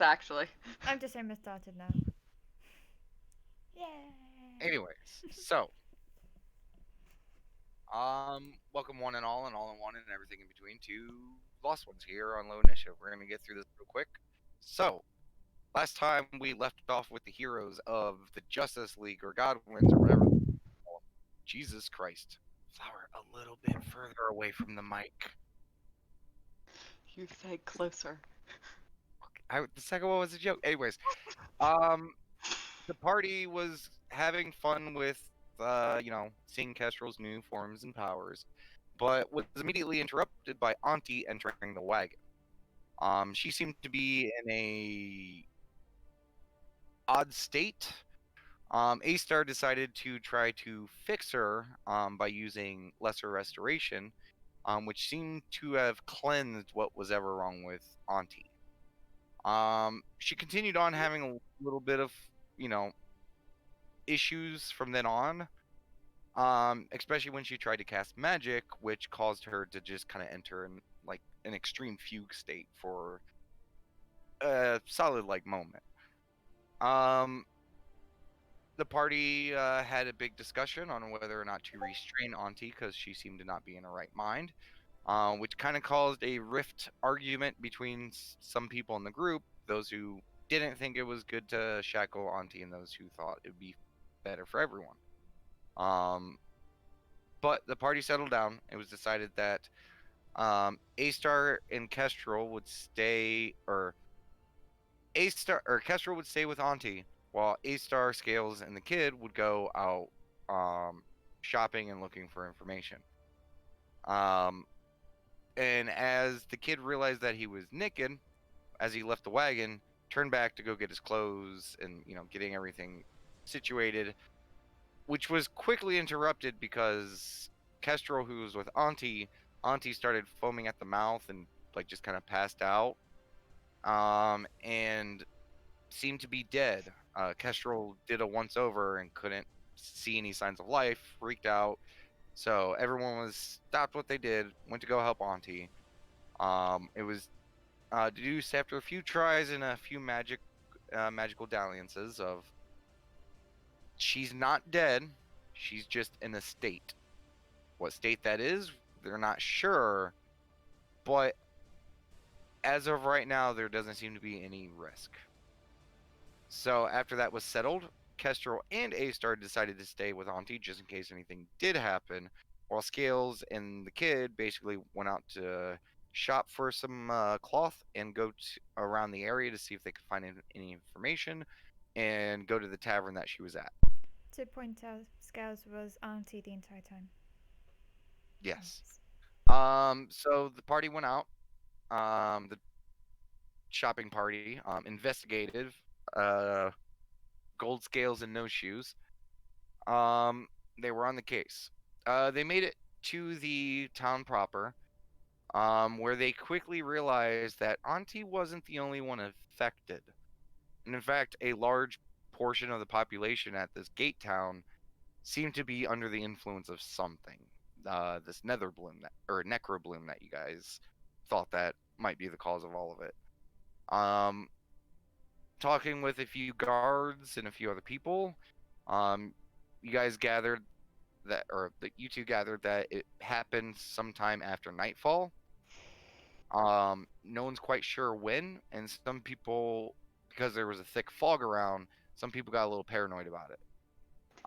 actually. I'm the same as started now. Yay! Anyways, welcome one and all in one and everything in between to Lost Ones here on Low Initiative. We're gonna get through this real quick. So, last time we left off with the heroes of the Justice League or Godwins or whatever. Jesus Christ. Flower a little bit further away from the mic. You said closer. The second one was a joke. Anyways, um, the party was having fun with, seeing Kestrel's new forms and powers, but was immediately interrupted by Auntie entering the wagon. She seemed to be in a odd state. A-Star decided to try to fix her by using Lesser Restoration, which seemed to have cleansed what was ever wrong with Auntie. She continued on having a little bit of, you know, issues from then on. Especially when she tried to cast magic, which caused her to just kind of enter in like an extreme fugue state for a solid like moment. Um, the party had a big discussion on whether or not to restrain Auntie because she seemed to not be in her right mind, which kind of caused a rift argument between some people in the group, those who didn't think it was good to shackle Auntie and those who thought it would be better for everyone. Um, but the party settled down. It was decided that A-Star and Kestrel would stay, or A-Star or Kestrel would stay with Auntie, while A-Star, Scales, and the kid would go out shopping and looking for information. Um, and as the kid realized that he was naked, as he left the wagon, turned back to go get his clothes and getting everything situated, which was quickly interrupted because Kestrel, who was with Auntie started foaming at the mouth and like just kind of passed out, and seemed to be dead. Kestrel did a once over and couldn't see any signs of life, freaked out. So everyone was stopped what they did, went to go help Auntie. It was deduced after a few tries and a few magical dalliances of she's not dead, she's just in a state. What state that is, they're not sure, but as of right now, there doesn't seem to be any risk. So after that was settled, Kestrel and A-Star decided to stay with Auntie just in case anything did happen, while Scales and the kid basically went out to shop for some cloth and go around the area to see if they could find any information and go to the tavern that she was at. To point out, Scales was auntie the entire time. Yes. Yes. So the party went out. The shopping party investigative, uh, gold scales and no shoes. Um, they were on the case. They made it to the town proper, where they quickly realized that Auntie wasn't the only one affected. And in fact, a large portion of the population at this gate town seemed to be under the influence of something. This nether bloom or necro bloom that you guys thought that might be the cause of all of it. Um, Talking with a few guards and a few other people, um, you guys gathered that, or that you two gathered that it happened sometime after nightfall. No one's quite sure when, and some people, because there was a thick fog around, some people got a little paranoid about it.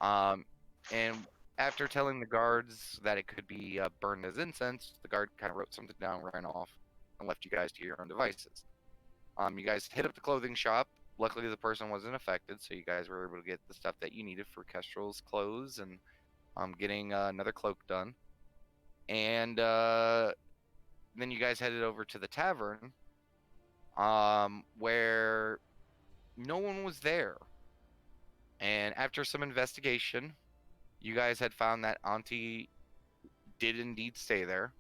Um, and after telling the guards that it could be burned as incense, the guard kind of wrote something down, ran off, and left you guys to your own devices. You guys hit up the clothing shop. Luckily, the person wasn't affected, so you guys were able to get the stuff that you needed for Kestrel's clothes and getting another cloak done. And then you guys headed over to the tavern, where no one was there. And after some investigation, you guys had found that Auntie did indeed stay there.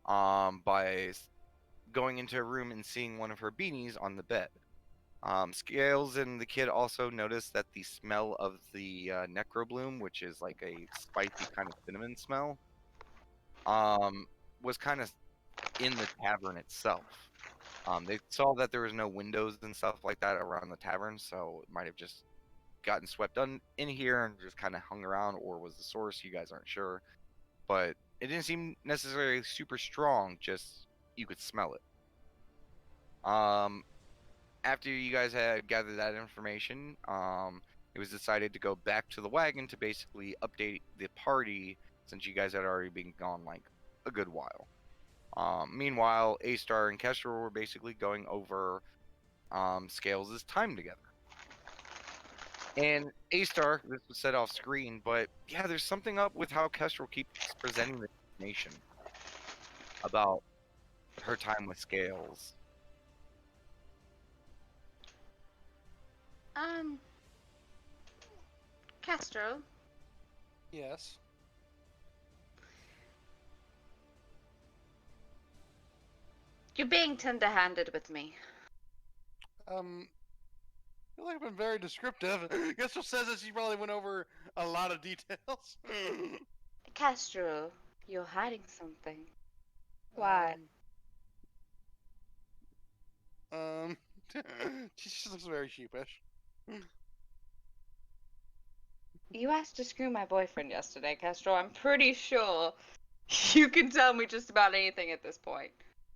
By going into a room and seeing one of her beanies on the bed. Scales and the kid also noticed that the smell of the necrobloom, which is like a spicy kind of cinnamon smell, um, was kind of in the tavern itself. They saw that there was no windows and stuff like that around the tavern, so it might have just gotten swept in here and just kind of hung around, or was the source. You guys aren't sure, but it didn't seem necessarily super strong. Just you could smell it. After you guys had gathered that information, it was decided to go back to the wagon to basically update the party since you guys had already been gone like a good while. Meanwhile, A Star and Kestrel were basically going over Scales' time together. And A Star, this was said off screen, but yeah, there's something up with how Kestrel keeps presenting the information about her time with Scales. Castro, Yes. you're being tender-handed with me. I feel like I've been very descriptive. Guess what says that she probably went over a lot of details. Castro, you're hiding something. Why? She just looks very sheepish. You asked to screw my boyfriend yesterday, Castro. I'm pretty sure you can tell me just about anything at this point.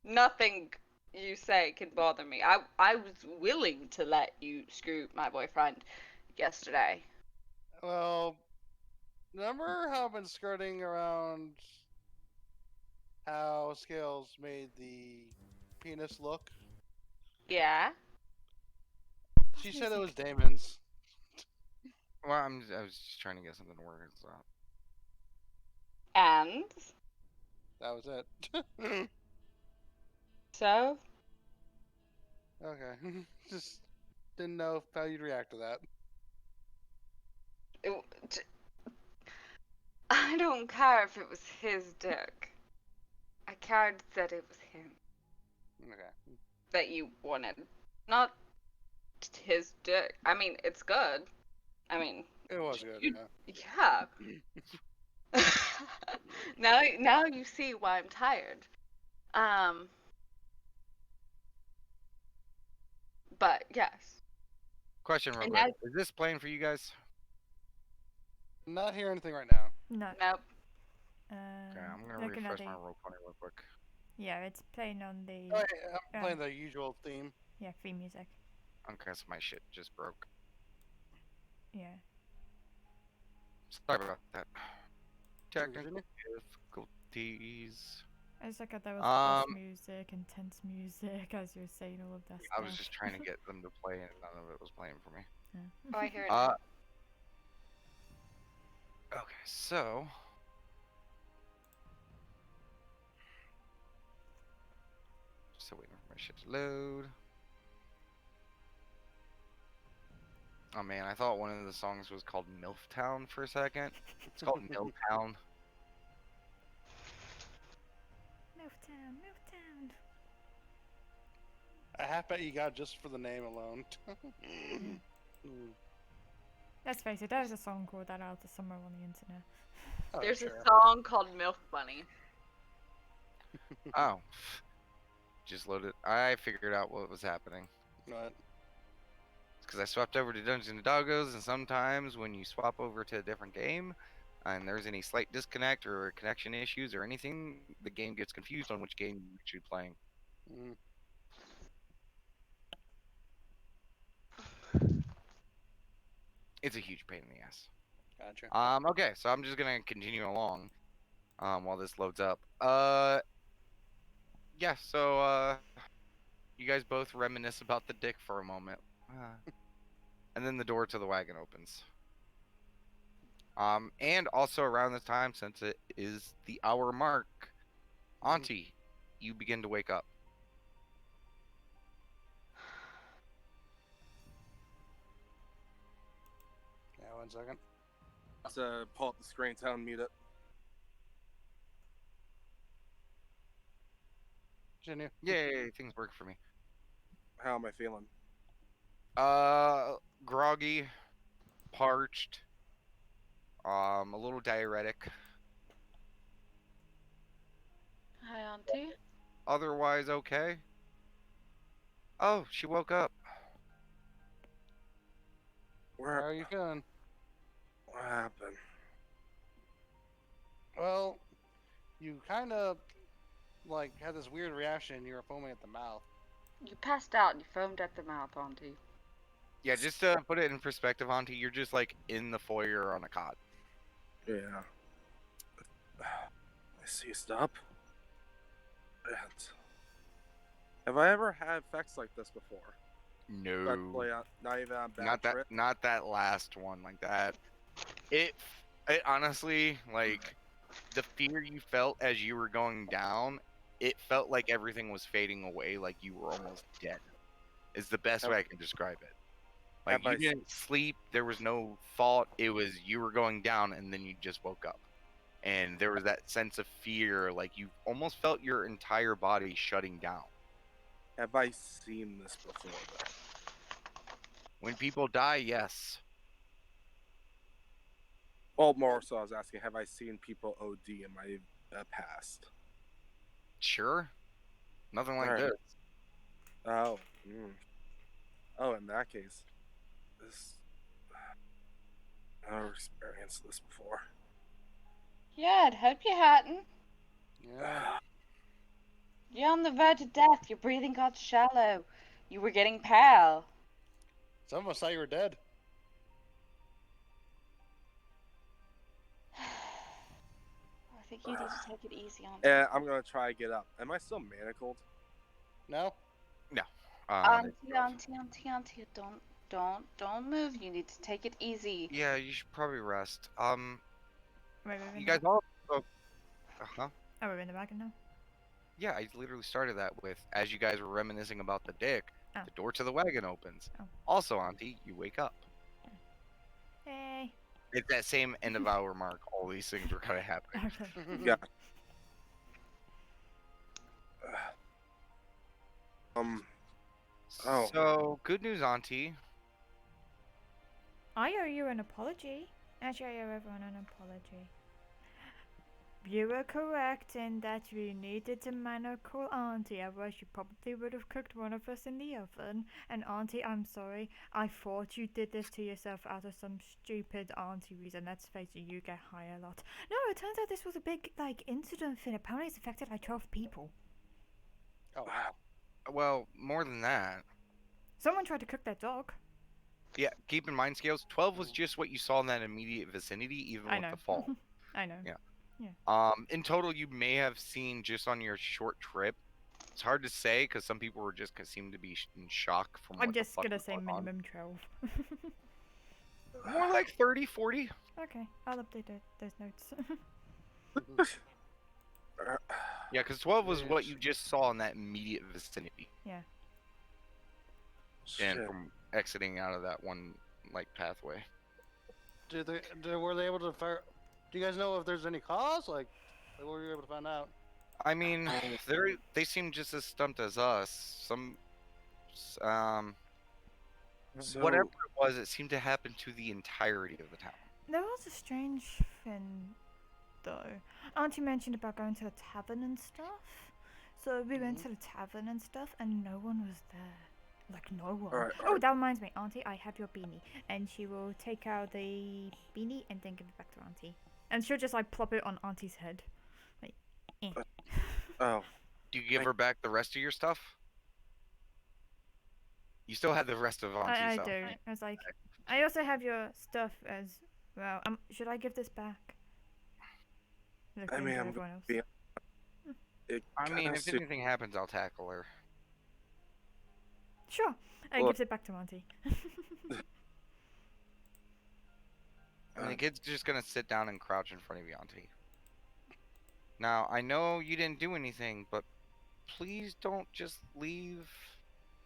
Nothing you say can bother me. I was willing to let you screw my boyfriend yesterday. Well, remember how I've been skirting around how Scales made the penis look? Yeah? She said it was Damon's. Well, I was just trying to get something to work out. And? That was it. So? Okay. Just didn't know how you'd react to that. I don't care if it was his dick. I cared that it was him Okay. that you wanted. Not his dick. I mean, it's good. I mean, It was good, yeah. Now you see why I'm tired. But yes. Question real And quick. Is this playing for you guys? Not hear anything right now. No. Nope. Okay, I'm gonna looking at refresh my the- Roll20 real quick. Yeah, it's playing on the Oh, yeah, I'm playing the usual theme. theme music. Okay, so my shit just broke. Yeah. Sorry about that. Continue. Technical difficulties. I just like how there was boss Um, music, intense music, as you were saying all of that stuff. I was just trying to get them to play, and none of it was playing for me. Yeah. Oh, I hear it. Okay, so still waiting for my shit to load. Oh man, I thought one of the songs was called MILF Town for a second. It's called Milltown. Milftown, Milftown. I half bet you got just for the name alone. Let's face it, there's a song called that out there somewhere on the internet. Oh, There's sure. a song called Milk Bunny. Oh, just loaded. I figured out what was happening. What? Because I swapped over to Dungeons and Doggos, and sometimes when you swap over to a different game, and there's any slight disconnect or connection issues or anything, the game gets confused on which game you're actually playing. Mm. It's a huge pain in the ass. Gotcha. Okay, so I'm just gonna continue along, while this loads up. Yeah. So, you guys both reminisce about the dick for a moment, and then the door to the wagon opens. And also around this time, since it is the hour mark, Auntie, you begin to wake up. Yeah, 1 second. To pull up the screen, tell him mute it. Continue. Yay, things work for me. How am I feeling? Groggy, parched, a little diuretic. Hi, Auntie. Otherwise, okay. Oh, she woke up. How Where? are you feeling? What happened? Well, you kind of like had this weird reaction. You were foaming at the mouth. You passed out and you foamed at the mouth, Auntie. Yeah, just to put it in perspective, Auntie, you're just like in the foyer on a cot. Yeah. I seized up. And have I ever had effects like this before? No, Not even on a bad not that, trip. not that last one like that. It honestly, like, the fear you felt as you were going down, it felt like everything was fading away, like you were almost dead. Is the best Have- way I can describe it. Like, have I you s- didn't sleep, there was no thought, it was you were going down and then you just woke up. And there was that sense of fear, like you almost felt your entire body shutting down. Have I seen this before? Though? When people die, yes. Well, more so, I was asking, have I seen people OD in my past? Sure. Nothing like Alright. this. Oh. Oh, in that case, this. I've never experienced this before. Yeah, I'd hope you hadn't. Yeah. You're on the verge of death. Your breathing got shallow. You were getting pale. Some of us thought you were dead. I think you need to take it easy on And I'm gonna try to get up. Am I still manacled? No. Auntie, don't move. You need to take it easy. Yeah, you should probably rest. Wait, You guys all. Oh, huh? Oh, we're in the wagon now. Yeah, I literally started that with, as you guys were reminiscing about the dick, Oh. the door to the wagon opens. Oh. Also, Auntie, you wake up. Hey. It's that same end of hour mark. All these things were kind of happening. Okay. Yeah. Oh. So, good news, Auntie. I owe you an apology. Actually, I owe everyone an apology. You were correct in that we needed to manacle Auntie, otherwise you probably would have cooked one of us in the oven. And Auntie, I'm sorry, I thought you did this to yourself out of some stupid Auntie reason. Let's face it, you get high a lot. No, it turns out this was a big, incident thing. Apparently it's affected like 12 people. Oh. Wow. Well, more than that. Someone tried to cook their dog. Yeah, keep in mind, Scales, 12 was just what you saw in that immediate vicinity, even I with know. the fall. I know. Yeah. In total, you may have seen just on your short trip. It's hard to say because some people were just seemed to be in shock from. I'm what the just fuck gonna was say going on. minimum 12. More like 30, 40. Okay, I'll update those notes. Yeah, because 12 was what you just saw in that immediate vicinity. Yeah. And Shit. from exiting out of that one pathway. Were they able to fire? Do you guys know if there's any cause? Like what were you able to find out? I mean, they seem just as stumped as us. So- Whatever it was, it seemed to happen to the entirety of the town. There was a strange thing, though. Auntie mentioned about going to the tavern and stuff. So we went to the tavern and stuff, and no one was there. Like, no one. Alright, Oh, alright. that reminds me, Auntie, I have your beanie. And she will take out the beanie and then give it back to Auntie. And she'll just, plop it on Auntie's head. Like, eh. Oh. Do you give her back the rest of your stuff? You still have the rest of Auntie's I stuff. do. I was like, I also have your stuff as well. Should I give this back? Looking mean, at I'm everyone else. be- It I mean, kinda if su- anything happens, I'll tackle her. Sure. I Well- gives it back to Auntie. And the kid's just gonna sit down and crouch in front of you, Auntie. Now, I know you didn't do anything, but please don't just leave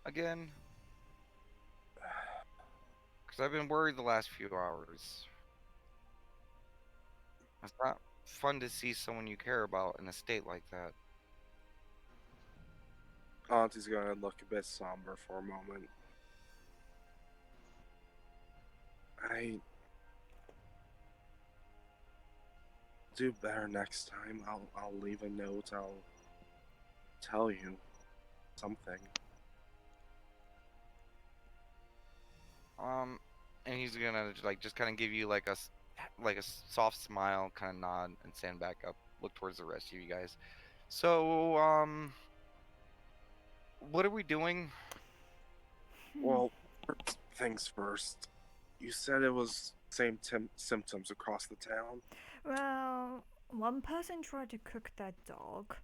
again. Because I've been worried the last few hours. It's not fun to see someone you care about in a state like that. Auntie's gonna look a bit somber for a moment. I do better next time. I'll leave a note. I'll tell you something. he's gonna like just kind of give you like like a soft smile, kind of nod, and stand back up, look towards the rest of you guys. So, what are we doing? Well, first things first. You said it was same symptoms across the town. Well, one person tried to cook their dog.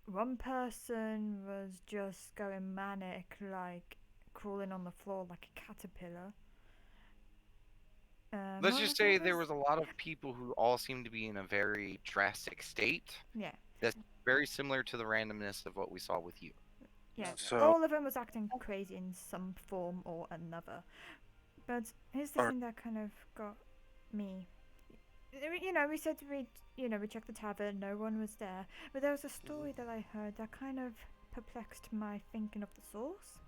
One person was just going manic, like crawling on the floor like a caterpillar. Let's what just was say the there others? was a lot of people who all seemed to be in a very drastic state. Yeah, That's very similar to the randomness of what we saw with you. yeah. So- All of them was acting crazy in some form or another. But here's the Alright. thing that kind of got me. You know, we said we checked the tavern, no one was there. But there was a story that I heard that kind of perplexed my thinking of the source.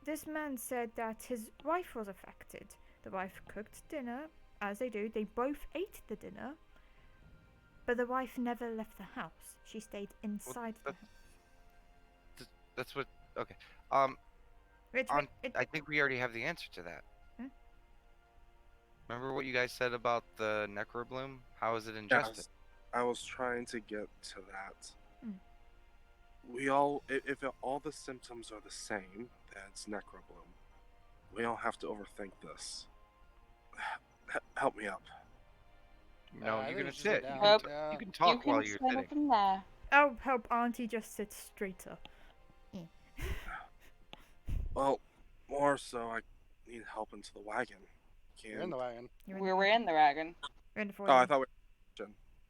This man said that his wife was affected. The wife cooked dinner, as they do. They both ate the dinner, but the wife never left the house. She stayed inside the that's- house. That's what. Okay. Which, I think we already have the answer to that. Hmm? Remember what you guys said about the necrobloom? How is it ingested? I was trying to get to that. Mm. We all, if all the symptoms are the same, then it's necrobloom. We don't have to overthink this. Help me up. No, I you're think gonna you should sit sit. down. Nope. You can You talk can while you're swim sitting. from there. I'll help Auntie just sit straighter. Well, more so, I need help into the wagon. You're in the wagon. You're We were in the wagon. We're in the foyer. Oh, I thought we.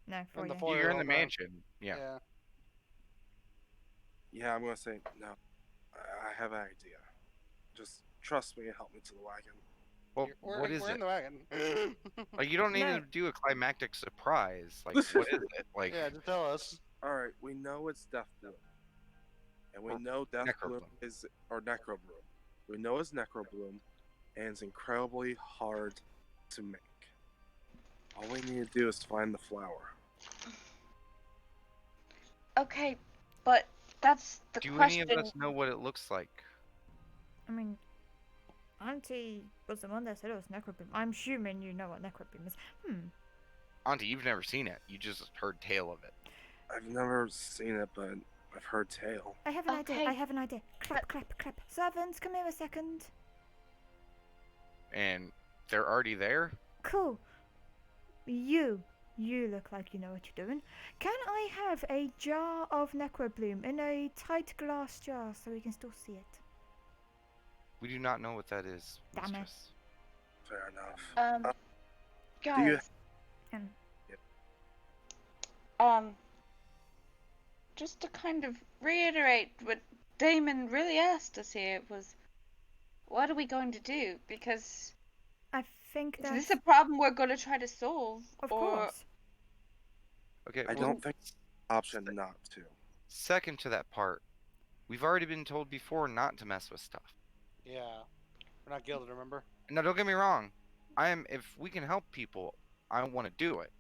No, foyer. the foyer. You're in all the time. mansion. Yeah. Yeah, I'm gonna say no. I have an idea. Just trust me and help me to the wagon. Well, We're, what is we're it? in the wagon. Like, you don't need No. to do a climactic surprise. Like, what is it? Like, Yeah, just tell us. All right, we know it's Death Bloom, and we Or know Death Bloom Necrobloom. is or Necrobloom. We know it's Necrobloom, and it's incredibly hard to make. All we need to do is find the flower. Okay, but that's the do question. any of us know what it looks like? I mean, Auntie was the one that said it was necrobloom. I'm assuming you know what necrobloom is. Auntie, you've never seen it. You just heard tale of it. I've never seen it, but I've heard tale. I have an idea. Okay. I have an idea. Clap, clap, clap. Servants, come here a second. And they're already there? Cool. You look like you know what you're doing. Can I have a jar of necrobloom in a tight glass jar so we can still see it? We do not know what that is, Damn it. mistress. Fair enough. Guys. Um, Just to kind of reiterate what Damon really asked us here was, what are we going to do? Because I think is that's this a problem we're going to try to solve? of or course. Okay, I well, don't think option not to. second to that part, we've already been told before not to mess with stuff. Yeah. We're not gilded, remember? Now, don't get me wrong. If we can help people, I want to do it.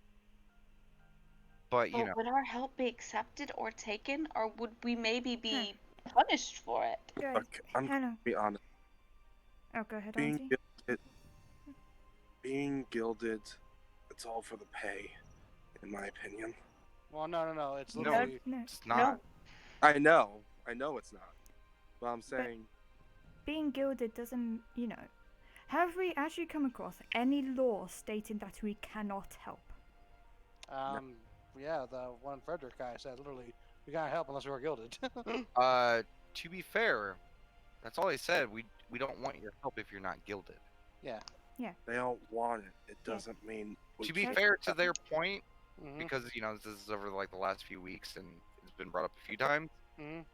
But, you But know, would our help be accepted or taken, or would we maybe be punished for it? Guys, Okay, I'm Hannah. gonna be honest. Oh, go ahead, Being Auntie. gilded, it's all for the pay, in my opinion. Well, no. It's No. literally. No. it's not. I know it's not. But I'm saying Being gilded doesn't, Have we actually come across any law stating that we cannot help? Yeah, the one Frederick guy said literally, we can't help unless we're gilded. To be fair, that's all they said. We don't want your help if you're not gilded. they don't want it. It doesn't mean we To be can't fair to help. their point, Mhm, because this is over like the last few weeks and it's been brought up a few times. mhm,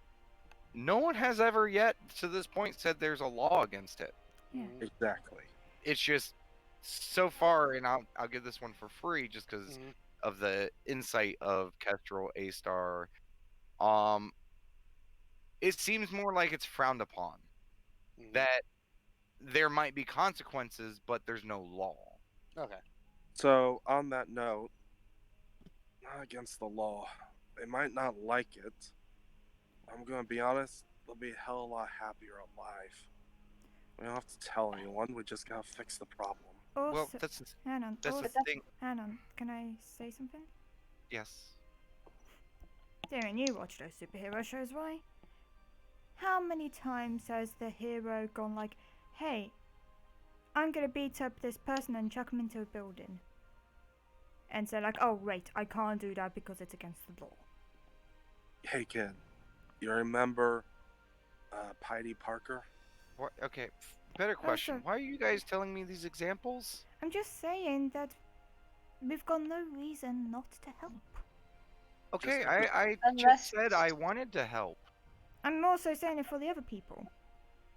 No one has ever yet to this point said there's a law against it. Yeah. mhm, Exactly. It's just so far, and I'll give this one for free just because mhm. of the insight of Kestrel A Star. It seems more like it's frowned upon. Mhm. That there might be consequences, but there's no law. Okay. So on that note, not against the law. They might not like it. I'm gonna be honest, they'll be a hell of a lot happier alive. We don't have to tell anyone. We just gotta fix the problem. Well, Also, that's the, hang on. that's the Also, thing. hang on. Can I say something? Yes. Darren, you watch those superhero shows, right? How many times has the hero gone like, "Hey, I'm gonna beat up this person and chuck him into a building," and say like, "Oh wait, I can't do that because it's against the law." Hey, kid. You remember Piety Parker? What? Okay. Better question. Also- Why are you guys telling me these examples? I'm just saying that we've got no reason not to help. Okay, Just- I Unless- just said I wanted to help. I'm also saying it for the other people.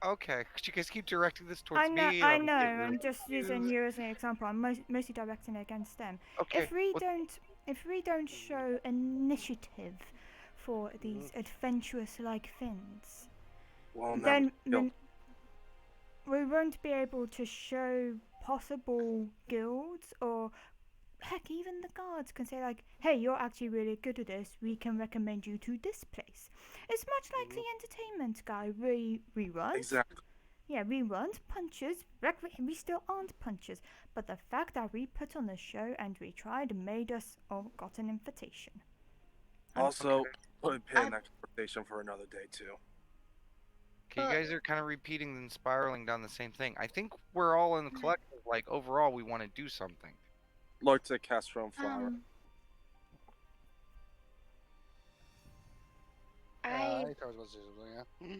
Okay, could you guys keep directing this towards I know, me? I I'm know. getting really I'm just using confused. you as an example. I'm mostly directing it against them. Okay. If we well, don't show initiative for these adventurous-like things, Well, now then, you then we won't be able to show possible guilds, or heck, even the guards can say like, "Hey, you're actually really good at this. We can recommend you to this place." It's much like the entertainment guy reruns. exactly. Yeah, we weren't punchers. We still aren't punchers. But the fact that we put on a show and we tried made us all got an invitation. Also, put a pin in I- that conversation for another day too. okay, you guys are kind of repeating and spiraling down the same thing. I think we're all in the collective. Like overall, we want to do something. Lord to Castro and Flower. I I thought I was about to say something, yeah.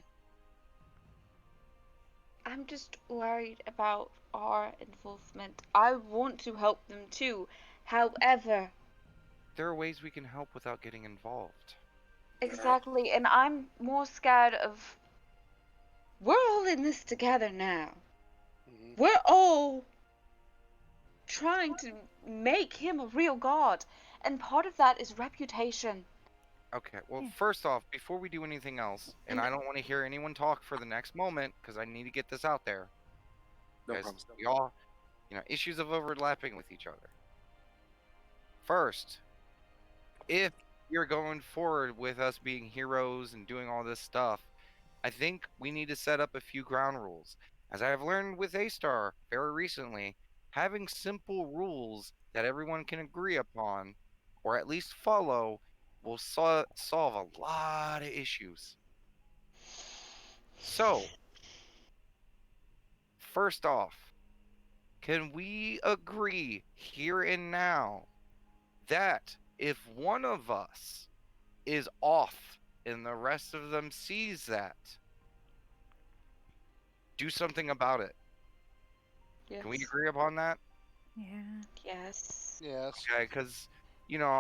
I'm just worried about our involvement. I want to help them too. However, There are ways we can help without getting involved. exactly, and I'm more scared of. We're all in this together now. Mhm. We're all trying to make him a real god, and part of that is reputation. Okay, well, Yeah. first off, before we do anything else, and I don't want to hear anyone talk for the next moment because I need to get this out there. No Guys, problem. we all, issues of overlapping with each other. First, if you're going forward with us being heroes and doing all this stuff, I think we need to set up a few ground rules. As I have learned with A-Star very recently, having simple rules that everyone can agree upon, or at least follow, will solve a lot of issues. So, first off, can we agree here and now that if one of us is off and the rest of them sees that, do something about it? Yes. Can we agree upon that? Yeah. Yes. Yes. Okay, because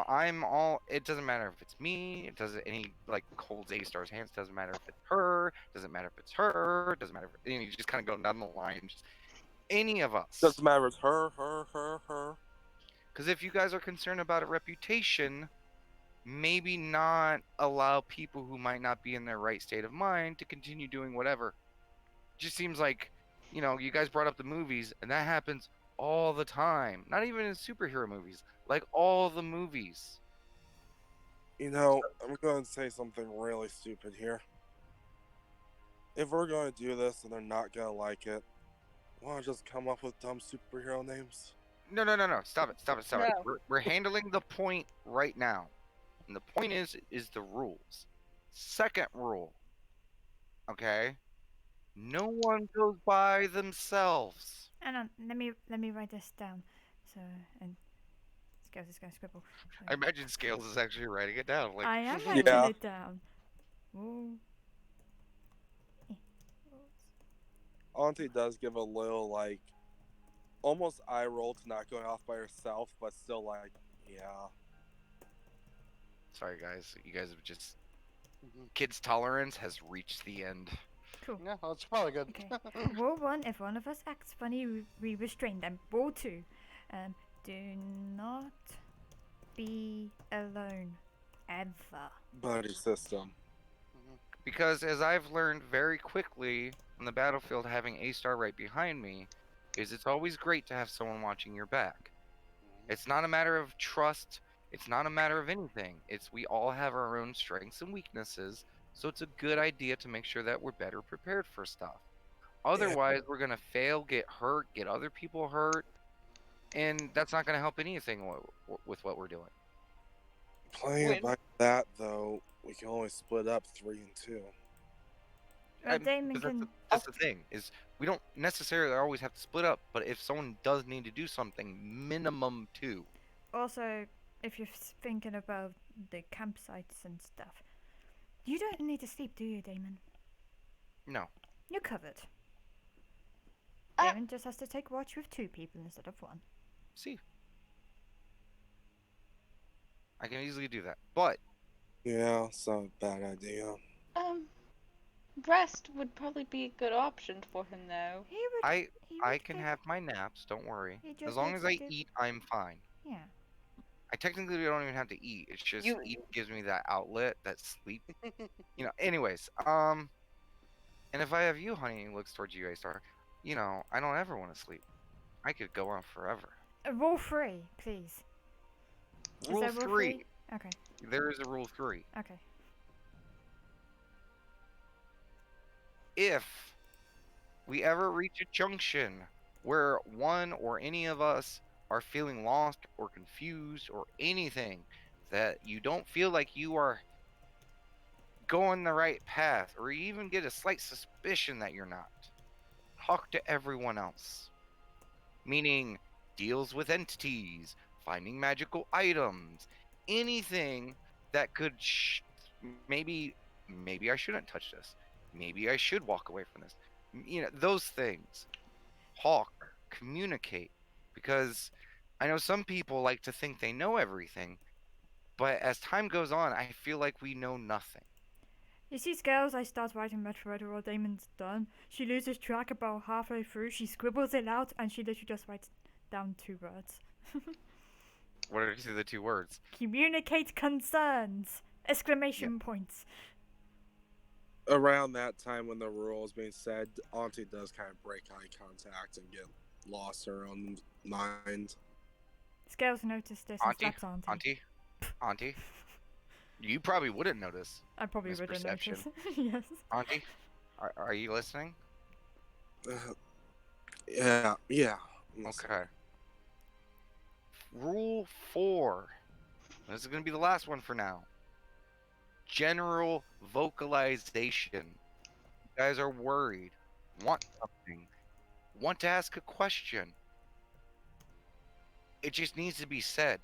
I'm all. It doesn't matter if it's me. It doesn't any like holds A-Star's hands. Doesn't matter if it's her. Doesn't matter if it's her. Doesn't matter. You just kind of go down the line. Just any of us. Doesn't matter. It's her. Because if you guys are concerned about a reputation, maybe not allow people who might not be in their right state of mind to continue doing whatever. Just seems like, you guys brought up the movies, and that happens all the time. Not even in superhero movies, like all the movies. I'm going to say something really stupid here. If we're going to do this and they're not going to like it, want to just come up with dumb superhero names? No. Stop it. No. We're handling the point right now. And the point is the rules. Second rule. Okay? No one goes by themselves. Hang on. Let me write this down. So and Scales is gonna scribble. So, I imagine Scales is actually writing it down. Like, I am writing Yeah. it down. Ooh. Auntie does give a little, almost eye roll to not going off by herself, but still, yeah. sorry guys, you guys have just Mhm. kids' tolerance has reached the end. Cool. Yeah, well, it's probably good. Okay. Rule 1, if one of us acts funny, we restrain them. Rule 2, do not be alone. Ever. Buddy system. Because as I've learned very quickly on the battlefield, having A-Star right behind me, is it's always great to have someone watching your back. It's not a matter of trust. It's not a matter of anything. It's we all have our own strengths and weaknesses, so it's a good idea to make sure that we're better prepared for stuff. Otherwise, we're gonna fail, get hurt, get other people hurt, and that's not gonna help anything with what we're doing. Playing it Win. like that, though, we can only split up 3 and 2. Damon Because can. that's the thing is we don't necessarily always have to split up, but if someone does need to do something, minimum 2. Also, if you're thinking about the campsites and stuff, you don't need to sleep, do you, Damon? No. You're covered. Uh, Damon just has to take watch with 2 people instead of 1. See, I can easily do that, but Yeah, it's not a bad idea. Rest would probably be a good option for him, though. He would. I he I would can get- have my naps. Don't worry. He As just long needs as to I do- eat, I'm fine. Yeah. I technically don't even have to eat. It's just You- eating gives me that outlet, that sleep. Anyways, and if I have you, honey, looks towards you, A-Star, I don't ever want to sleep. I could go on forever. Rule 3, please. Rule there rule 3. Okay. There is a rule 3. Okay. If we ever reach a junction where one or any of us are feeling lost or confused or anything, that you don't feel like you are going the right path, or you even get a slight suspicion that you're not, talk to everyone else. Meaning deals with entities, finding magical items, anything that could maybe I shouldn't touch this. Maybe I should walk away from this. Those things. Talk, communicate, because I know some people like to think they know everything, but as time goes on, I feel like we know nothing. You see, Scales, I start writing much further while Damon's done. She loses track about halfway through. She scribbles it out, and she literally just writes down 2 words. What are the 2 words? Communicate concerns! Exclamation points. Around that time when the rule is being said, Auntie does kind of break eye contact and get lost in her own mind. Scales noticed this and slaps Auntie. Auntie? You probably wouldn't notice. I probably wouldn't Misperception. notice. Yes. Auntie? Are you listening? Yeah. Okay. Rule 4. This is going to be the last one for now. General vocalization. You guys are worried, want something, want to ask a question. It just needs to be said.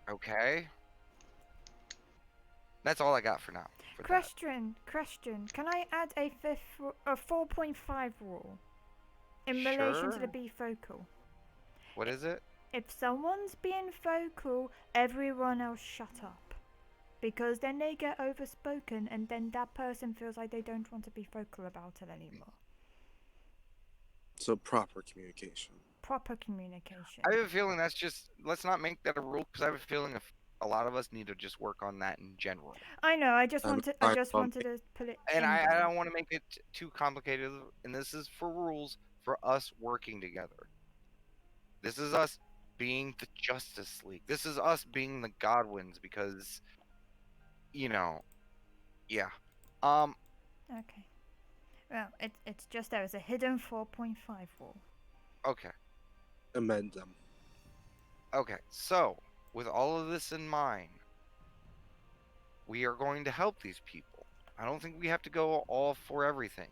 Okay? That's all I got for now. for that. Question. Can I add a 4.5 rule in relation to the Sure. be focal? What is it? If someone's being vocal, everyone else shut up. Because then they get overspoken and then that person feels like they don't want to be vocal about it anymore. So proper communication. Proper communication. I have a feeling that's just, let's not make that a rule, because I have a feeling a lot of us need to just work on that in general. I know, I just wanted to put it And in I there. don't want to make it too complicated, and this is for rules for us working together. This is us being the Justice League. This is us being the Godwins, because, yeah. Okay. Well, it's just there is a hidden 4.5 rule. Okay. Amend them. Okay, so, with all of this in mind, we are going to help these people. I don't think we have to go all for everything,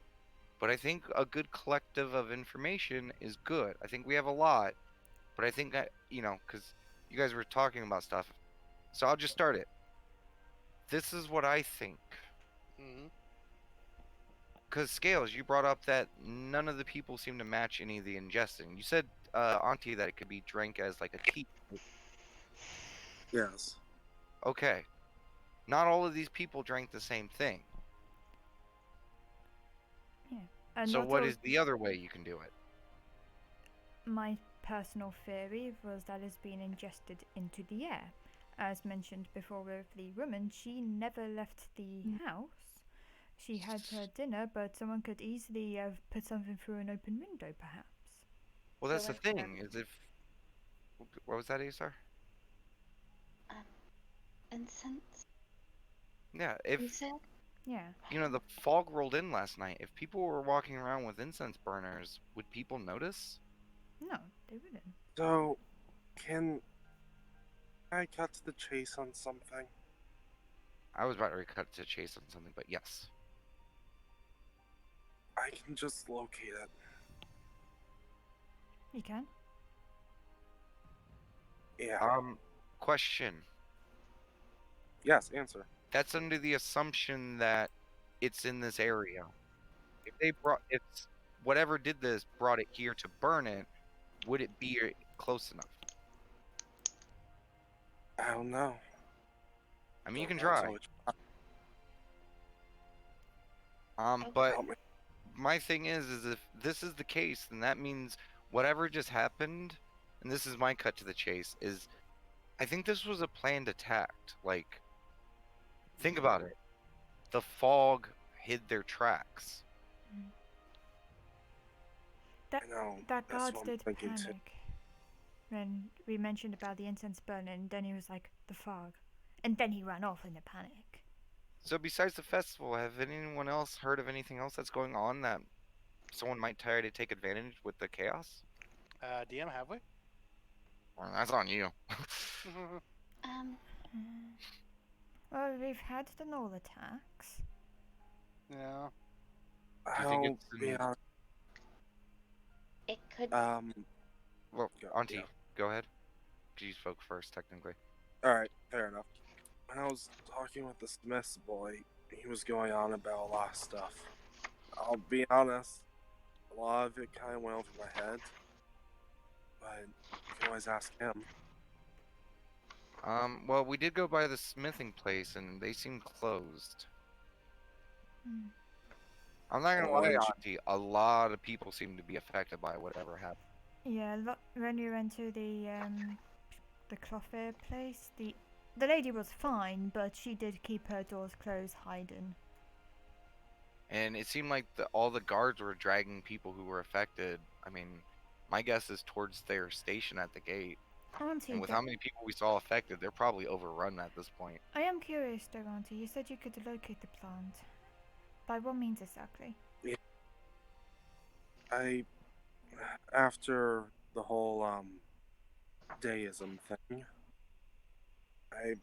but I think a good collective of information is good. I think we have a lot, but I think, because you guys were talking about stuff, so I'll just start it. This is what I think. Hmm. Because Scales, you brought up that none of the people seem to match any of the ingesting. You said, Auntie, that it could be drank as like a tea. Yes. Okay. Not all of these people drank the same thing. And So not what all- is the other way you can do it? My personal theory was that it's been ingested into the air. As mentioned before with the woman, she never left the house. She had her dinner, but someone could easily have put something through an open window, perhaps. Well, that's the like that. thing, is if... What was that, Asar? Incense, Yeah, you if said? Yeah. You know, the fog rolled in last night. If people were walking around with incense burners, would people notice? No, they wouldn't. So, can I cut to the chase on something? I was about to cut to chase on something, but yes. I can just locate it. You can. Yeah. Question. Yes, answer. That's under the assumption that it's in this area. If whatever did this brought it here to burn it, would it be close enough? I don't know. I mean, you Don't can know try. until we try. But Help me. my thing is if this is the case, then that means whatever just happened, and this is my cut to the chase, is I think this was a planned attack. Like, think about it. The fog hid their tracks. That I know. that That's guard what I'm did thinking too. panic when we mentioned about the incense burning, and then he was like, the fog. And then he ran off in a panic. So besides the festival, have anyone else heard of anything else that's going on that someone might try to take advantage with the chaos? DM, have we? Well, that's on you. Um, Well, we've had the null attacks. Yeah. Do you think I'll it's be in- honest. it could. Well, Go- Auntie, yeah. go ahead. 'Cause you spoke first, technically. Alright, fair enough. When I was talking with the Smith's boy, he was going on about a lot of stuff. I'll be honest, a lot of it kind of went over my head. But you can always ask him. Well, we did go by the smithing place, and they seemed closed. Hmm. I'm not gonna Well, lie, and- Auntie. A lot of people seem to be affected by whatever happened. Yeah, when we went to the clothier place, the lady was fine, but she did keep her doors closed, hiding. And it seemed like all the guards were dragging people who were affected. I mean, my guess is towards their station at the gate. Auntie, And with how many people we saw affected, they're probably overrun at this point. I am curious though, Auntie. You said you could locate the plant. By what means exactly? After the whole deism thing, I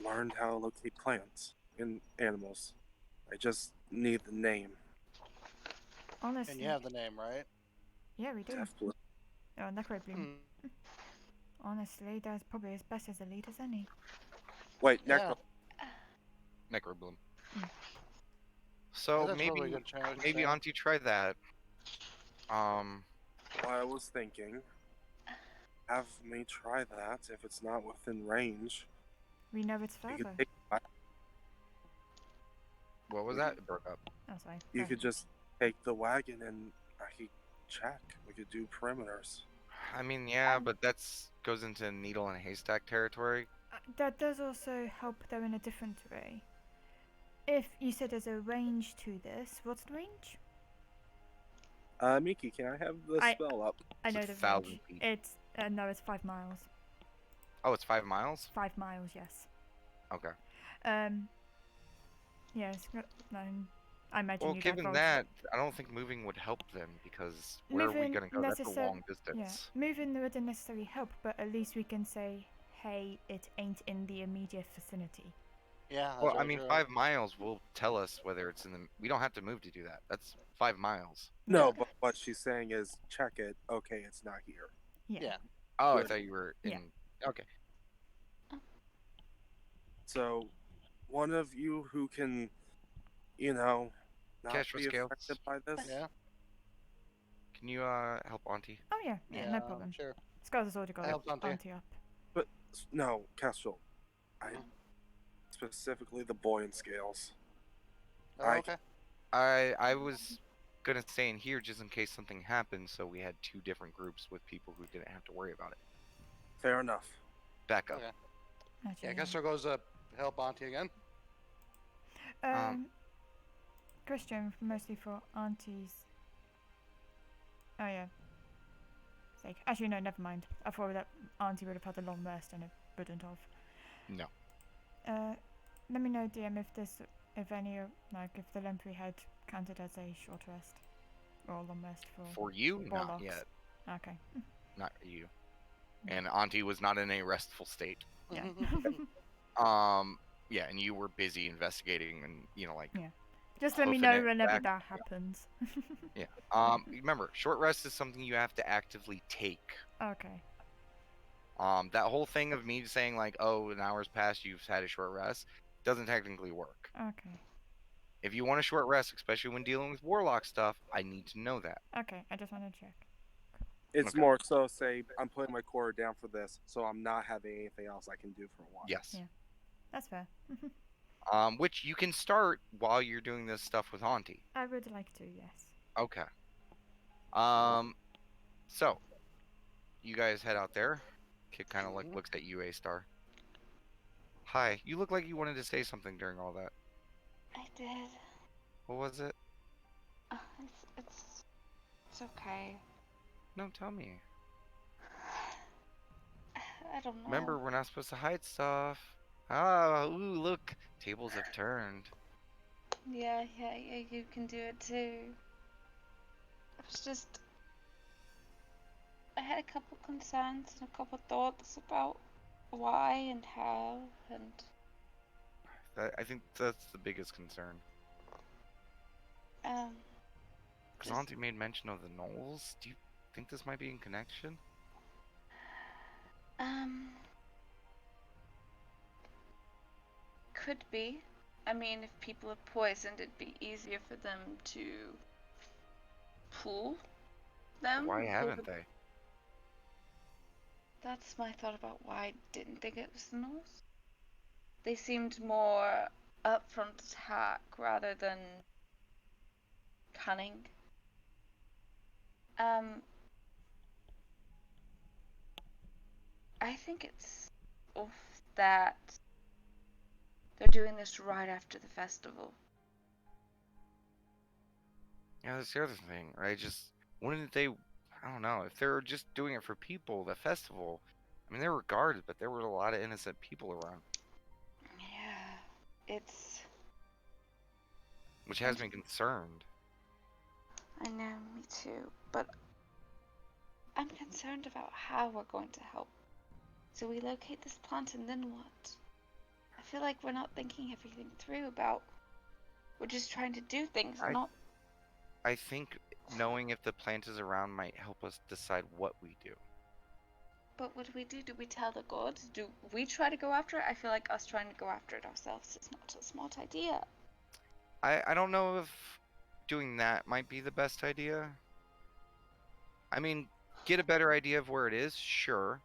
learned how to locate plants and animals. I just need the name. Honestly, And you have the name, right? yeah, we do. Definitely. Oh, Necrobloom. Hmm. Honestly, that's probably as best as a lead as any. Wait, Yeah. Necro. Necrobloom. Mm. So That's maybe probably a good chance, maybe yeah. Auntie try that. What I was thinking, have me try that if it's not within range. We know it's You further. could take What was that? It broke up. Oh, sorry. You Go could just take the wagon and I could check. We could do perimeters. I mean, yeah, but that's goes into needle and haystack territory. That does also help though in a different way. If you said there's a range to this, what's the range? Miki, can I have the I- spell up? I It's know a the 1,000 range. feet. It's no, it's 5 miles. Oh, it's 5 miles? 5 miles, yes. Okay. Yes. No, I imagine Well, you given divulged- that, I don't think moving would help them because where are we Moving gonna go? That's a necessar- long Yeah, distance. moving wouldn't necessarily help, but at least we can say, hey, it ain't in the immediate vicinity. Yeah. That's Well, I very mean, true. 5 miles will tell us whether it's in the. We don't have to move to do that. That's 5 miles. No, but what she's saying is check it. Okay, it's not here. Yeah. Yeah. Oh, I Good. thought you were in. Yeah. Okay. So, one of you who can, not Cash for be scales. affected by this. Yeah. Can you help Auntie? Oh yeah, yeah, no problem. Sure. Scott has already got I helped Auntie. Auntie up. But no, Kestrel. I specifically the boy in scales. Oh, I- okay. I was gonna stay in here just in case something happened, so we had 2 different groups with people who didn't have to worry about it. Fair enough. Back up. Okay. Actually, Yeah, Kessler goes to help Auntie again. Question mostly for aunties. Oh yeah. Sake. Actually, no, never mind. I thought that auntie would have had a long rest and it wouldn't have. No. Let me know, DM, if there's if any of, like, if the Limpy had counted as a short rest or a long rest for For you, not Warlocks. yet. Okay. Not you. And Auntie was not in a restful state. Yeah. Yeah, and you were busy investigating and, like... Just let me hoofing know it whenever back. that happens. Yeah. Remember, short rest is something you have to actively take. Okay. That whole thing of me saying, like, oh, an hour's passed, you've had a short rest, doesn't technically work. Okay. If you want a short rest, especially when dealing with Warlock stuff, I need to know that. Okay, I just want to check. It's Okay. more so say I'm putting my quarter down for this, so I'm not having anything else I can do for a while. Yes. Yeah. That's fair. Which you can start while you're doing this stuff with Auntie. I would like to, yes. Okay. So you guys head out there. Kid kind of like looks at you, A-Star. Hi. You look like you wanted to say something during all that. I did. What was it? It's okay. No, tell me. I don't know. Remember, we're not supposed to hide stuff. Ah, ooh, look. Tables have turned. Yeah, you can do it too. I had a couple concerns and a couple thoughts about why and how and I think that's the biggest concern. Because just- Auntie made mention of the Knolls. Do you think this might be in connection? Could be. I mean, if people are poisoned, it'd be easier for them to pull them. Why pull haven't the- they? That's my thought about why I didn't think it was the Norse. They seemed more upfront attack rather than cunning. I think it's off that they're doing this right after the festival. Yeah, that's the other thing, right? Just, wouldn't they, I don't know, if they're just doing it for people, the festival, I mean, they were guarded, but there were a lot of innocent people around, Yeah, it's. which has me concerned. I know, me too. But I'm concerned about how we're going to help. So we locate this plant and then what? I feel like we're not thinking everything through about. We're just trying to do things, not. I think knowing if the plant is around might help us decide what we do. But what do we do? Do we tell the gods? Do we try to go after it? I feel like us trying to go after it ourselves is not a smart idea. I don't know if doing that might be the best idea. I mean, get a better idea of where it is, sure.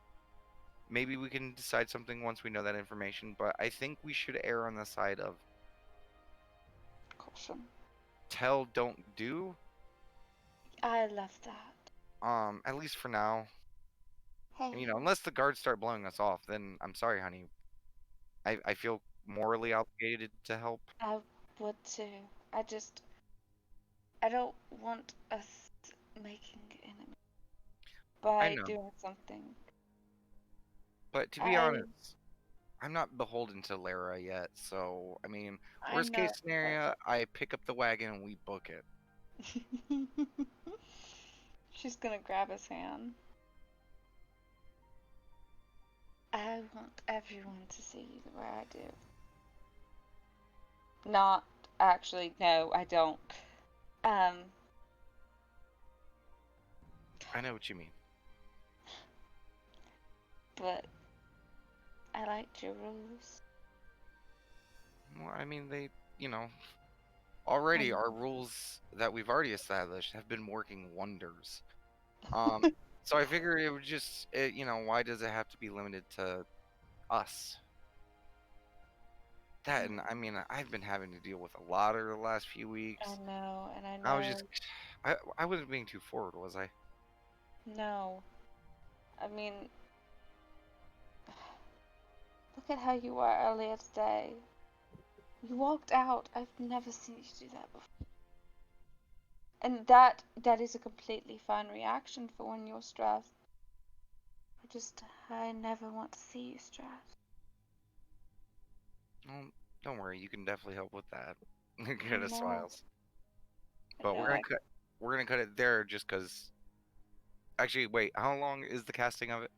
Maybe we can decide something once we know that information, but I think we should err on the side of Caution. tell, don't do. I love that. At least for now. Hey. And, unless the guards start blowing us off, then I'm sorry, honey. I feel morally obligated to help. I would too. I don't want us making enemies by know. doing something. But to be honest, I'm not beholden to Lara yet, so, I mean, worst case scenario, I pick up the wagon and we book it. She's gonna grab his hand. I want everyone to see you the way I do. Not actually, no, I don't. I know what you mean. But I liked your rules. Well, I mean, they, already our rules that we've already established have been working wonders. So I figured it would just, why does it have to be limited to us? That, and I mean, I've been having to deal with a lot over the last few weeks. I know, and I know. I was just, I wasn't being too forward, was I? No. I mean, look at how you were earlier today. You walked out. I've never seen you do that before. And that is a completely fine reaction for when you're stressed. I never want to see you stressed. Well, Don't worry, you can definitely help with that. Get us No. smiles. I But know we're gonna cut it there just because. Actually, wait. How long is the casting of it?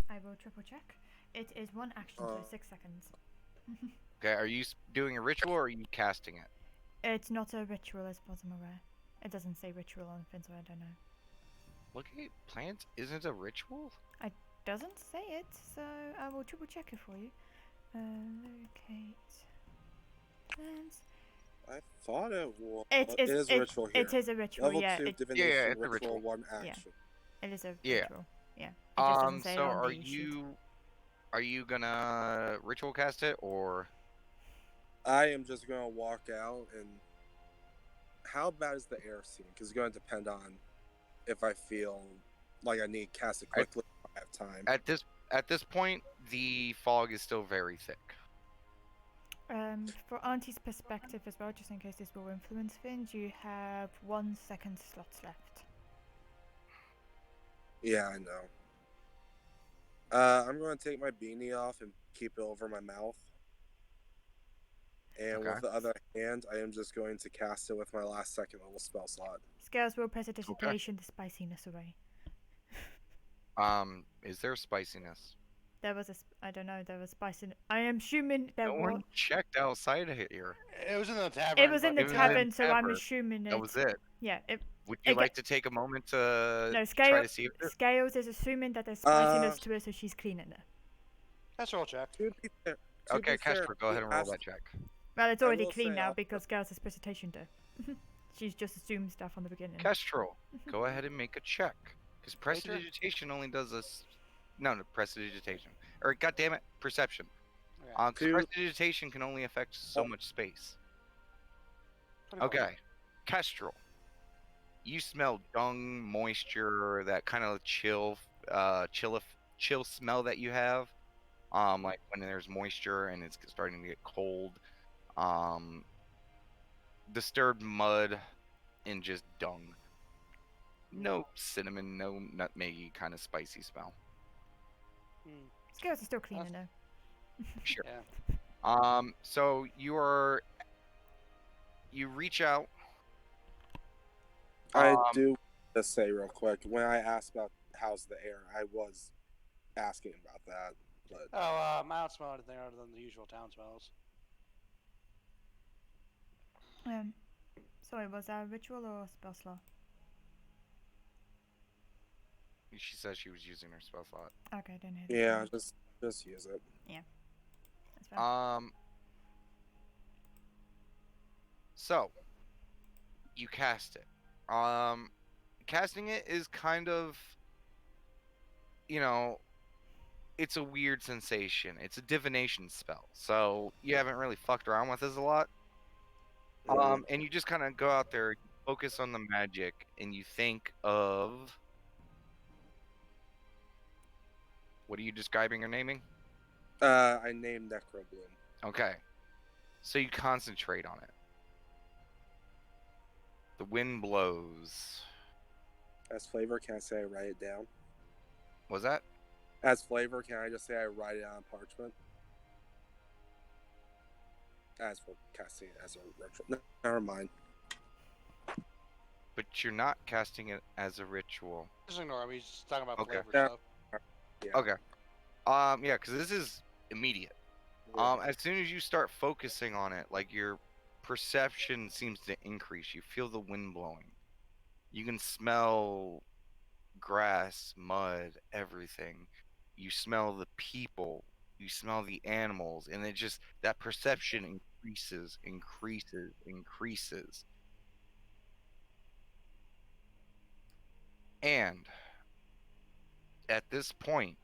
I will triple check. It is one action, so 6 seconds. Okay. Are you doing a ritual or are you casting it? It's not a ritual, as far as I'm aware. It doesn't say ritual on the thing, so I don't know. Looking at plants isn't a ritual. Doesn't say it, so I will triple check it for you. Locate plants. I thought it was. It is a ritual here. It is a ritual, Level yeah. 2 It, divination it's a ritual, ritual. 1 action. it is a Yeah. ritual. Yeah. It just doesn't say it So on are the sheet. you gonna ritual cast it or? I am just gonna walk out and. How bad is the air scene? Because it's gonna depend on if I feel like I need to cast it quickly. If I have time. At this point, the fog is still very thick. For Auntie's perspective as well, just in case this will influence things, you have 1 second slots left. Yeah, I know. I'm going to take my beanie off and keep it over my mouth. And Okay. with the other hand, I am just going to cast it with my last second level spell slot. Scales will prestidigitation the spiciness away. Is there spiciness? There was I don't know, there was spiciness. I am assuming there No was. one checked outside of here. It was in the tavern. It was in the It was in tavern, so I'm tavern. assuming That was it. Yeah. Would you Aga- like to take a moment to No, try to see if there... Scales is assuming that there's spiciness to it, so she's cleaning it. That's roll check. To be fair, Okay, Castro, go ahead and roll that check. Well, it's I already will clean say now I'll- because Scales has precipitation to. She's just assumed stuff from the beginning. Kestrel, go ahead and make a check. Because Nature? prestidigitation only does us... No, prestidigitation. Or, goddammit, perception. Okay. Two- Prestidigitation can only affect so much space. 24. Okay. Kestrel. You smell dung, moisture, that kind of chill smell that you have. Like when there's moisture and it's starting to get cold. Disturbed mud and just dung. No cinnamon, no nutmeggy kind of spicy smell. Hmm, Scales is still cleaning her. Sure. yeah. So you reach out. I do just say real quick, when I asked about how's the air, I was asking about that. But Oh, I don't smell anything other than the usual town smells. Sorry, was that a ritual or a spell slot? She says she was using her spell slot. Okay, I didn't hear that. yeah, just use it. That's fine. So you cast it. Casting it is kind of, it's a weird sensation. It's a divination spell, so you haven't really fucked around with this a lot. And you just kind of go out there, focus on the magic, and you think of. What are you describing or naming? I named Necrobloom. Okay. So you concentrate on it. The wind blows. As flavor, can I say I write it down? Was that? As flavor, can I just say I write it on parchment? As for casting it as a ritual. No, never mind. But you're not casting it as a ritual. Just ignore him. He's just talking about Okay. flavor Yeah. stuff. Yeah. Okay. Yeah, because this is immediate. As soon as you start focusing on it, like your perception seems to increase. You feel the wind blowing. You can smell grass, mud, everything. You smell the people. You smell the animals, and it just that perception increases. And at this point,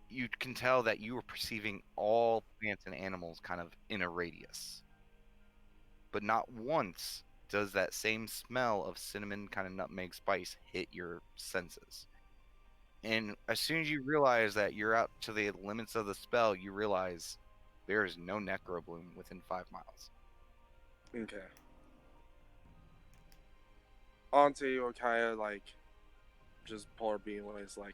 you can tell that you are perceiving all plants and animals kind of in a radius. But not once does that same smell of cinnamon, kind of nutmeg spice hit your senses. And as soon as you realize that you're out to the limits of the spell, you realize there is no Necrobloom within 5 miles. Okay. Auntie will kind of like just pull her bean away. It's like,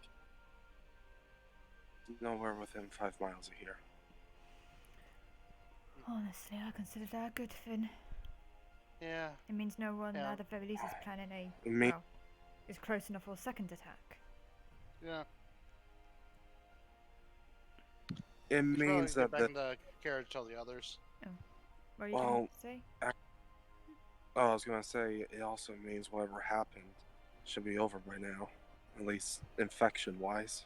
nowhere within 5 miles of here. Honestly, I consider that a good thing. Yeah. It means no one Yeah. at the very least is planning Me- well, is close enough for a second attack. Yeah. It We should probably means get that back in the carriage, tell the others. What are you trying Well, to say? I was gonna say it also means whatever happened should be over by now, at least infection-wise.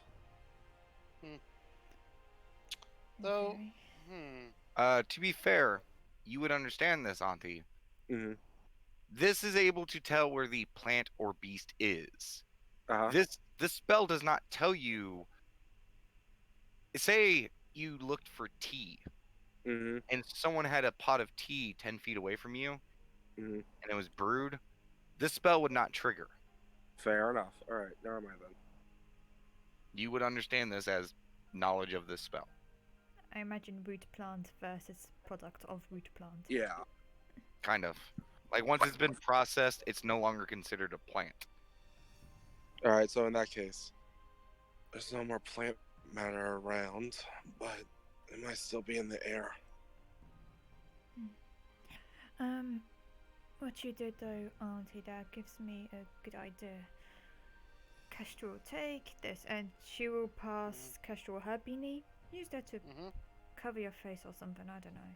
Though, Okay. To be fair, you would understand this, Auntie. Mm-hmm. This is able to tell where the plant or beast is. Uh-huh. This spell does not tell you. Say you looked for tea, Mm-hmm. and someone had a pot of tea 10 feet away from you, Mm-hmm. and it was brewed. This spell would not trigger. Fair enough. All right, never mind then. You would understand this as knowledge of this spell. I imagine root plant versus product of root plant. Yeah. Kind of. Like once it's been processed, it's no longer considered a plant. All right, so in that case, there's no more plant matter around, but it might still be in the air. What you did though, Auntie, that gives me a good idea. Kestrel will take this, and she will pass Kestrel her beanie. Use that to Mm-hmm. cover your face or something, I don't know.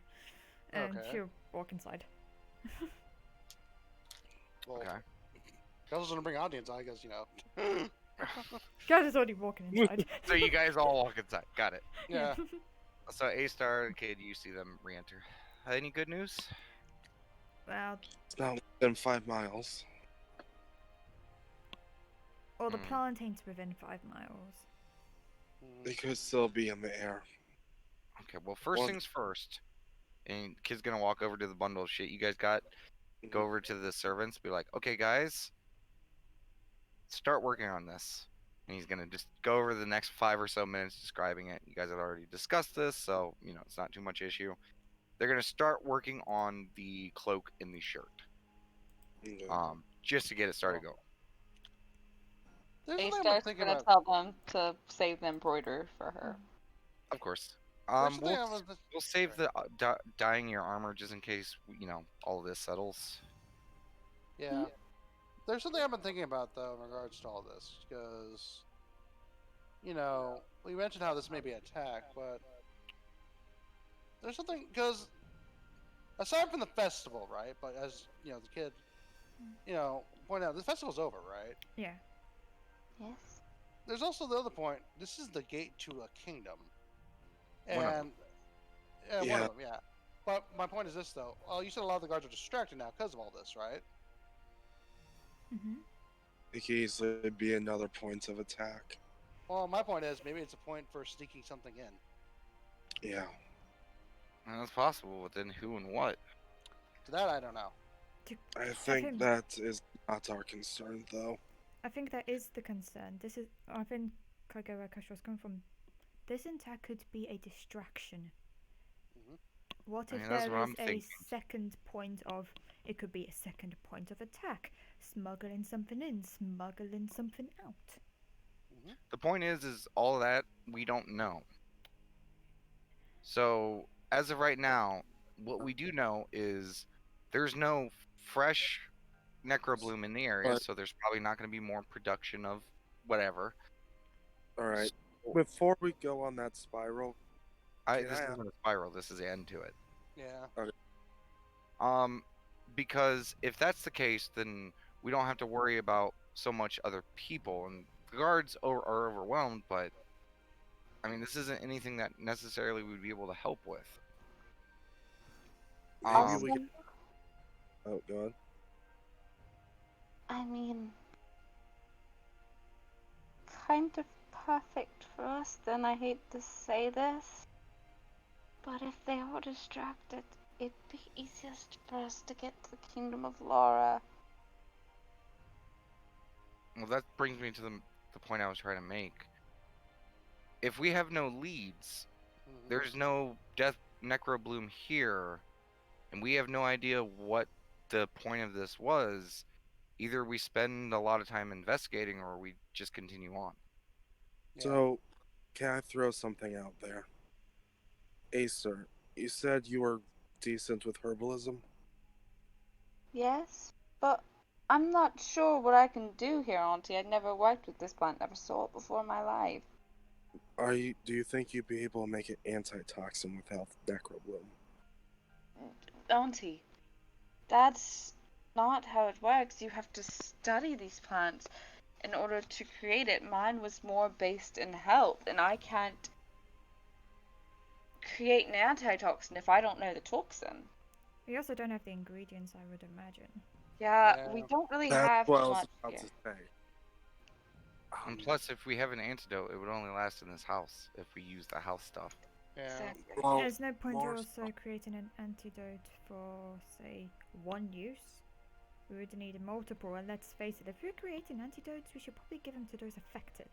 And Okay. she'll walk inside. Well, Okay. Gus was gonna bring audience, I guess, you know. Guys is already walking inside. So you guys all walk inside. Got it. Yeah. So A-Star and Kid, you see them re-enter. Any good news? Well, It's not within 5 miles. or the Hmm. plantain's within 5 miles. They could still be in the air. Okay, well, first Well- things first. And Kid's gonna walk over to the bundle of shit you guys got. Go over to the servants, be like, okay, guys, start working on this. And he's gonna just go over the next 5 or so minutes describing it. You guys have already discussed this, so you know it's not too much issue. They're gonna start working on the cloak and the shirt, Okay. just to get it started going. There's something I've been A-Star's thinking gonna about. tell them to save the embroider for her. Of course. There's something I We'll, was- we'll save the dyeing your armor just in case you know all of this settles. Yeah. There's something I've been thinking about though in regards to all this, because you know we mentioned how this may be an attack, but there's something because aside from the festival, right? But as you know, the kid, you know, pointed out the festival's over, right? Yeah. Yes. There's also the other point. This is the gate to a kingdom, One of and yeah, one Yeah. of them, yeah. But my point is this though. You said a lot of the guards are distracted now because of all this, right? Mm-hmm. It could easily be another point of attack. Well, my point is maybe it's a point for sneaking something in. Yeah. And that's possible, but then who and what? To that, I don't know. I him- think that is not our concern, though. I think that is the concern. I think Kagura Kashiro's coming from. This attack could be a distraction. Mhm. What I if mean, that's there what is I'm a thinking. second point of. It could be a second point of attack. Smuggling something in, smuggling something out. The point is all of that we don't know. So as of right now, what we do know is there's no fresh necrobloom in the area, But- so there's probably not going to be more production of whatever. Alright. Before we go on that spiral, This Yeah. isn't a spiral. This is the end to it. Yeah. Because if that's the case, then we don't have to worry about so much other people, and the guards are overwhelmed. But I mean, this isn't anything that necessarily we'd be able to help with. maybe Um, we could. Oh, go on. I mean, kind of perfect for us, then I hate to say this. But if they are distracted, it'd be easiest for us to get to the Kingdom of Laura. Well, that brings me to the point I was trying to make. If we have no leads, Mhm. there's no death necrobloom here, and we have no idea what the point of this was. Either we spend a lot of time investigating, or we just continue on. Yeah. So, Can I throw something out there? Acer, you said you were decent with herbalism? Yes, but I'm not sure what I can do here, Auntie. I'd never worked with this plant, never saw it before in my life. Do you think you'd be able to make it antitoxin without Necrobloom? Auntie, that's not how it works. You have to study these plants in order to create it. Mine was more based in health, and I can't create an antitoxin if I don't know the toxin. We also don't have the ingredients, I would imagine. Yeah, we Yeah. don't really That's have what I was much about here. to say. And plus, if we have an antidote, it would only last in this house if we use the house stuff. Yeah. Exactly. Well, There's no point more also creating an antidote for, say, one use. We would need multiple, and let's face it, if we're creating antidotes, we should probably give them to those affected.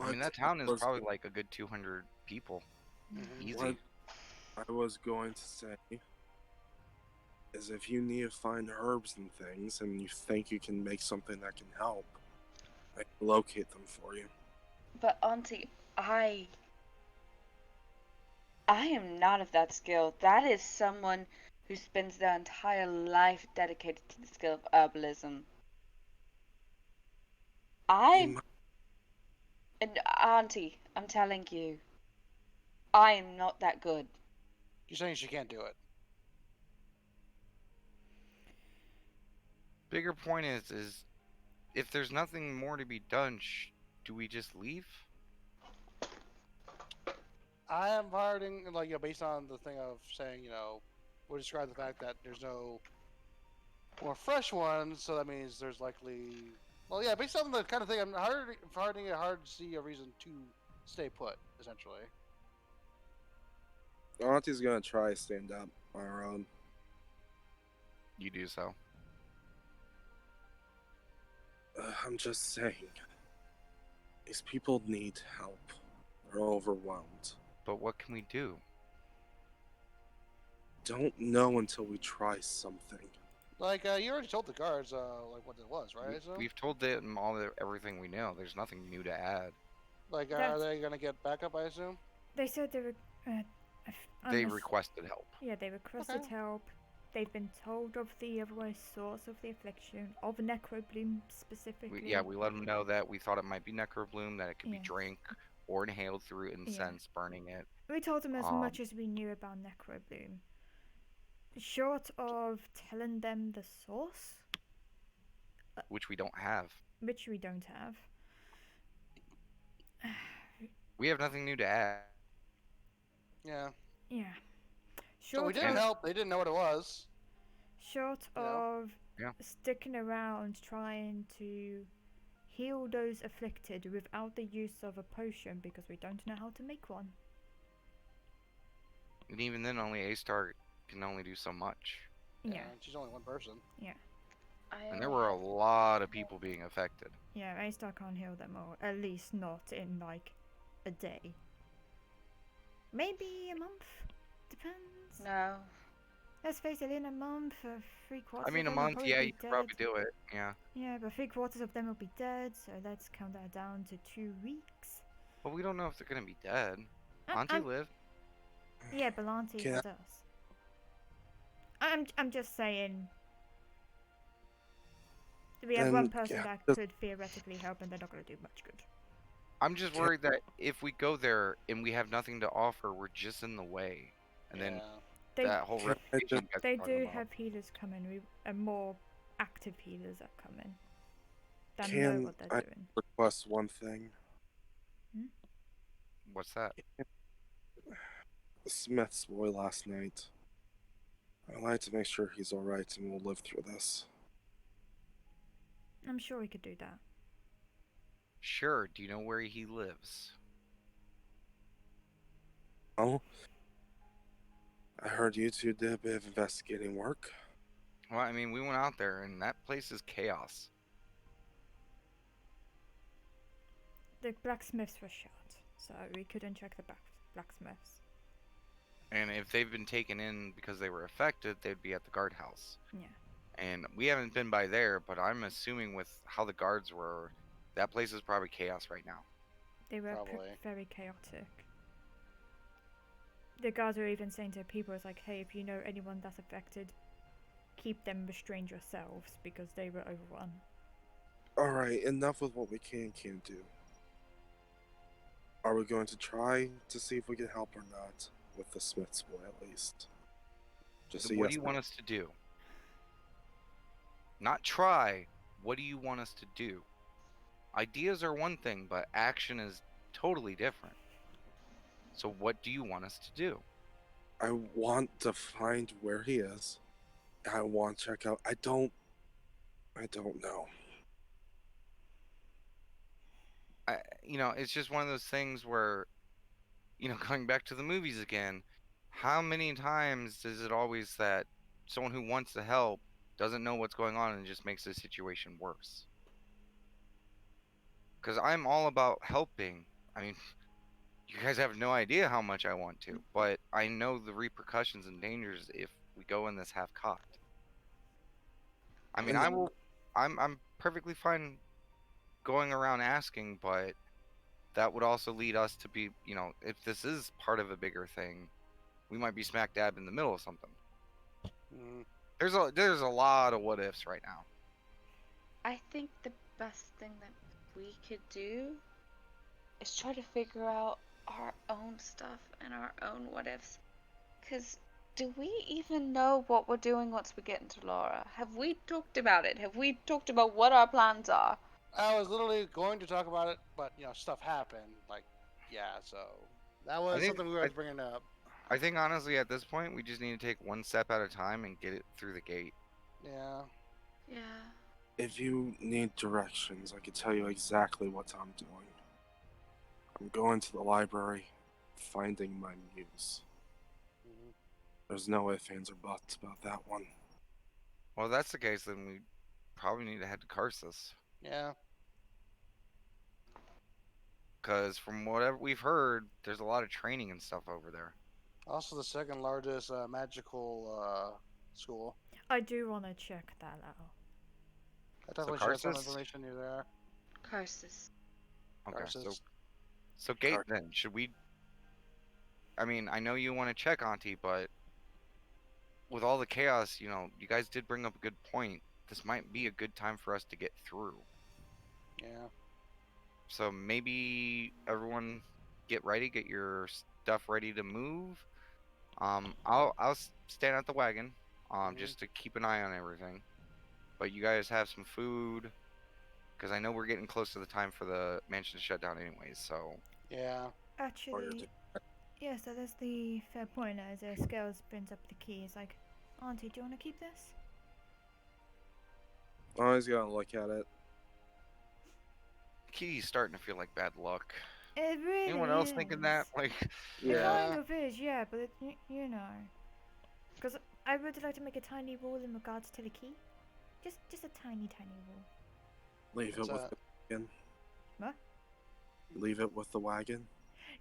I mean, that town is probably like a good 200 people. Easy. What I was going to say is if you need to find herbs and things and you think you can make something that can help, I can locate them for you. But Auntie, I am not of that skill. That is someone who spends their entire life dedicated to the skill of herbalism. You And Auntie, I'm telling you, I am not that good. You're saying she can't do it. Bigger point is if there's nothing more to be done, do we just leave? I am parting, like, based on the thing of saying, we describe the fact that there's no more fresh ones, so that means there's likely. Well, yeah, based on the kind of thing, I'm finding it hard to see a reason to stay put, essentially. Auntie's gonna try to stand up on her own. You do so. I'm just saying. These people need help. They're overwhelmed. But what can we do? Don't know until we try something. Like, you already told the guards, like, what it was, right? So, We've told them everything we know. There's nothing new to add. like, are That's- they gonna get backup? I assume. They said they were. They requested help. Yeah, they requested Okay. help. They've been told of the otherwise source of the affliction, of Necrobloom specifically. We let them know that we thought it might be Necrobloom, that it could be Yeah. drank or inhaled through incense, burning it. We told them as Um, much as we knew about Necrobloom. Short of telling them the source, Which we don't have. which we don't have. We have nothing new to add. Yeah. Yeah. So we Short didn't of, help. They didn't know what it was. short Yeah. of Yeah. sticking around trying to heal those afflicted without the use of a potion because we don't know how to make one. And even then, only A-Star can only do so much. Yeah. She's only one person. And there were a lot of people being affected. Yeah, A-Star can't heal them all. At least not in like a day. Maybe a month? Depends. No. Let's face it, in a month, 3/4 I mean, a of them will month, probably yeah, be you could dead. probably do it. Yeah. Yeah, but 3/4 of them will be dead, so let's count that down to 2 weeks. But we don't know if they're gonna be dead. I'm- Auntie I'm- lived. Yeah, Belanti Can I- does. I'm just saying. We have one Then, person yeah, that just- could theoretically help, and they're not going to do much good. I'm just worried that if we go there and we have nothing to offer, we're just in the way. And then Yeah. They that whole Can I reputation just- you guys they are talking do about. have healers coming. More active healers are coming. That know Can what they're I- doing. Request one thing. What's that? Smith's boy last night. I'd like to make sure he's alright and will live through this. I'm sure we could do that. Sure. Do you know where he lives? Oh? I heard you two did a bit of investigating work. Well, I mean, we went out there and that place is chaos. The blacksmiths were shot, so we couldn't check the blacksmiths. And if they've been taken in because they were affected, they'd be at the guardhouse. Yeah. And we haven't been by there, but I'm assuming with how the guards were, that place is probably chaos right now. They were Probably. very chaotic. The guards are even saying to people, it's like, hey, if you know anyone that's affected, keep them restrained yourselves because they were overrun. Alright, enough with what we can and can't do. Are we going to try to see if we can help or not? With the Smith's boy, at least. Just So a what yes do you or want us to do? Not try. What do you want us to do? Ideas are one thing, but action is totally different. So what do you want us to do? I want to find where he is. I want to check out. I don't know. It's just one of those things where, going back to the movies again, how many times is it always that someone who wants to help doesn't know what's going on and just makes the situation worse? Because I'm all about helping. I mean, you guys have no idea how much I want to, but I know the repercussions and dangers if we go in this half-cocked. I mean, I'm perfectly fine going around asking, but that would also lead us to be, if this is part of a bigger thing, we might be smack dab in the middle of something. Mm. There's a lot of what ifs right now. I think the best thing that we could do is try to figure out our own stuff and our own what ifs. Because do we even know what we're doing once we get into Laura? Have we talked about it? Have we talked about what our plans are? I was literally going to talk about it, but stuff happened. So that was think- something we were bringing up. I think honestly at this point we just need to take one step at a time and get it through the gate. Yeah. Yeah. If you need directions, I can tell you exactly what I'm doing. I'm going to the library, finding my muse. Mhm. There's no ifs, ands, or buts about that one. Well, if that's the case, then we probably need to head to Karsus. Yeah. Because from whatever we've heard, there's a lot of training and stuff over there. Also, the second largest magical school. I do want to check that out. I definitely shared some Karsus? information you there. Curses. Okay, Karsus. so gate Kar- then. Should we? I mean, I know you want to check Auntie, but with all the chaos, you guys did bring up a good point. This might be a good time for us to get through. Yeah. So maybe everyone get ready, get your stuff ready to move. I'll stand at the wagon, Mhm. just to keep an eye on everything. But you guys have some food, because I know we're getting close to the time for the mansion to shut down, anyways. So Yeah. Actually, yes, that is the fair point. As Scales brings up the key, it's like, Auntie, do you want to keep this? Always gotta look at it. Kitty's starting to feel like bad luck. It really Anyone else thinking that? is. Like, It Yeah. kind of is, yeah, but you know. Because I would like to make a tiny rule in regards to the key. Just a tiny rule. Leave What's it with that? the wagon. What? Leave it with the wagon.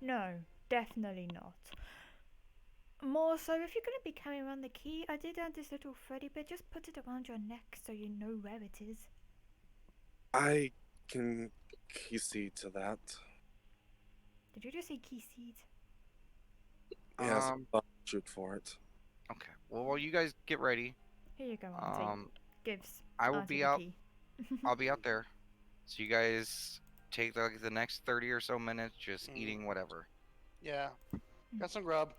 No, definitely not. More so, if you're going to be carrying around the key, I did add this little thready bit. Just put it around your neck so you know where it is. I can concede to that. Did you just say key seed? Yes, Um, I'll shoot for it. okay. Well, while you guys get ready, Here you go, Auntie. Gives I will Auntie be the out. key. I'll be out there. So you guys take like the next 30 or so minutes just Mhm. eating whatever. Yeah. Got some grub.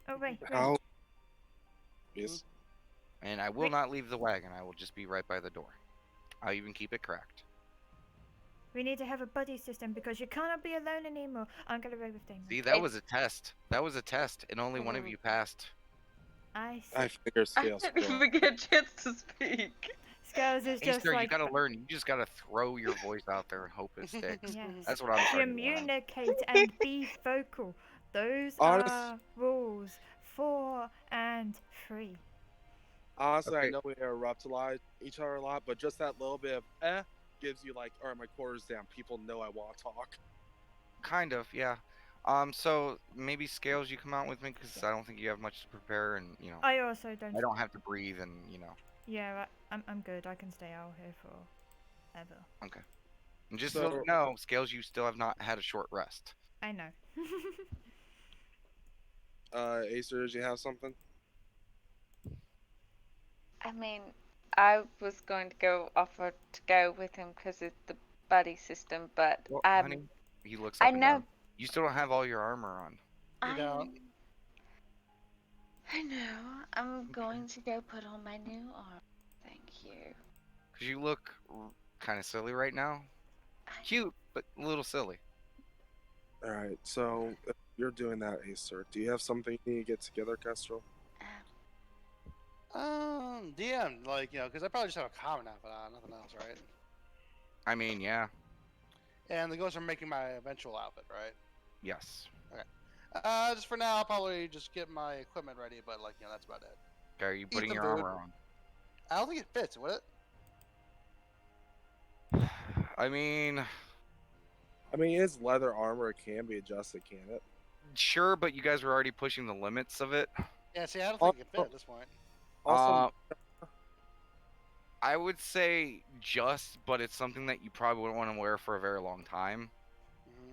Oh, wait. How? Yes. And I will Wait. not leave the wagon. I will just be right by the door. I'll even keep it cracked. We need to have a buddy system because you cannot be alone anymore. I'm going to roll with Damon. See, that was a test. That was a test, and only one of you passed. I see. I figure I Scales didn't will. even get a chance to speak. Scales is Hey, just sir, you like gotta learn. You just gotta throw your voice out there and hope it sticks. yes. That's what I'm starting to learn. Communicate and be vocal. Those Honest- are rules 4 and 3. Honestly, Okay. I know we interrupt each other a lot, but just that little bit of gives you like, all right, my quarters down. People know I want to talk. Kind of, yeah. So maybe Scales, you come out with me because I don't think you have much to prepare, and I also don't. I don't have to breathe, and Yeah, I'm good. I can stay out here forever. And just So- so no, Scales, you still have not had a short rest. I know. Acer, did you have something? I mean, I was going to offer to go with him because it's the buddy system, but Well, I honey, he looks up and know. down. You still don't have all your armor on. You don't. I know. I'm going to go put on my new arm. Thank you. Because you look kind of silly right now. Cute, but a little silly. All right. So if you're doing that, Acer, do you have something you need to get together, Kestrel? DM, like, you know, because I probably just have a common outfit on, nothing else, right? I mean, yeah. And the ghosts are making my eventual outfit, right? Yes. Just for now, I'll probably just get my equipment ready, but, like, you know, that's about it. Okay, are you putting the your food. armor on? I don't think it fits, would it? I mean, It's leather armor. It can be adjusted, can it? sure, but you guys were already pushing the limits of it. Yeah, see, I don't think it can fit at this point. Also, I would say just, but it's something that you probably wouldn't want to wear for a very long time. Hmm.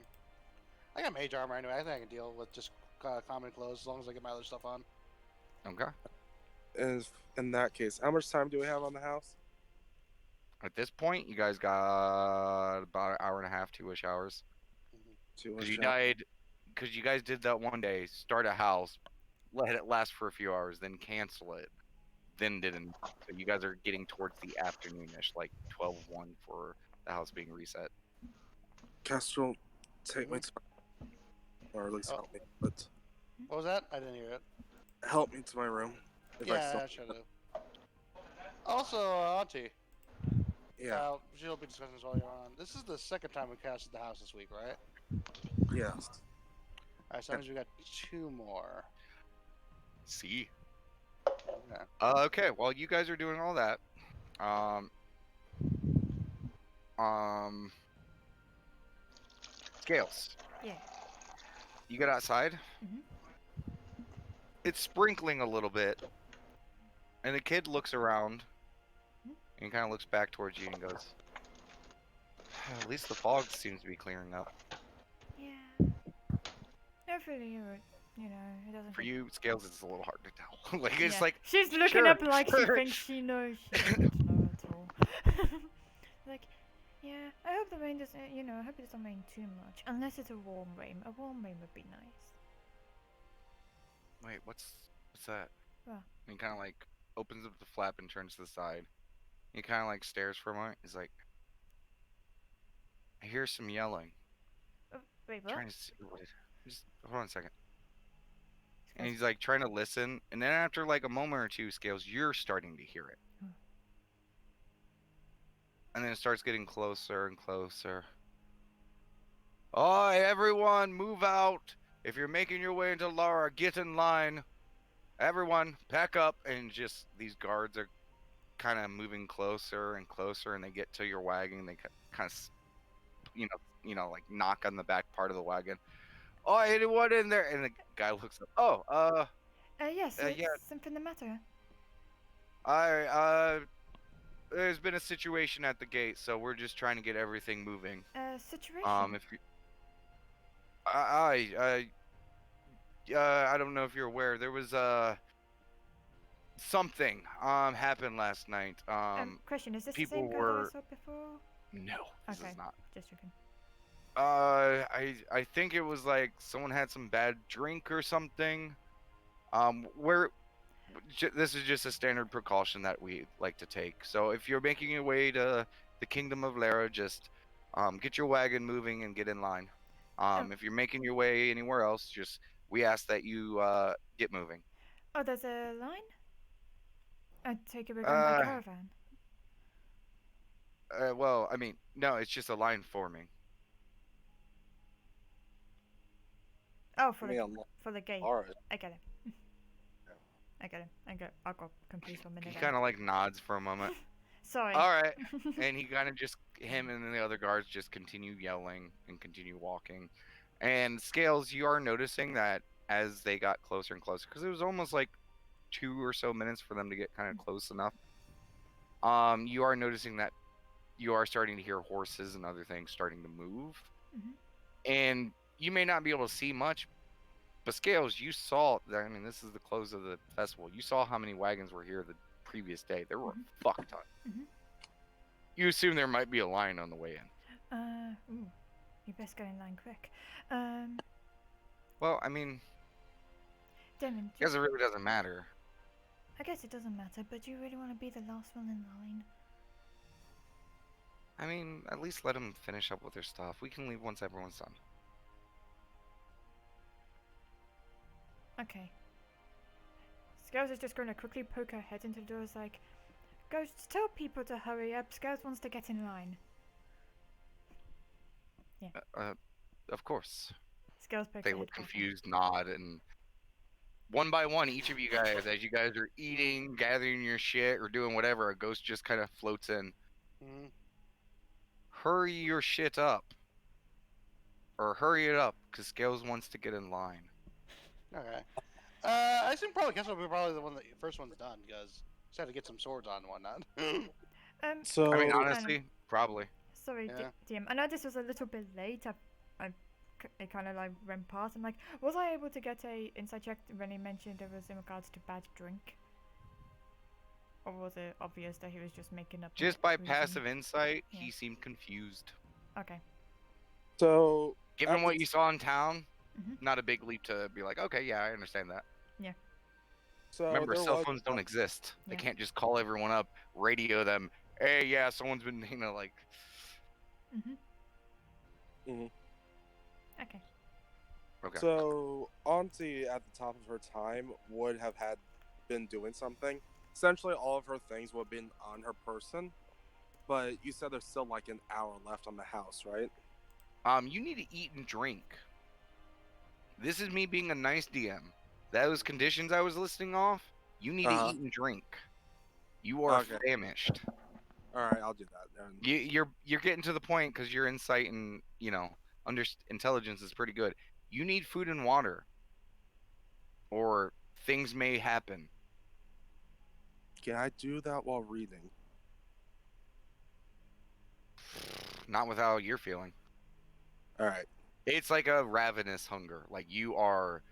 I got mage armor anyway. I think I can deal with just common clothes as long as I get my other stuff on. Okay. in that case, how much time do we have on the house? At this point, you guys got about an hour and a half, 2-ish hours. Because you died, because you guys did that one day, start a house, let it last for a few hours, then cancel it, then didn't. So you guys are getting towards the afternoonish, like 12:01 for the house being reset. Kestrel, take me to, or at least Oh. help me. But What was that? I didn't hear it. help me to my room. If I Yeah, still, I should have. Also, Auntie, yeah, she'll be discussing this while you're on. This is the second time we casted the house this week, right? yes. Alright, so that means we got 2 more. See? Yeah. Okay, while you guys are doing all that, Scales. Yeah. You get outside. Mhm. It's sprinkling a little bit, and the kid looks around and kind of looks back towards you and goes, "At least the fog seems to be clearing up." Yeah. Hopefully, you know, it doesn't. For you, Scales, it's a little hard to tell. Like it's Yeah. like, she's looking sure, up like she sure. thinks she knows. She doesn't know at all. Like, yeah. I hope the rain doesn't. You know, I hope it doesn't rain too much. Unless it's a warm rain. A warm rain would be nice. wait, what's that? What? And he kind of like opens up the flap and turns to the side. He kind of like stares for a moment. He's like, "I hear some yelling." Oh, wait, what? Trying to see what it. Just hold on a second. And Scales- he's like trying to listen, and then after like a moment or two, Scales, you're starting to hear it. Hmm. And then it starts getting closer and closer. "Oh, everyone, move out! If you're making your way into Lara, get in line. Everyone, pack up!" And just these guards are kind of moving closer and closer, and they get to your wagon. And they kind of, like knock on the back part of the wagon. "Oh, anyone in there?" And the guy looks up. "Oh, yes. yeah. Something the matter? There's been a situation at the gate, so we're just trying to get everything moving. Situation. If you, I don't know if you're aware, there was something happened last night. Question: is this the people same guy that were- I saw before? No, this Okay. is not. Just checking. I think it was like someone had some bad drink or something. This is just a standard precaution that we like to take. So if you're making your way to the Kingdom of Lara, just get your wagon moving and get in line. If you're making your way anywhere else, just we ask that you get moving. Oh, there's a line. I take it we're going by Uh, caravan. Well, I mean, no, it's just a line forming. Oh, for I mean, the I'm for the gate. all right. I get it. I get it. I got confused for a minute. He there. kind of like nods for a moment. Sorry. All right. And he kind of just, him and the other guards just continue yelling and continue walking. And Scales, you are noticing that as they got closer and closer, because it was almost like 2 or so minutes for them to get kind of close enough. You are noticing that you are starting to hear horses and other things starting to move. Mhm. And you may not be able to see much, but Scales, you saw. I mean, this is the close of the festival. You saw how many wagons were here the previous day. There were a fuck ton. Mhm. You assume there might be a line on the way in. Ooh, you best go in line quick. Well, I mean, Damon, I guess it really doesn't matter. I guess it doesn't matter, but do you really want to be the last one in line? I mean, at least let them finish up with their stuff. We can leave once everyone's done. Okay. Scales is just going to quickly poke her head into the door. Is like, Ghosts, tell people to hurry up. Scales wants to get in line. Of course. Scales pokes They her look head back in. confused, nod, and one by one, each of you guys, as you guys are eating, gathering your shit, or doing whatever, a ghost just kind of floats in. Mhm. Hurry your shit up. Or hurry it up, because Scales wants to get in line. Okay. I assume probably Kessel will be probably the one that first one's done because he's had to get some swords on and whatnot. So I mean, honestly, probably. Sorry, Yeah. DM. I know this was a little bit late. It kind of like went past. I'm like, was I able to get a insight check when he mentioned it was in regards to bad drink? Or was it obvious that he was just making up? a Just by reason? passive insight, Yeah. he seemed confused. Okay. so Given at what the you saw in town, Mhm. not a big leap to be like, okay, yeah, I understand that. so Remember, there cell was phones don't exist. They Yeah. can't just call everyone up, radio them. Hey, yeah, someone's been, like. Okay. Okay. So Auntie at the top of her time would have had been doing something. Essentially, all of her things would have been on her person. But you said there's still like an hour left on the house, right? You need to eat and drink. This is me being a nice DM. Those conditions I was listing off, you need to eat and drink. You are Okay. famished. All right, I'll do that. And You're getting to the point because your insight and intelligence is pretty good. You need food and water, or things may happen. can I do that while reading? Not with how you're feeling. All right. It's like a ravenous hunger. Like you are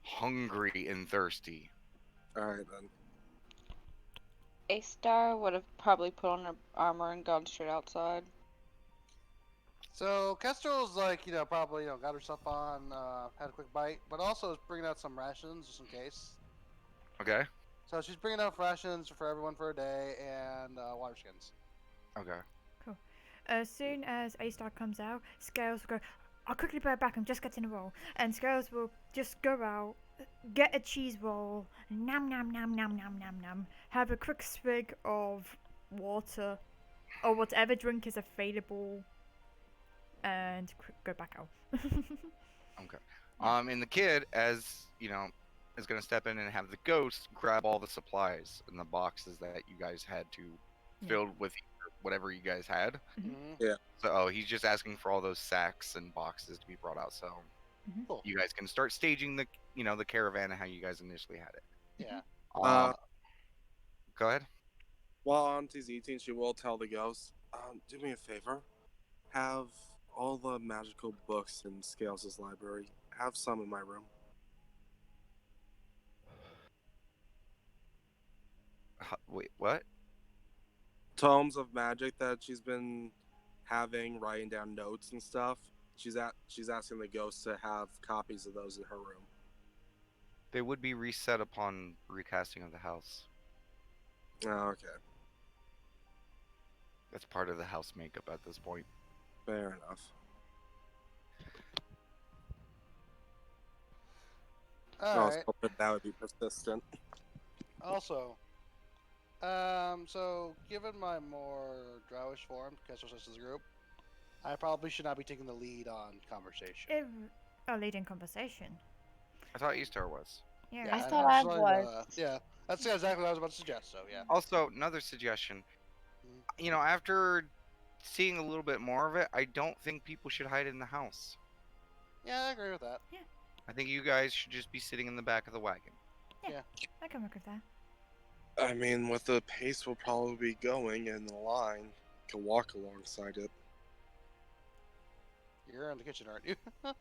hungry and thirsty. All right then. A Star would have probably put on her armor and gone straight outside. So Kestrel's like, probably, got herself on, had a quick bite, but also is bringing out some rations just in case. Okay. So she's bringing out rations for everyone for a day and water skins. Okay. As soon as A Star comes out, Scales will go, I'll quickly put it back, I'm just getting a roll. And Scales will just go out, get a cheese roll, nom nom nom nom nom nom nom, have a quick swig of water, or whatever drink is available, and go back out. And the kid, as is gonna step in and have the ghost grab all the supplies in the boxes that you guys had to filled with whatever you guys had. Mm-hmm. So he's just asking for all those sacks and boxes to be brought out, so Cool. you guys can start staging the the caravan and how you guys initially had it. Yeah. Go ahead. While Auntie's eating, she will tell the ghost, do me a favor. Have all the magical books in Scales' library. Have some in my room. Wait, what? Tomes of magic that she's been having, writing down notes and stuff. She's asking the ghost to have copies of those in her room. They would be reset upon recasting of the house. Oh, okay. That's part of the house makeup at this point. Fair enough. I was Alright. hoping that would be persistent. Also, so given my more drowish form, Kestrel says to the group, I probably should not be taking the lead on conversation. Leading conversation. I thought Easter was. Yeah. I and thought I'm I just like, was. yeah, that's exactly what I was about to suggest. So yeah. Also, another suggestion. After seeing a little bit more of it, I don't think people should hide in the house. Yeah, I agree with that. I think you guys should just be sitting in the back of the wagon. I can work with that. I mean, with the pace we'll probably be going in the line. can walk alongside it. You're in the kitchen, aren't you? I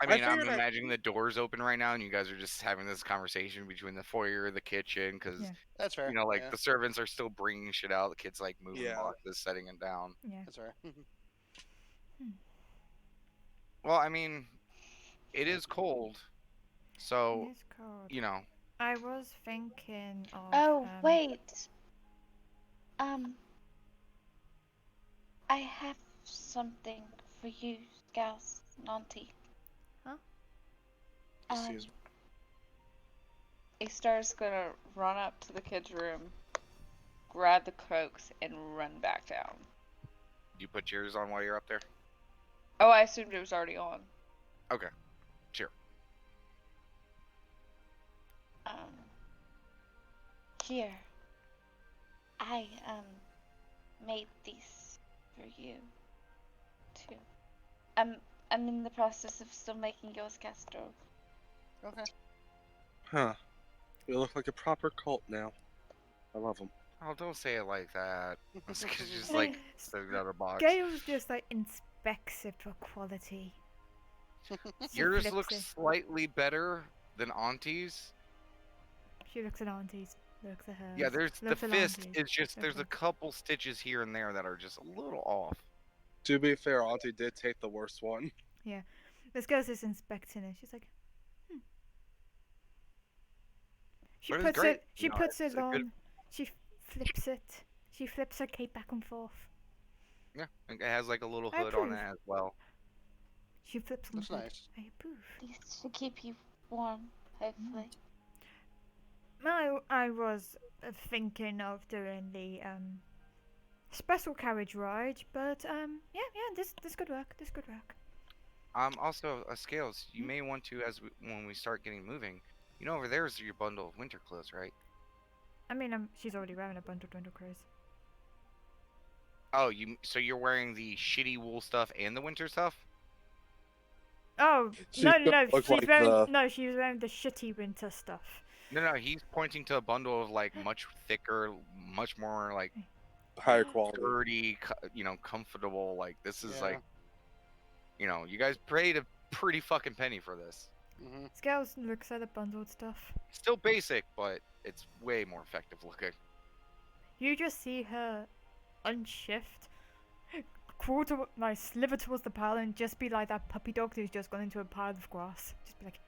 I mean, I'm figured I- imagining the doors open right now, and you guys are just having this conversation between the foyer, the kitchen, because Yeah. That's fair. you know, like yeah. the servants are still bringing shit out. The kids like moving Yeah. boxes, setting it down. Yeah. That's fair. Well, I mean, it is cold, so It is cold. you know. I was thinking of. Oh, wait. I have something for you, Scouse Nanti. Huh? Excuse me. Star's gonna run up to the kids' room, grab the cloaks, and run back down. You put yours on while you're up there. Oh, I assumed it was already on. Okay, sure. Here. I, made these for you, too. I'm in the process of still making yours, Castro. Okay. Huh. You look like a proper cult now. I love them. Oh, don't say it like that. It's just like another box. Gale's just like inspects it for quality. She Yours flips looks it. slightly better than Auntie's. She looks at Auntie's. Looks at her. Yeah, there's the looks at fist. Auntie's. It's just there's a Okay. couple stitches here and there that are just a little off. To be fair, Auntie did take the worst one. This girl's just inspecting it. She's like, She But it's puts great. it. She You know, puts it's it a good- on. She flips it. She flips her cape back and forth. Yeah, it has like a little I hood on it approve. as well. She flips on That's the hood. nice. I approve. These should keep you warm, hopefully. I was thinking of doing the special carriage ride, but yeah, this could work. This could work. Also, Scales, you may want to, when we start getting moving, you know, over there's your bundle of winter clothes, right? I mean, she's already wearing a bunch of winter clothes. Oh, so you're wearing the shitty wool stuff and the winter stuff? Oh She no, don't no, look she's like wearing the- no, she's wearing the shitty winter stuff. No, he's pointing to a bundle of like much thicker, much more like Higher quality. sturdy, you know, comfortable. Like this is Yeah. like, you know, you guys paid a pretty fucking penny for this. Mm-hmm. Scales looks at the bundled stuff. Still basic, but it's way more effective looking. You just see her unshift, crawl to like slither towards the pile and just be like that puppy dog who's just gone into a pile of grass. Just be like,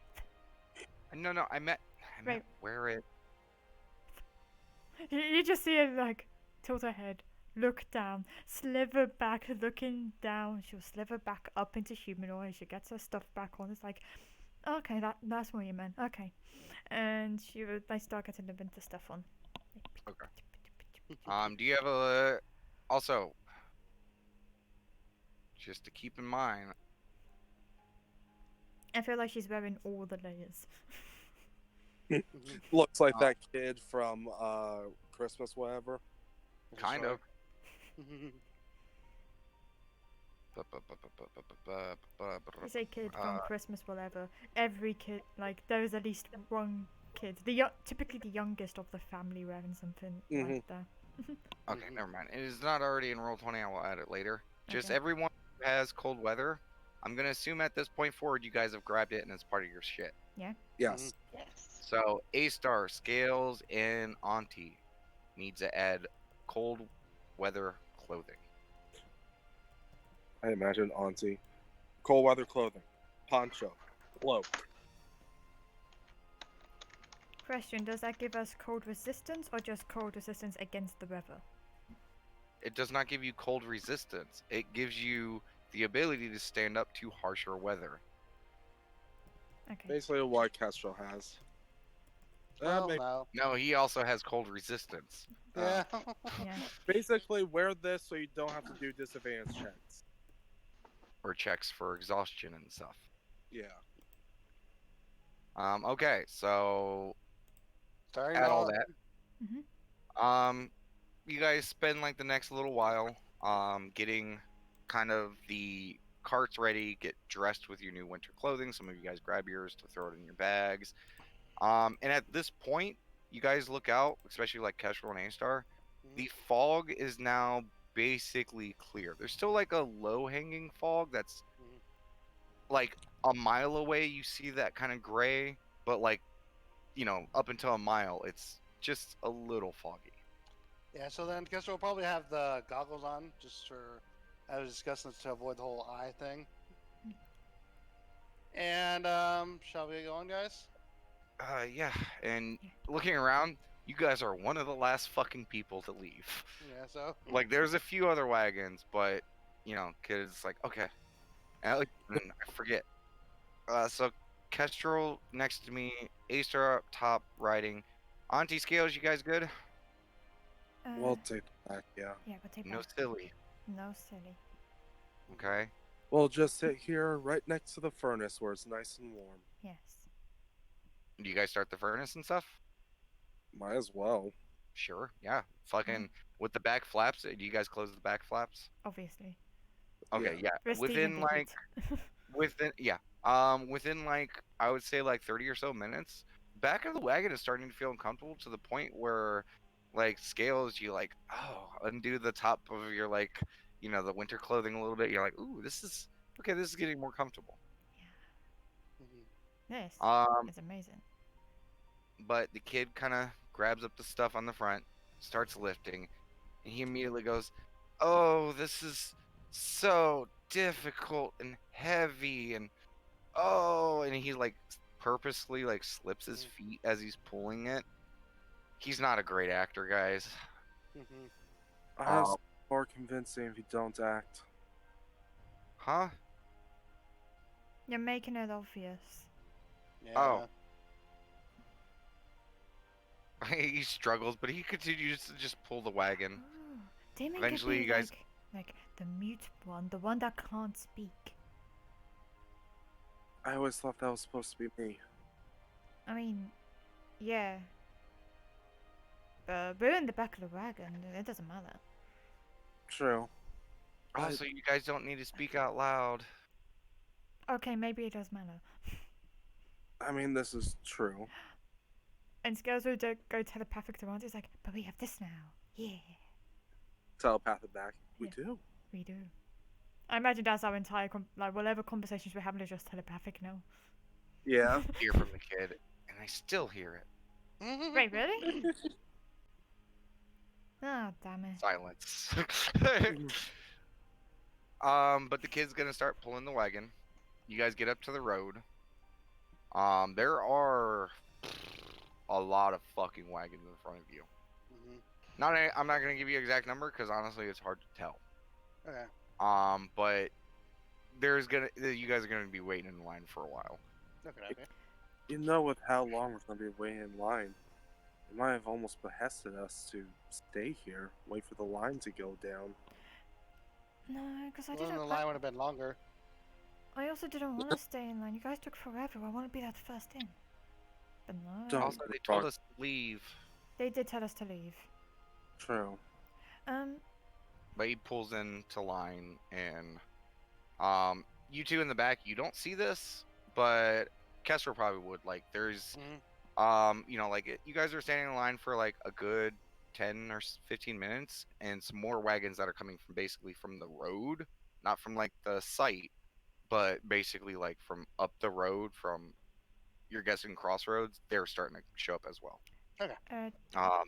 No, I meant Right. wear it. you just see her like tilt her head, look down, slither back, looking down. She'll slither back up into humanoid. She gets her stuff back on. It's like, okay, that's what you meant. Okay, and she would like start getting the winter stuff on. Okay. Do you have a also? Just to keep in mind, I feel like she's wearing all the layers. Looks like that kid from Christmas, whatever. kind of. You say kid from Uh, Christmas, whatever. Every kid, like there's at least one kid. Typically the youngest of the family wearing something like that. Okay, never mind. It is not already in Roll20. I will add it later. Just Okay. everyone who has cold weather, I'm gonna assume at this point forward you guys have grabbed it and it's part of your shit. Yes. Yes. So A-Star, Scales, and Auntie needs to add cold weather clothing. I imagine Auntie. Cold weather clothing. Poncho. Cloak. Question: does that give us cold resistance or just cold resistance against the weather? It does not give you cold resistance. It gives you the ability to stand up to harsher weather. Okay. Basically what Castro has. Well, maybe- no. No, he also has cold resistance. Yeah. Yeah. Basically wear this so you don't have to do disadvantage checks. Or checks for exhaustion and stuff. Yeah. Okay, so Sorry, add all no. that. Mhm. You guys spend like the next little while, getting kind of the carts ready, get dressed with your new winter clothing. Some of you guys grab yours to throw it in your bags. And at this point, you guys look out, especially like Kestrel and A-Star. The fog is now basically clear. There's still like a low-hanging fog that's Mhm. like a mile away. You see that kind of gray, but like, up until a mile, it's just a little foggy. Yeah, so then guess we'll probably have the goggles on just for, as we discussed, to avoid the whole eye thing. And shall we go on, guys? Yeah, and looking around, you guys are one of the last fucking people to leave. Yeah, so Like, there's a few other wagons, but, kids like, okay. And I forget. So, Kestrel next to me, Acer up top riding. Auntie Scales, you guys good? We'll take it back, yeah. Yeah, we'll take No back. silly. No silly. Okay. We'll just sit here right next to the furnace where it's nice and warm. Yes. Do you guys start the furnace and stuff? Might as well. Sure. Yeah. Fucking with the back flaps. Do you guys close the back flaps? Obviously. Okay. Yeah. We're stealing Within the like heat. within like I would say like 30 or so minutes, back of the wagon is starting to feel uncomfortable to the point where like Scales, you like undo the top of your like the winter clothing a little bit. You're like, ooh, this is okay. This is getting more comfortable. This Um, is amazing. but the kid kind of grabs up the stuff on the front, starts lifting, and he immediately goes, "Oh, this is so difficult and heavy, and and he like purposely like slips his feet as he's pulling it. He's not a great actor, guys. I have some more convincing if you don't act. Huh? You're making it obvious. yeah. Oh. He struggles, but he continues to just pull the wagon. Oh, Damon Eventually, could be you guys- like the mute one, the one that can't speak. I always thought that was supposed to be me. I mean, yeah. But we're in the back of the wagon. It doesn't matter. True. Also, you guys don't need to speak out loud. Okay, maybe it does matter. I mean, this is true. And Scales would go telepathic to Auntie. He's like, but we have this now. Yeah, Telepathic back. We Yeah. do. we do. I imagine that's our entire whatever conversations we're having is just telepathic now. Yeah. Hear from the kid, and I still hear it. Wait, really? Oh, damn it. Silence. But the kid's gonna start pulling the wagon. You guys get up to the road. There are a lot of fucking wagons in front of you. I'm not gonna give you an exact number because honestly, it's hard to tell. Okay. But you guys are gonna be waiting in line for a while. Okay. You know, with how long we're going to be waiting in line, they might have almost behested us to stay here, wait for the line to go down. No, because I Well, then didn't. the line would have been longer. I also didn't want to stay in line. You guys took forever. I want to be that first in. But no. Don't- Also, they told us to leave, They did tell us to leave. True. but he pulls into line, and you two in the back, you don't see this, but Kessler probably would. Like, there's you guys are standing in line for like a good 10 or 15 minutes, and some more wagons that are coming from basically from the road, not from like the site, but basically like from up the road from, you're guessing Crossroads, they're starting to show up as well.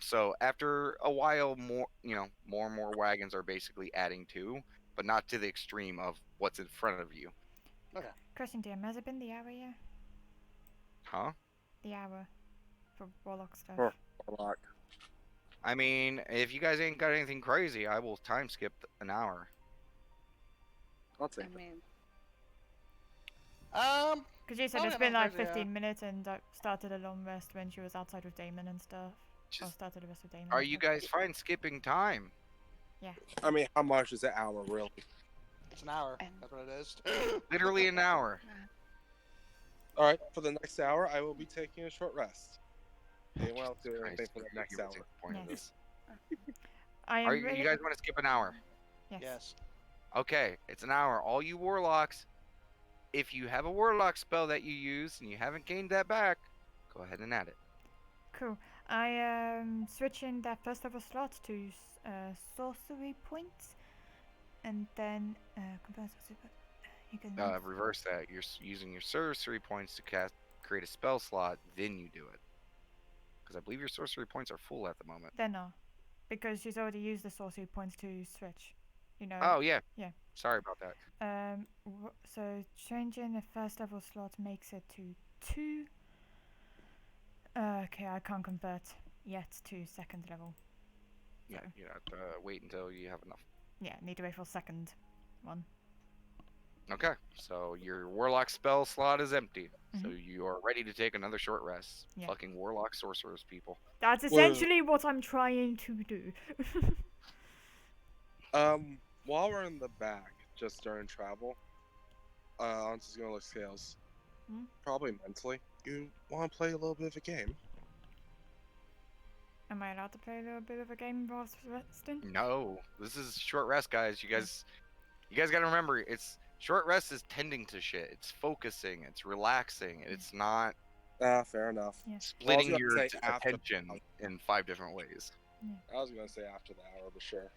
So after a while, more and more wagons are basically adding to, but not to the extreme of what's in front of you. Question, DM, has it been the hour yet? Huh? The hour for Warlock stuff. Sure. Warlock. I mean, if you guys ain't got anything crazy, I will time skip an hour. I'll I take it. mean, Because you said Oh, it's yeah, been no, like crazy, yeah. 15 minutes and I started a long rest when she was outside with Damon and stuff. Or Just, started a rest with Damon. are and you stuff. guys fine skipping time? I mean, how much is an hour, really? It's an hour. And- That's what it is. Literally an hour. Alright, for the next hour, I will be taking a short rest. Anyone else do Christ, anything for the you next will hour? take the point of Yes. this. I am Are you really... guys want to skip an hour? Yes. Yes. Okay, it's an hour. All you warlocks, if you have a warlock spell that you use and you haven't gained that back, go ahead and add it. Cool. I am switching that first level slot to sorcery points, and then convert super. You can Reverse that. You're using your sorcery points to create a spell slot, then you do it. Because I believe your sorcery points are full at the moment. then no, because she's already used the sorcery points to switch. You know. Oh yeah. Yeah. Sorry about that. So changing the first level slot makes it to 2. Okay, I can't convert yet to second level. Yeah, you have to wait until you have enough. Yeah, need to wait for second one. Okay, so your warlock spell slot is empty. So you are ready to take another short rest. Yeah. Fucking warlock sorcerers, people. That's essentially what I'm trying to do. While we're in the back, just during travel, I'm just gonna look scales. Probably mentally, you want to play a little bit of a game. Am I allowed to play a little bit of a game whilst resting? No, this is short rest, guys. You guys gotta remember, it's short rest is tending to shit. It's focusing. It's relaxing. It's not Fair enough. Yeah. splitting gonna your say after- attention in 5 different ways. I was gonna say after the hour, but sure.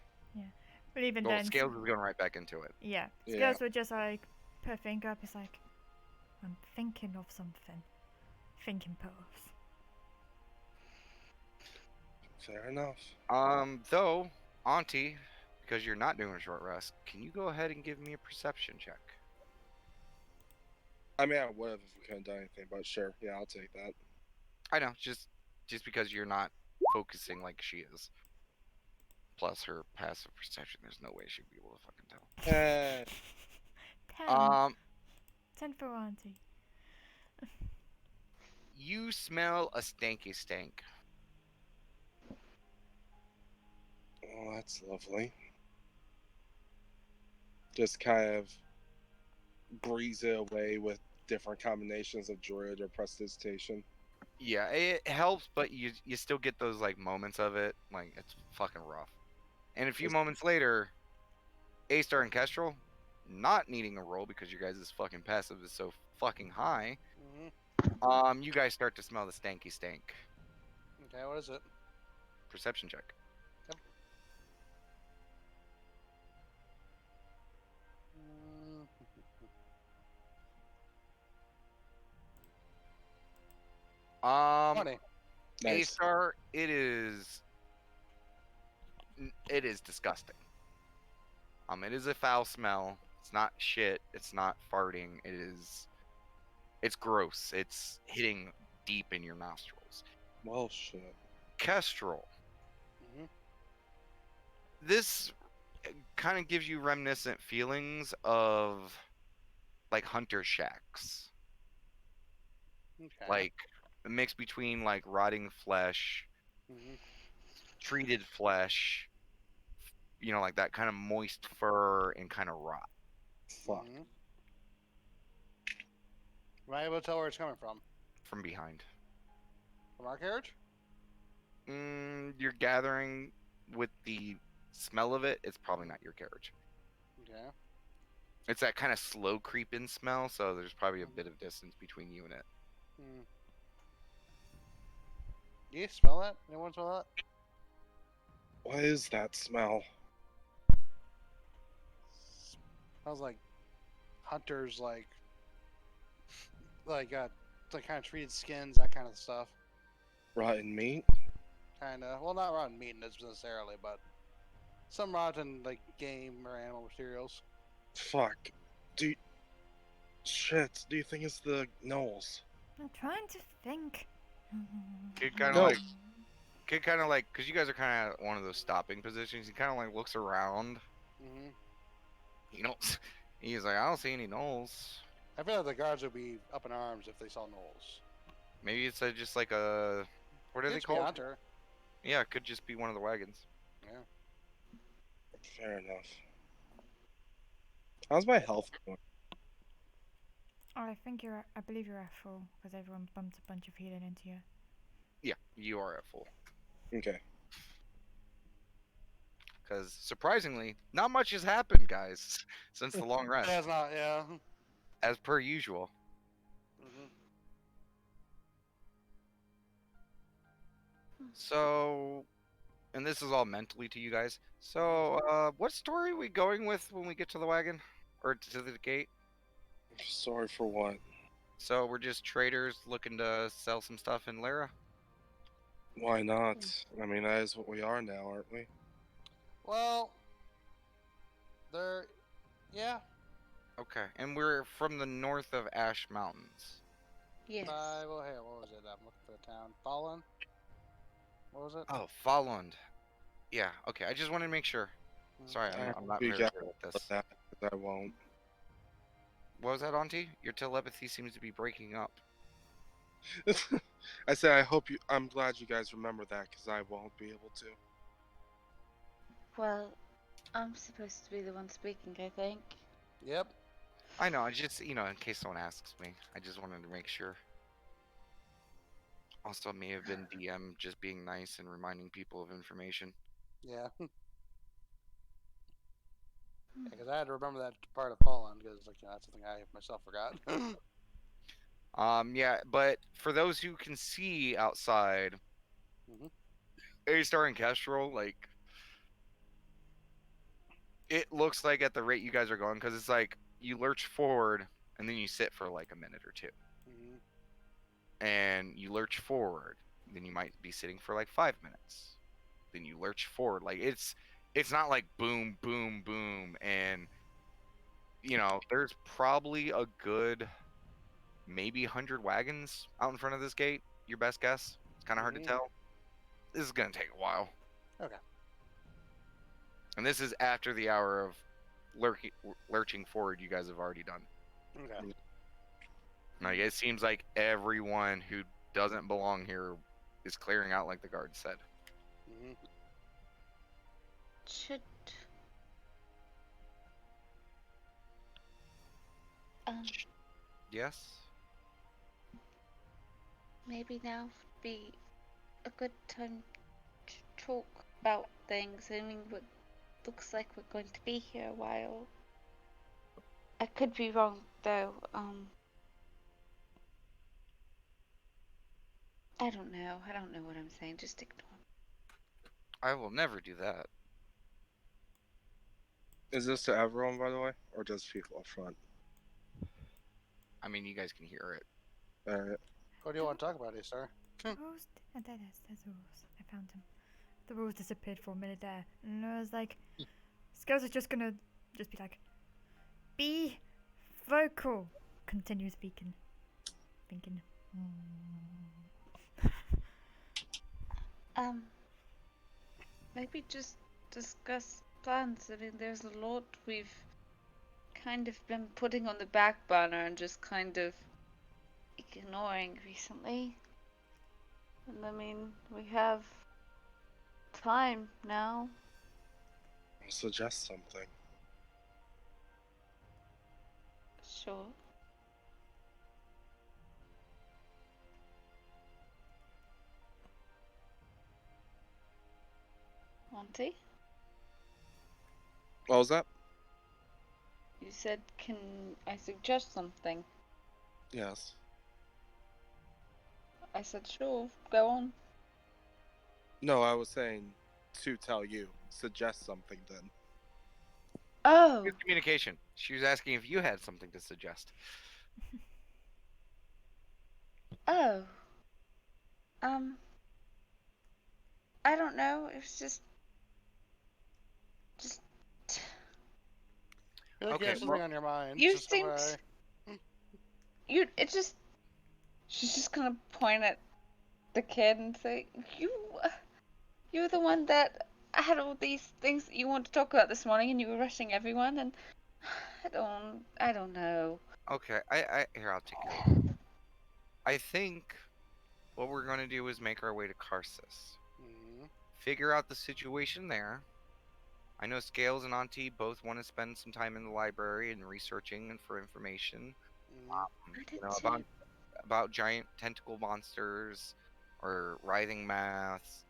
But even Well, then, scales is going right back into it. yeah, Yeah. Scales would just like put a finger up. It's like, I'm thinking of something. Thinking pose. Fair enough. Though, Auntie, because you're not doing a short rest, can you go ahead and give me a perception check? I mean, I would have if we couldn't do anything, but sure. Yeah, I'll take that. I know, just because you're not focusing like she is. Plus her passive perception, there's no way she'd be able to fucking tell. 10. 10 for Auntie. You smell a stanky stank. Oh, that's lovely. Just kind of breeze it away with different combinations of druid or prestidigitation. Yeah, it helps, but you still get those like moments of it. Like it's fucking rough. And a few moments later, A-Star and Kestrel, not needing a roll because your guys' fucking passive is so fucking high. You guys start to smell the stanky stank. Okay, what is it? Perception check. Funny. Nice. A-Star, it is disgusting. It is a foul smell. It's not shit. It's not farting. It's gross. It's hitting deep in your nostrils. Well, shit. Kestrel. This kind of gives you reminiscent feelings of like hunter shacks. Okay. Like a mix between like rotting flesh, treated flesh, you know, like that kind of moist fur and kind of rot. Fuck. Am I able to tell where it's coming from? From behind. From our carriage? You're gathering with the smell of it. It's probably not your carriage. Okay. It's that kind of slow creep in smell, so there's probably a bit of distance between you and it. Do you smell that? Anyone smell that? What is that smell? Smells like hunters, like kind of treated skins, that kind of stuff. Rotten meat? Kind of. Well, not rotten meat necessarily, but some rotten like game or animal materials. Fuck. Shit. Do you think it's the gnolls? I'm trying to think. Kid kind of No. like, because you guys are kind of one of those stopping positions. He kind of like looks around. You know, he's like, I don't see any gnolls. I feel like the guards would be up in arms if they saw gnolls. Maybe it's just like a, what are they It's be a called? hunter. Yeah, it could just be one of the wagons. Fair enough. How's my health going? Oh, I believe you're at full because everyone bumped a bunch of healing into you. Yeah, you are at full. Okay. Because surprisingly, not much has happened, guys, since the long rest, That's not, yeah. as per usual. So, and this is all mentally to you guys. So, what story are we going with when we get to the wagon? Or to the gate? Sorry for what? So, we're just traders looking to sell some stuff in Lara? Why not? I mean, that is what we are now, aren't we? Well, there. Yeah. Okay, and we're from the north of Ash Mountains. Yes. Well, here, what was it? I'm looking for the town. Fallen? What was it? Oh, Fallund. Yeah, okay, I just wanted to make sure. Sorry, I I'm not hope you very get good at all of this. that, 'cause I won't. What was that, Auntie? Your telepathy seems to be breaking up. I said I hope you. I'm glad you guys remember that, because I won't be able to. Well, I'm supposed to be the one speaking, I think. Yep. I know, I just, in case someone asks me, I just wanted to make sure. Also, may have been DM just being nice and reminding people of information. Yeah. Hmm. Because I had to remember that part of Fallen, because that's something I myself forgot. Yeah, but for those who can see outside, Mhm. A-Star and Kestrel, it looks like at the rate you guys are going, because it's like you lurch forward and then you sit for like a minute or two, Mhm. and you lurch forward, then you might be sitting for like 5 minutes, then you lurch forward. Like it's not like boom, boom, boom, and there's probably a good maybe 100 wagons out in front of this gate. Your best guess. It's kind of hard to Mhm. tell. This is gonna take a while. Okay. And this is after the hour of lurching forward you guys have already done. Okay. Like, it seems like everyone who doesn't belong here is clearing out like the guard said. Mhm. Should Yes? maybe now be a good time to talk about things? I mean, it looks like we're going to be here a while. I could be wrong, though. I don't know. I don't know what I'm saying. Just ignore me. I will never do that. Is this to everyone, by the way, or just people up front? I mean, you guys can hear it. Alright. What do you want to talk about, A-Star? Rose, there's Rose. I found him. The Rose disappeared for a minute there, and I was like, Skills is just gonna be like, be vocal. Continue speaking. Thinking. Maybe just discuss plans. I mean, there's a lot we've kind of been putting on the back burner and just kind of ignoring recently. And I mean, we have time now. I'll suggest something. Sure. Auntie? What was that? You said, can I suggest something? Yes. I said, sure, go on. No, I was saying to tell you. Suggest something then. Oh! Good communication. She was asking if you had something to suggest. Oh. I don't know. It was just. You're like, you Okay, have something on your mind. You just seemed. It just. She's just gonna point at the kid and say, You're the one that had all these things that you wanted to talk about this morning, and you were rushing everyone, and I don't know. Okay, here, I'll take care of it. I think what we're going to do is make our way to Karsus. Mhm. Figure out the situation there. I know Scales and Auntie both want to spend some time in the library and researching and for information. Mhm. I did too. About giant tentacle monsters or writhing maths.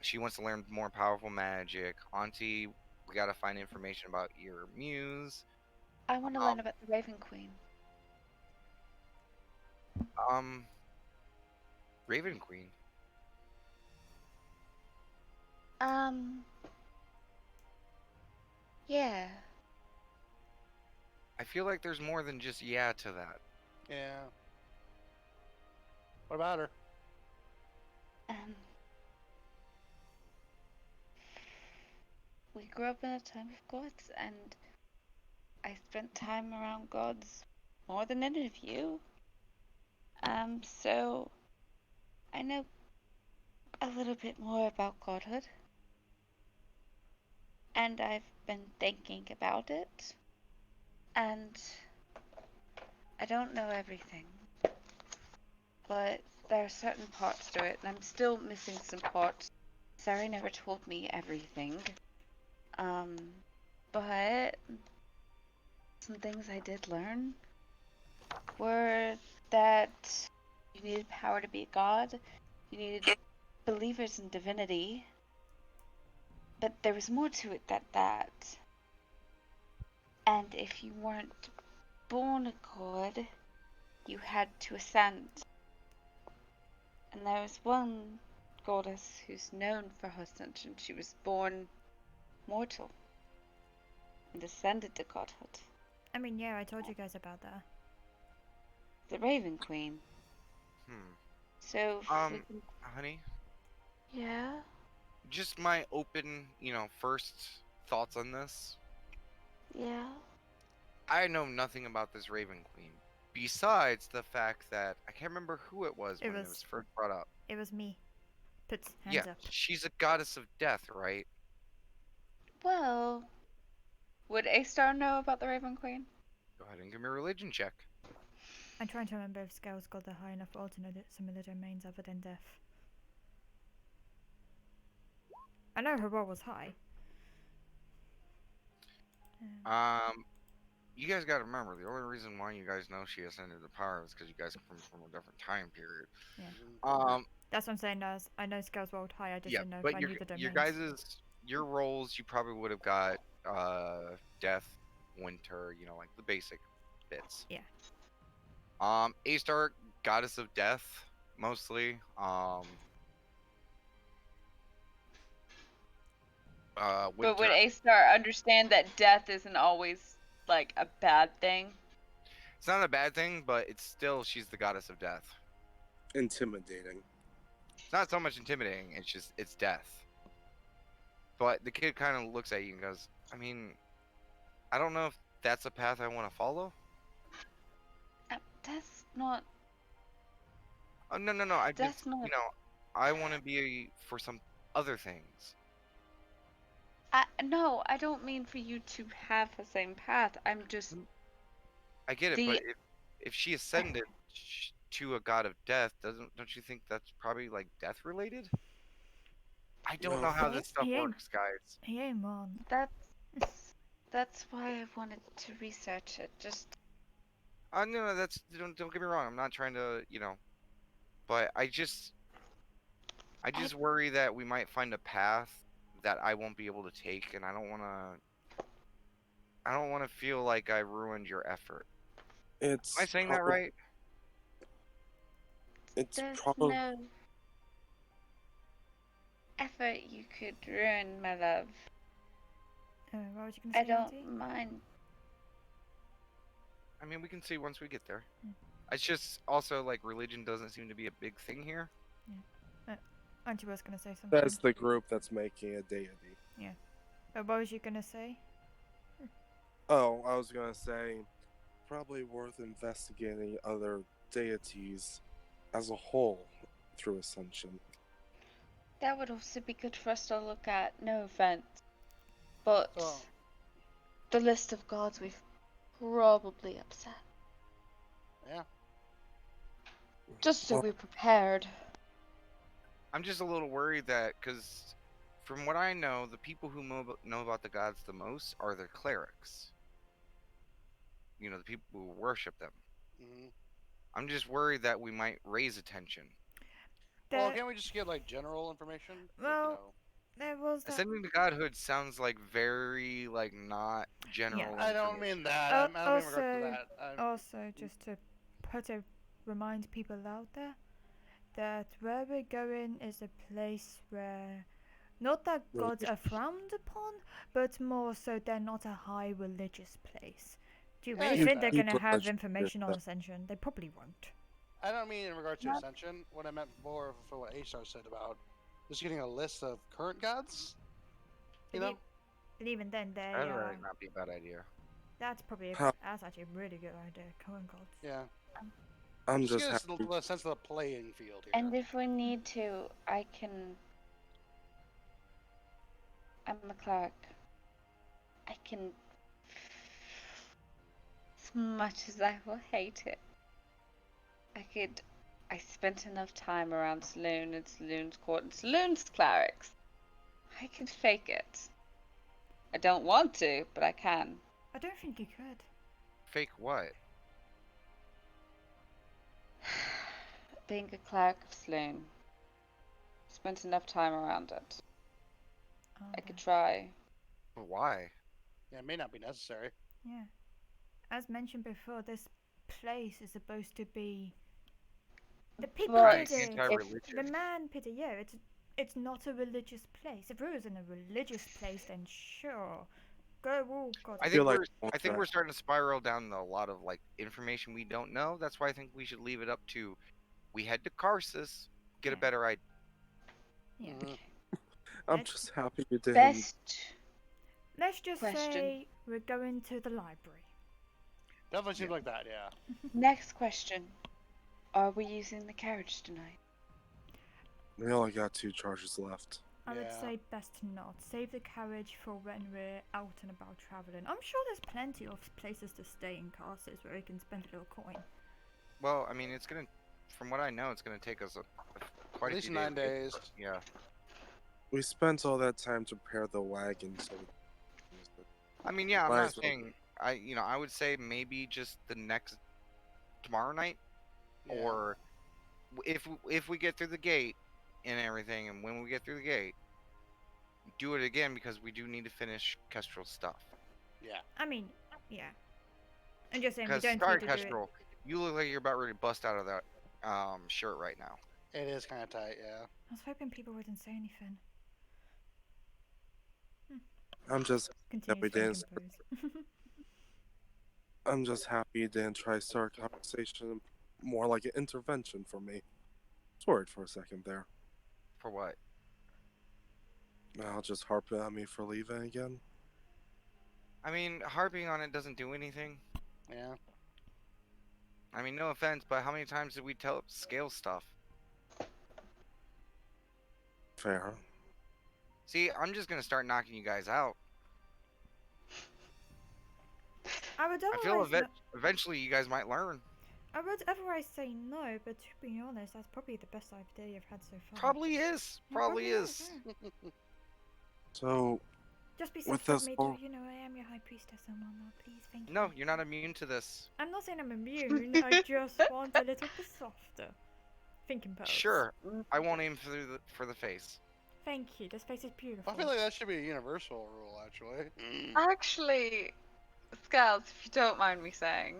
She wants to learn more powerful magic. Auntie, we gotta find information about your muse. I want to learn about the Raven Queen. Raven Queen. Yeah. I feel like there's more than just yeah to that. Yeah. What about her? Um, we grew up in a time of gods, and I spent time around gods more than any of you. So I know a little bit more about godhood, and I've been thinking about it, and I don't know everything, but there are certain parts to it, and I'm still missing some parts. Sari never told me everything. But some things I did learn were that you needed power to be a god, you needed believers in divinity, but there was more to it than that. And if you weren't born a god, you had to ascend. And there was one goddess who's known for her ascension. She was born mortal and ascended to godhood. I mean, yeah, I told you guys about that. The Raven Queen. Hmm. So, we can... Honey, Yeah? just my open, first thoughts on this. Yeah? I know nothing about this Raven Queen. Besides the fact that I can't remember who it was It when it was- was first brought up. It was me. Puts hands Yeah, up. she's a goddess of death, right? Well, would A-Star know about the Raven Queen? Go ahead and give me a religion check. I'm trying to remember if Scales got a high enough roll to know some of the domains other than death. I know her roll was high. You guys got to remember the only reason why you guys know she ascended to power is because you guys come from a different time period. Yeah. That's what I'm saying. I know Scales rolled high. I just Yeah, didn't know if but I knew the domains. your rolls, you probably would have got death, winter, like the basic bits. Yeah. A-Star, goddess of death, mostly. But Winter. would A-Star understand that death isn't always, like, a bad thing? It's not a bad thing, but it's still she's the goddess of death. Intimidating. It's not so much intimidating. It's death. But the kid kind of looks at you and goes, I mean, I don't know if that's a path I want to follow. That's not... Oh, no. I That's just, not... I want to be for some other things. No, I don't mean for you to have the same path. I'm just... I get it, The- but if she ascended to a god of death, don't you think that's probably like death related? I don't know how this stuff He ain't- works, guys. He ain't wrong. That's why I wanted to research it. Just... No, don't get me wrong. I'm not trying to, but I just worry that we might find a path that I won't be able to take, and I don't want to feel like I ruined your effort. Am I saying that right? It's There's probably no effort you could ruin, my love. What was you gonna I say, Auntie? don't mind. I mean, we can see once we get there. Mm. It's just also like religion doesn't seem to be a big thing here. Auntie was gonna say something. that's the group that's making a deity. What was you gonna say? Oh, I was gonna say, probably worth investigating other deities as a whole through Ascension. That would also be good for us to look at, no offense. But Oh. the list of gods we've probably upset. Yeah. Just so Well- we're prepared. I'm just a little worried that because from what I know, the people who know about the gods the most are the clerics. The people who worship them. Hmm. I'm just worried that we might raise attention. Well, There- can't we just get like general information? Well, there was that. Ascending to godhood sounds like very like not general. I don't information. mean that. Oh, I don't mean regard to also- that. Also, just to remind people out there that where we're going is a place where Not that gods Yeah. are frowned upon, but more so they're not a high religious place. Do you Yeah, I really get think they're that. gonna have People information on that. Ascension? They probably won't. I don't mean in regards to Not- Ascension. What I meant more for what H-Star said about just getting a list of current gods. You But know? e- but even then, That'd really not be a bad idea. that's probably Huh. that's actually a really good idea. Current gods. Yeah. I'm Just just get us happy. a sense of the playing field here. And if we need to, I can. I'm a cleric. I can. As much as I will hate it, I could. I spent enough time around Saloon and Saloon's court and Saloon's clerics. I could fake it. I don't want to, but I can. I don't think you could. Fake what? Being a cleric of Saloon. Spent enough time around it. Oh, I could okay. try. But why? Yeah, it may not be necessary. Yeah. As mentioned before, this place is supposed to be. The people Well, did it. Anti-religion. The man put it. Yeah, it's not a religious place. If it was in a religious place, then sure, go all God. I feel think like we're I think we're starting to spiral down a lot of like information we don't know. That's why I think we should leave it up to. We head to Karsus, get a Yeah. better idea. Yeah. Mhm. I'm Let's- just happy you didn't. Best. Let's just Question. say we're going to the library. Definitely seems like that, yeah. Next question. Are we using the carriage tonight? We only got 2 charges left. I would Yeah. say best not. Save the carriage for when we're out and about traveling. I'm sure there's plenty of places to stay in castles where we can spend a little coin. Well, I mean, it's gonna, from what I know, it's gonna take us quite At a least few 9 to get- days. Yeah. We spent all that time to prepare the wagon, so we used it. I mean, yeah, I'm Might not as well. saying I would say maybe just the next tomorrow night, Yeah. or if we get through the gate and everything, and when we get through the gate, do it again because we do need to finish Kestrel's stuff. Yeah. I mean, yeah. I'm just saying we Because don't sorry, need to do it. Kestrel, you look like you're about ready to bust out of that shirt right now. It is kind of tight, yeah. I was hoping people wouldn't say anything. I'm just Continue we didn't thinking, please. I'm just happy you didn't try to start a conversation more like an intervention for me. Was worried for a second there. For what? I'll just harp at me for leaving again. I mean, harping on it doesn't do anything. Yeah. I mean, no offense, but how many times did we tell scale stuff? Fair. See, I'm just gonna start knocking you guys out. I would I feel otherwise no- eventually you guys might learn. I would otherwise say no, but to be honest, that's probably the best idea you've had so far. Probably is. It Probably is. yeah. So, Just be With soft with this me whole- too, you know, I am your high priestess and whatnot, please, thank you. No, you're not immune to this. I'm not saying I'm immune, I just want a little bit softer. Thinking pose. Sure, I won't aim for the face. Thank you, this face is beautiful. I feel like that should be a universal rule, actually. Actually, Scales, if you don't mind me saying.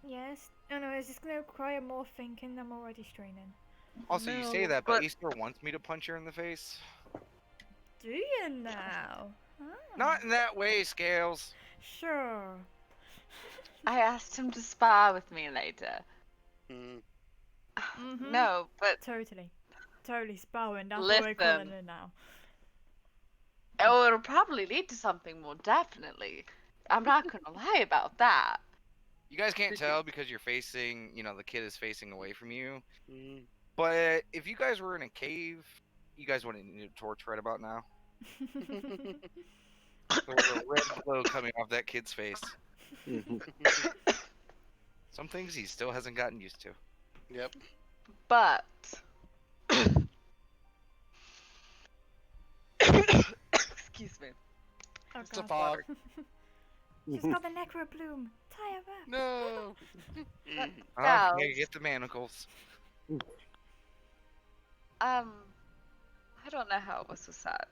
Yes. Oh no, it's just gonna require more thinking, I'm already straining. Also, you say No, that, but but- Easter wants me to punch her in the face. Do you now? Not in that way, Scales. Sure. I asked him to spar with me later. Mm. Mhm. No, but Totally. Totally sparring, that's what we're calling Listen. it now. it'll probably lead to something more definitely. I'm not gonna lie about that. You guys can't tell because you're facing, the kid is facing away from you. Mm. But if you guys were in a cave, you guys wouldn't need a torch right about now. There was a red glow coming off that kid's face. Some things he still hasn't gotten used to. Yep. But excuse me. Oh, It's a God. fog. She's got the necro bloom. Tie her up. No. Scales. Okay, get the manacles. I don't know how it was with that.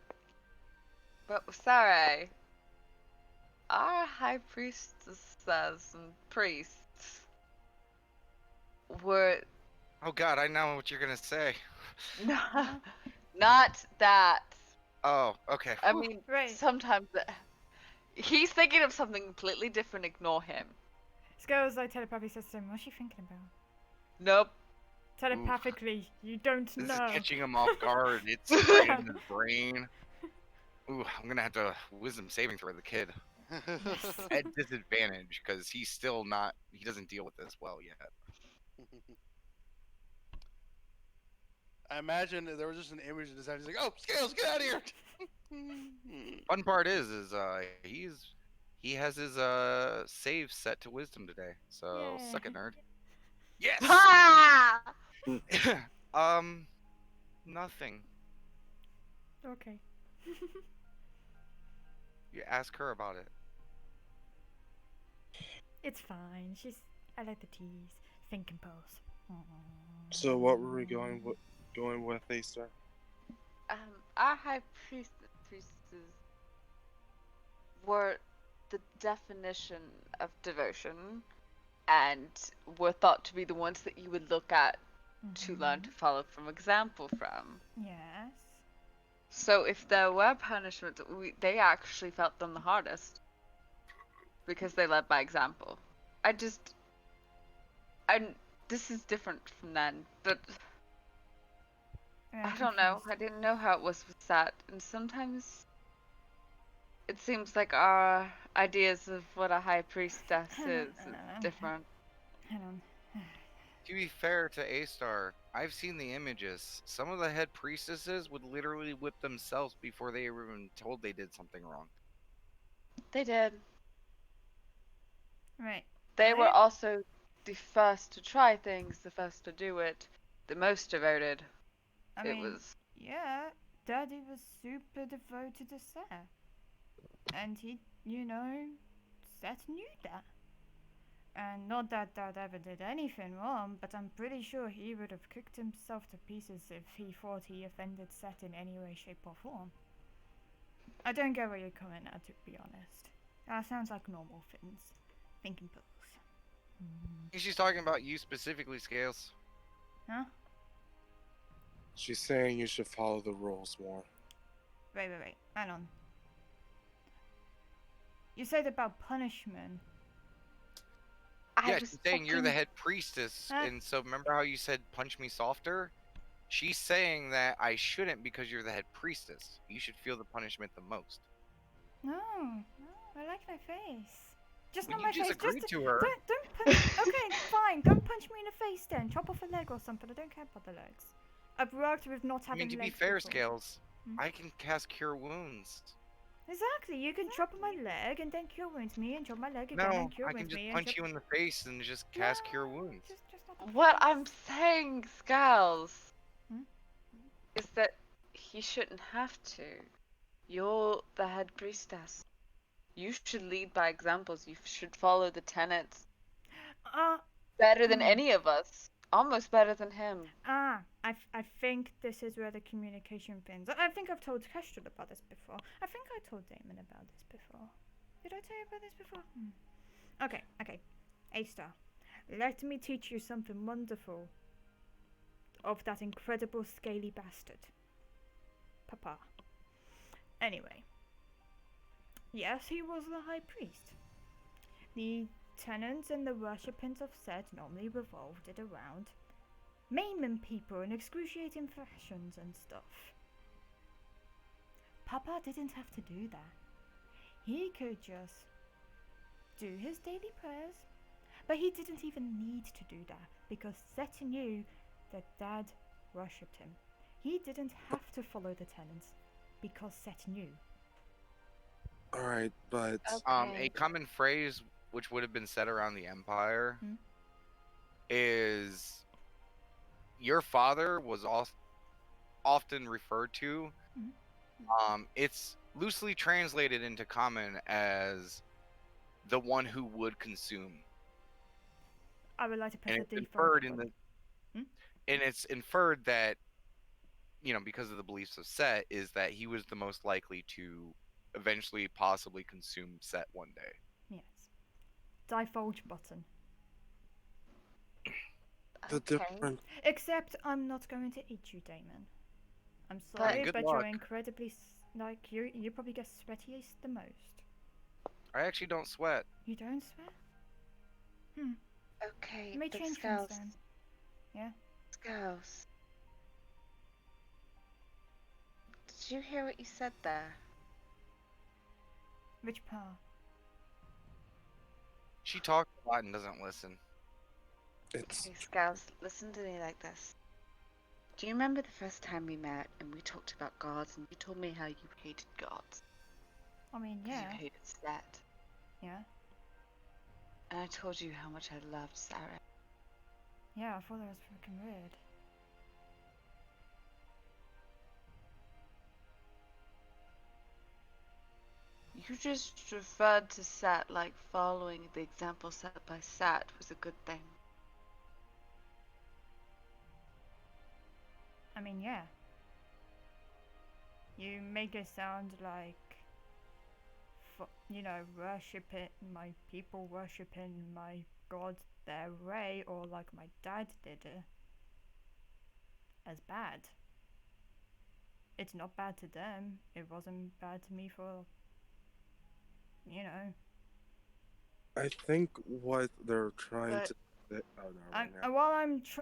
But with Sarai, our high priestesses and priests were Oh god, I know what you're gonna say. not that Oh, okay. I Whew. mean, Right. sometimes he's thinking of something completely different. Ignore him. Scales like telepathy says to him, what's she thinking about? Nope. Telepathically, you don't This is know. catching him off guard. It's right in his brain. Ooh, I'm gonna have to wisdom saving throw the kid at disadvantage because he's still not. He doesn't deal with this well yet. I imagine there was just an image in his head. He's like, "Oh, Scales, get out of here!" Fun part is he has his save set to wisdom today. So Yay. suck it, nerd. Yes. Ah! Nothing. Okay. You ask her about it. It's fine. I like the tease. Think and pose. So what were we going with, Acer? Our high priestesses were the definition of devotion, and were thought to be the ones that you would look at to learn to follow from example from. Yes. So if there were punishments, they actually felt them the hardest because they led by example. This is different from then, but I don't know. I didn't know how it was with that, and sometimes it seems like our ideas of what a high priestess is different. Hang on. To be fair to A-Star, I've seen the images. Some of the head priestesses would literally whip themselves before they were even told they did something wrong. They did. Right. They were Right. also the first to try things, the first to do it, the most devoted. I It mean, was. yeah, Daddy was super devoted to Seth. And he, Seth knew that. And not that Dad ever did anything wrong, but I'm pretty sure he would have cooked himself to pieces if he thought he offended Seth in any way, shape, or form. I don't get where you're coming at, to be honest. That sounds like normal things. Thinking books. I think she's talking about you specifically, Scales. Huh? She's saying you should follow the rules more. Wait. Hang on. You said about punishment. Yeah, she's saying you're the head priestess, Huh? and so remember how you said punch me softer? She's saying that I shouldn't because you're the head priestess. You should feel the punishment the most. No, I like my face. Just Well, not my you just face. agreed to her. Don't punch. Okay, fine. Don't punch me in the face then. Chop off a leg or something. I don't care about the legs. I've worked with not I having mean, to be legs fair, before. Scales, Hmm? I can cast Cure Wounds. Exactly. You can chop my leg and then cure wounds me, and chop my leg again No, and cure I can wounds just me. punch and you in the face and just cast Cure Wounds. Just not the What face. I'm saying, Scales, Hmm? is that he shouldn't have to. You're the head priestess. You should lead by examples. You should follow the tenets better than Hmm. any of us. Almost better than him. I think this is where the communication pins. I think I've told Kestrel about this before. I think I told Damon about this before. Did I tell you about this before? Okay. A-Star, let me teach you something wonderful of that incredible scaly bastard. Papa. Anyway. Yes, he was the high priest. The tenants and the worshippings of Set normally revolved it around maiming people in excruciating fashions and stuff. Papa didn't have to do that. He could just do his daily prayers, but he didn't even need to do that because Set knew that Dad worshipped him. He didn't have to follow the tenants because Set knew. Alright, but A common phrase which would have been said around the Empire Hmm? is your father was often referred to. It's loosely translated into common as the one who would consume. I would like to press And the it's default. inferred and it's inferred that, because of the beliefs of Set, is that he was the most likely to eventually possibly consume Set one day. Yes. Divulge button. the difference. Except I'm not going to eat you, Damon. I'm sorry, good but luck. you're incredibly like you probably get sweatiest the most. I actually don't sweat. You don't sweat? Okay, Let me but change Scouse, things then. Yeah? Scouse. Did you hear what you said there? Which part? She talks a lot and doesn't listen. It's Okay, Scouse, listen to me like this. Do you remember the first time we met and we talked about gods and you told me how you hated gods? I mean, 'Cause yeah. you hated Set. Yeah. And I told you how much I loved Sarah. Yeah, I thought that was freaking weird. You just referred to Sat like following the example set by Sat was a good thing. I mean, yeah. You make it sound like, worshiping my people, worshiping my god their way, or like my dad did it, as bad. It's not bad to them. It wasn't bad to me for, I think what they're trying But- to say. Oh no, I'm, right now.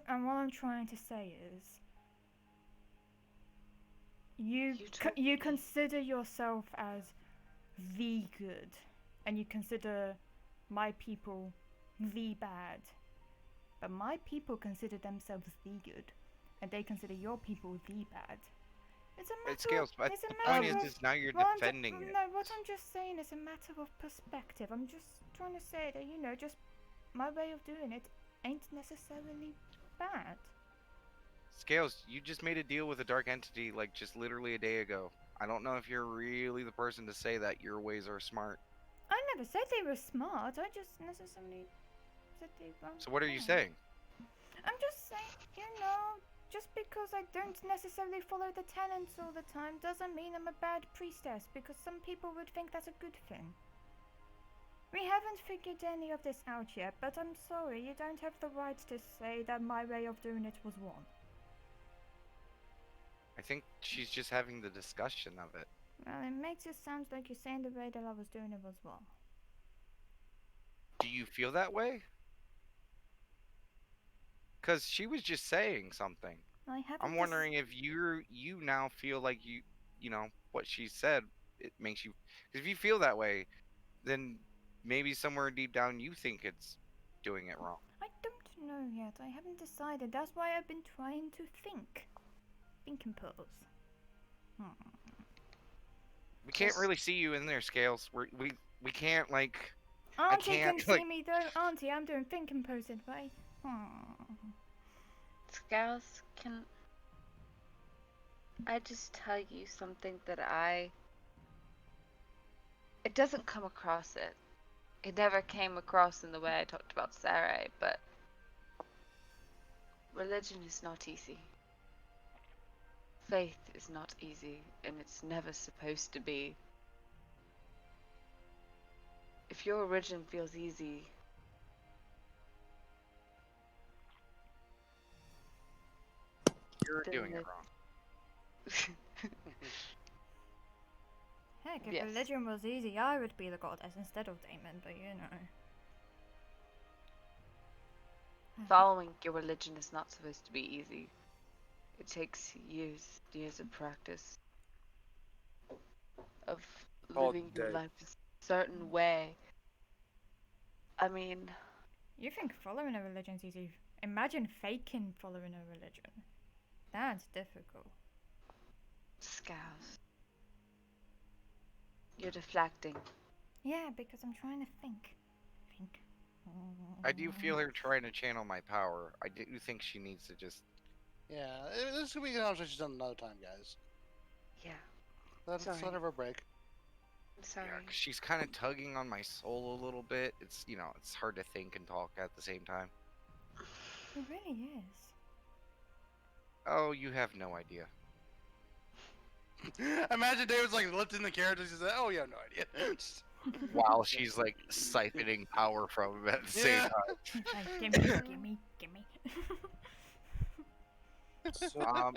and what I'm trying to say is, You told you me. consider yourself as the good, and you consider my people the bad, but my people consider themselves the good, and they consider your people the bad. It's a matter. It scales, but it's a the matter point of, is now you're well, defending it. No, what I'm just saying is a matter of perspective. I'm just trying to say that just my way of doing it ain't necessarily bad. Scales, you just made a deal with a dark entity like just literally a day ago. I don't know if you're really the person to say that your ways are smart. I never said they were smart. I just necessarily said they weren't. So what are you bad. saying? I'm just saying, just because I don't necessarily follow the tenets all the time doesn't mean I'm a bad priestess, because some people would think that's a good thing. We haven't figured any of this out yet, but I'm sorry, you don't have the right to say that my way of doing it was wrong. I think she's just having the discussion of it. Well, it makes it sound like you're saying the way that I was doing it was wrong. Do you feel that way? Because she was just saying something. I haven't. I'm wondering if you now feel like what she said, it makes you. 'Cause if you feel that way, then maybe somewhere deep down you think it's doing it wrong. I don't know yet. I haven't decided. That's why I've been trying to think. Think and pose. We can't Just- really see you in there, Scales. We can't like. Auntie can't, can see like- me though. Auntie, I'm doing think and pose right? Scouse, can I just tell you something that it doesn't come across it. It never came across in the way I talked about Sarah, but religion is not easy. Faith is not easy, and it's never supposed to be. If your religion feels easy, You're Then doing it it- wrong. Heck, if Yes. religion was easy, I would be the goddess instead of Damon, but following your religion is not supposed to be easy. It takes years of practice of All living your day. life a certain way. I mean, You think following a religion's easy? Imagine faking following a religion. That's difficult. Scouse. You're deflecting. Yeah, because I'm trying to think. Think. I do feel her trying to channel my power. I do think she needs to just. Yeah, this could be a conversation done another time, guys. Yeah, Let's Sorry. let her break. I'm sorry. Yeah, 'cause she's kind of tugging on my soul a little bit. It's it's hard to think and talk at the same time. It really is. Oh, you have no idea. Imagine David's like lifting the carriage and she's like, oh, you have no idea. Just- While she's like siphoning power from him at the same Yeah. time. It's like, gimme. So,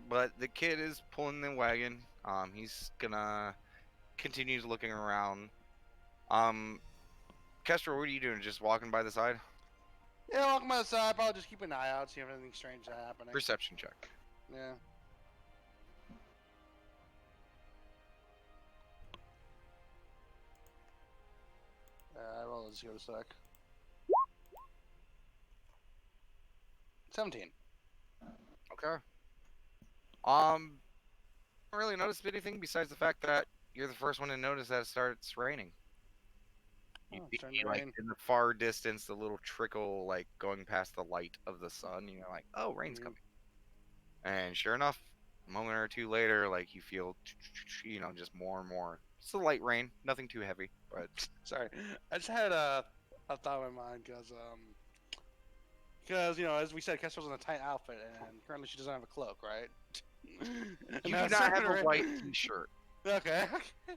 but the kid is pulling the wagon. He's gonna continue looking around. Kestrel, what are you doing? Just walking by the side? Yeah, walking by the side, probably just keep an eye out, see if anything strange is happening. Perception check. Yeah. Well, let's give it a sec. 17. Okay. Don't really notice anything besides the fact that you're the first one to notice that it starts raining. You Oh, see, starting to like rain. in the far distance, the little trickle, like going past the light of the sun. You're like, oh, rain's Mhm. coming. And sure enough, a moment or two later, like you feel, just more and more. It's a light rain, nothing too heavy, but Sorry, I just had a thought in my mind because as we said, Kestrel's in a tight outfit, and currently she doesn't have a cloak, right? And you now do it's not starting have to a rain. white T-shirt. Okay.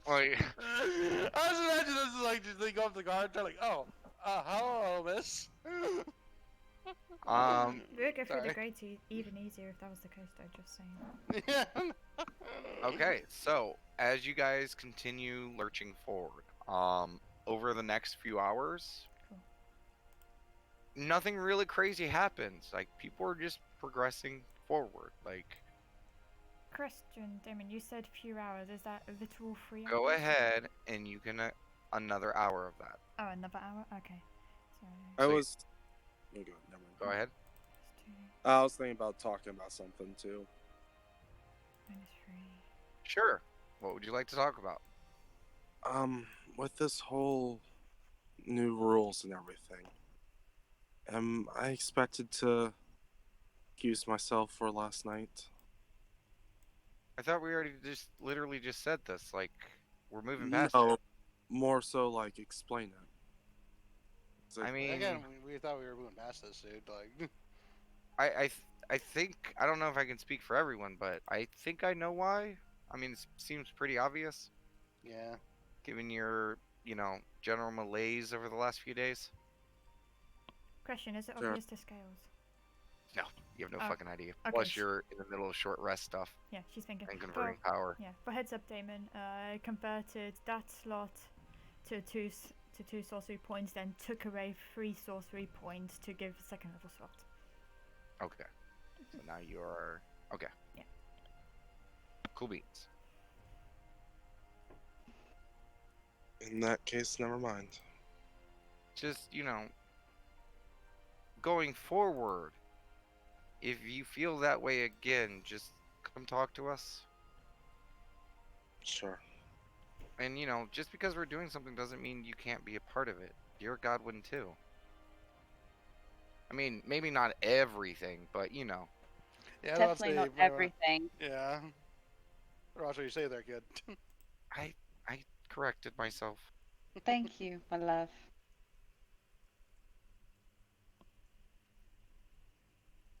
Like, I was imagining this is like just they go up to the guard, they're like, "Oh, hello, miss." We would go through the Sorry. grades even easier if that was the case, though, just saying. Yeah. okay, so as you guys continue lurching forward, over the next few hours, Cool. nothing really crazy happens. Like people are just progressing forward. Like, Question, Damon, you said few hours. Is that a literal 3 hours? go ahead and you can another hour of that. Oh, another hour? Okay. So, I So you- was. Oh, good, never mind. Go ahead. it's 2 I was thinking about talking about something too. minus 3. Sure. What would you like to talk about? With this whole new rules and everything, am I expected to excuse myself for last night? I thought we already literally just said this. Like, we're moving past No, it. more so like explain it. It's like, I mean, Again, we thought we were moving past this, dude. Like, I think I don't know if I can speak for everyone, but I think I know why. I mean, it seems pretty obvious, yeah. given your, general malaise over the last few days. Question, is it Sure. obvious to Scales? You have no Oh, fucking idea. okay, Plus, sh- you're in the middle of short rest stuff Yeah, she's thinking. and Well, converting power. yeah, but heads up, Damon. I converted that slot to two sorcery points, then took away 3 sorcery points to give a second level slot. Okay. So now you are okay. Yeah. Cool beans. in that case, never mind. Just going forward, if you feel that way again, just come talk to us. Sure. And just because we're doing something doesn't mean you can't be a part of it. You're Godwin too. I mean, maybe not everything, but Yeah, Definitely not everything. Yeah. Watch what you say there, kid. I corrected myself. Thank you, my love.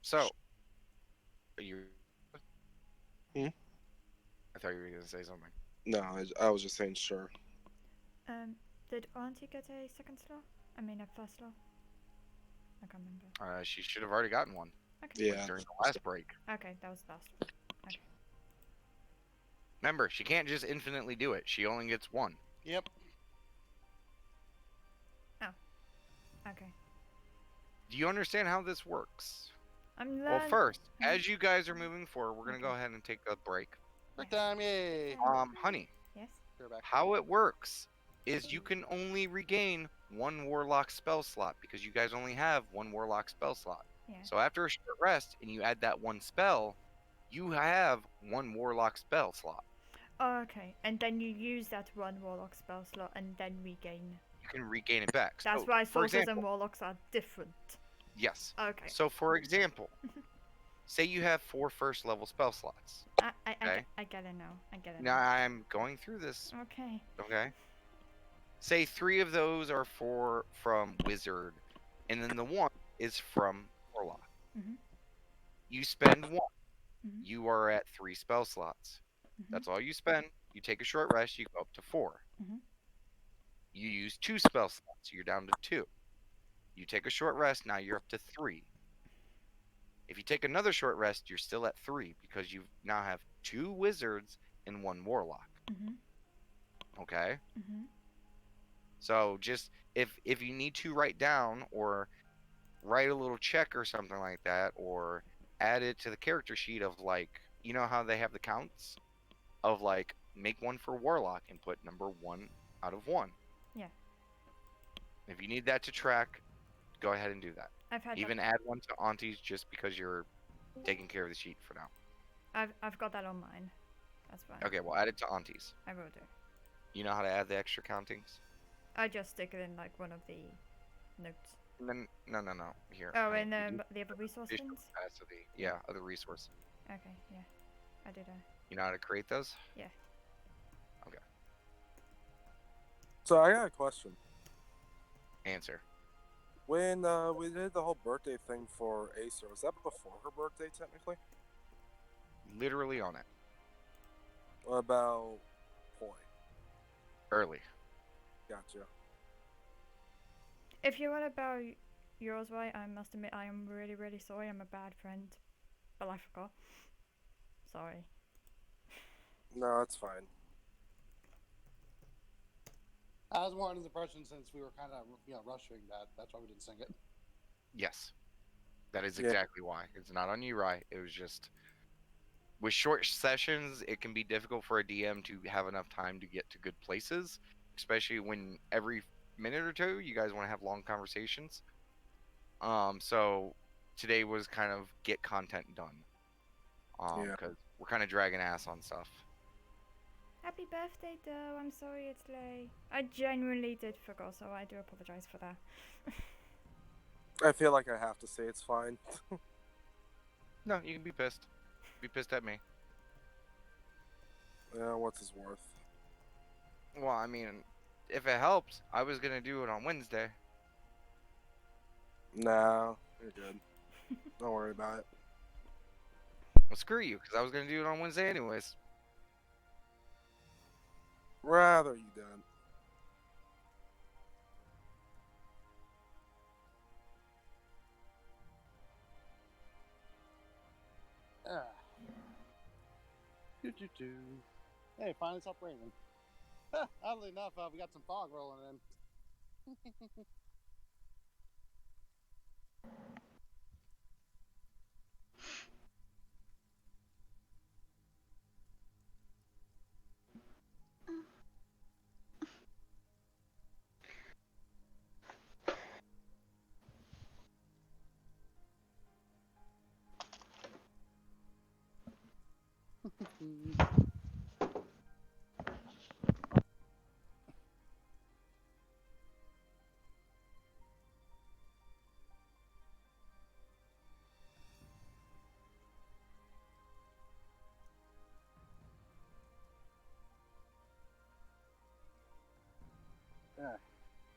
So, are you? Hmm? I thought you were gonna say something. No, I was just saying sure. Did Auntie get a second slot? I mean, a first slot? I can't remember. She should have already gotten one Okay. Yeah. during the last break. Okay, that was the last. Remember, she can't just infinitely do it. She only gets one. Yep. Okay. Do you understand how this works? I'm learning. Well, first, Mhm. as you guys are moving forward, we're gonna go Okay. ahead and take a break. Break time, yay! Honey, Yes? Go back. how it works is you can only regain one warlock spell slot because you guys only have one warlock spell slot. Yeah. So after a short rest and you add that one spell, you have one warlock spell slot. Oh, okay. And then you use that one warlock spell slot and then regain. You can regain it back. That's So, why for sorcerers example, and warlocks are different. yes. Okay. So for example, say you have 4 first level spell slots. Okay. I get it now. I get it Now I'm going through this, now. Okay. okay? Say 3 of those are from wizard, and then the one is from warlock. Mhm. You spend one. Mhm. You are at 3 spell slots. Mhm. That's all you spend. You take a short rest. You go up to 4. Mhm. You use 2 spell slots. So you're down to 2. You take a short rest. Now you're up to 3. If you take another short rest, you're still at 3 because you now have 2 wizards and 1 warlock. Mhm. Okay? Mhm. So just if you need to write down or write a little check or something like that, or add it to the character sheet of like, you know how they have the counts of like make one for warlock and put number 1 out of 1. Yeah. If you need that to track, go ahead and do that. I've had Even that. add one to Auntie's just because you're taking care of the sheet for now. I've got that on mine. That's fine. Okay, well add it to Auntie's. I will do. You know how to add the extra countings? I just stick it in like one of the notes. And then no. Here. Oh, I- and you do the other resource additional bins. capacity. Yeah, other resource. Okay. Yeah. I did a. You know how to create those? So I got a question. Answer. When we did the whole birthday thing for Acer, was that before her birthday technically? Literally on it. What about Poi? Early. Gotcha. If you're on about yours, right? I must admit, I am really, really sorry. I'm a bad friend, but I forgot. Sorry. No, it's fine. I was more under the impression since we were kind of rushing that. That's why we didn't sing it. Yes. That is Yeah. exactly why. It's not on you, right? It was just with short sessions, it can be difficult for a DM to have enough time to get to good places, especially when every minute or two you guys want to have long conversations. So today was kind of get content done. Yeah. Because we're kind of dragging ass on stuff. Happy birthday, though. I'm sorry it's late. I genuinely did forget, so I do apologize for that. I feel like I have to say it's fine. No, you can be pissed. Be pissed at me. Yeah, what's his worth? Well, I mean, if it helps, I was gonna do it on Wednesday. No, you're good. Don't worry about it. Well, screw you, because I was gonna do it on Wednesday anyways. Rather you didn't. Ah. Do. Hey, finally stopped raining. Oddly enough, we got some fog rolling in.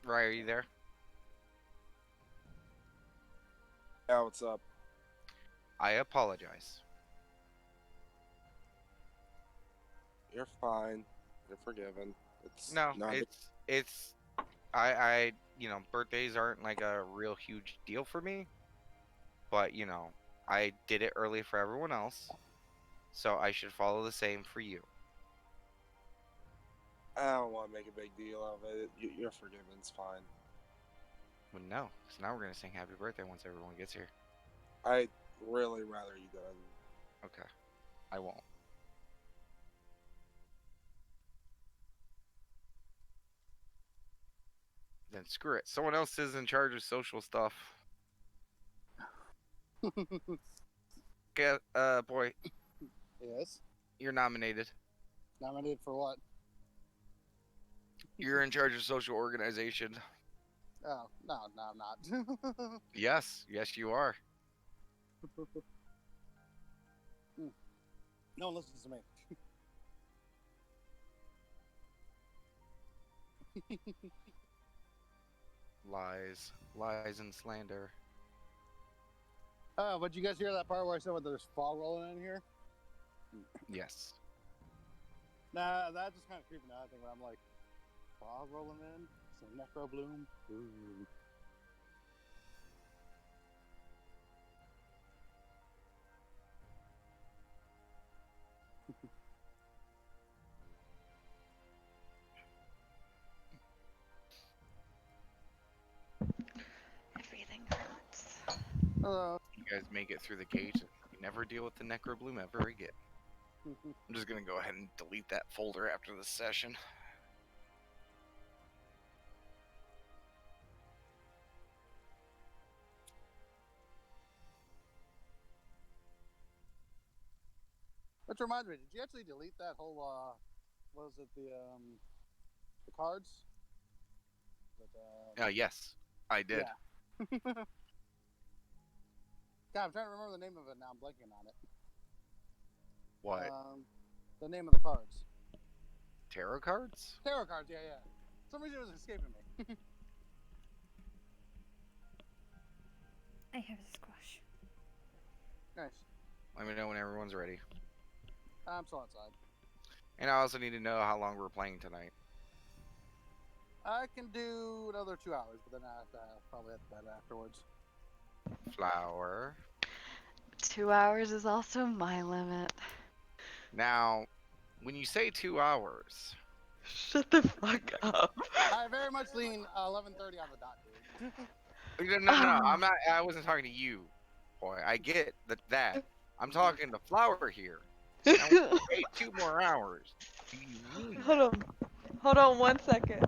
Right, are you there? Yeah, what's up? I apologize. You're fine. You're forgiven. It's No, not it's I birthdays aren't like a real huge deal for me, but I did it early for everyone else, so I should follow the same for you. I don't want to make a big deal of it. You're forgiven. It's fine. Well, no, because now we're gonna sing happy birthday once everyone gets here. I'd really rather you didn't. Okay, I won't. Then screw it. Someone else is in charge of social stuff. Get, boy, Yes. you're nominated. Nominated for what? You're in charge of social organization. Oh, no, I'm not. Yes, you are. No one listens to me. Lies and slander. Oh, but you guys hear that part where I said there's fog rolling in here? Yes. Nah, that just kind of creeping out. I think when I'm like, fog rolling in? Some necro bloom? Ooh. Hello. You guys make it through the gate, and you never deal with the Necrobloom ever again. I'm just gonna go ahead and delete that folder after this session. Which reminds me, did you actually delete that whole what was it, the cards? But, Yes, I did. Yeah. God, I'm trying to remember the name of it now. I'm blanking on it. What? The name of the cards. Tarot cards? Tarot cards, yeah. For some reason it was escaping me. I have a squash. Nice. Let me know when everyone's ready. I'm still outside. And I also need to know how long we're playing tonight. I can do another 2 hours, but then I have to probably have to bed afterwards. Flower. 2 hours is also my limit. Now, when you say 2 hours, Shut the fuck up. I very much lean 11:30 on the dot, dude. no, I'm not. I wasn't talking to you, boy. I get that. I'm talking to Flower here. Now, wait 2 more hours. Do you mean? Hold on 1 second.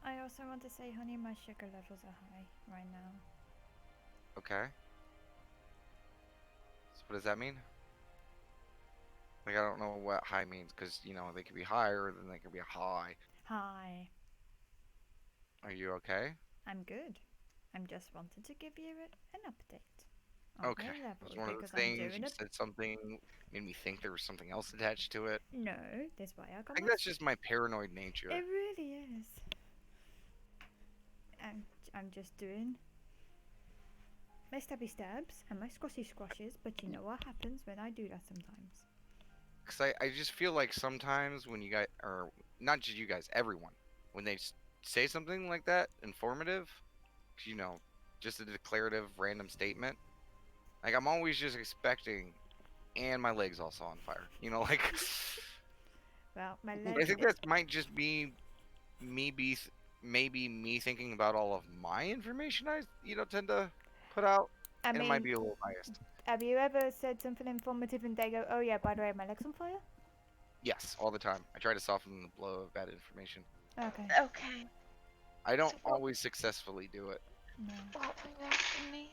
I also want to say, honey, my sugar levels are high right now. Okay. So what does that mean? Like, I don't know what high means, because, you know, they could be higher, then they could be high. Hi. Are you okay? I'm good. I'm just wanted to give you an update on Okay. my It level was one of because those I'm things, doing you it. said something, made me think there was something else attached to it. No, that's why I I got think my. that's just my paranoid nature. It really is. I'm just doing my stabby stabs and my squashy squashes, but you know what happens when I do that sometimes. Because I just feel like sometimes when you guys, or not just you guys, everyone, when they say something like that, informative, you know, just a declarative random statement, like I'm always just expecting, and my leg's also on fire. You know, like, Well, my I leg. think that might just be maybe me thinking about all of my information I, tend to put out, I and it might mean, be a little biased. have you ever said something informative and they go, "Oh yeah, by the way, my leg's on fire"? Yes, all the time. I try to soften the blow of bad information. Okay. Okay. I don't So what- always successfully do it. No. What were you asking me?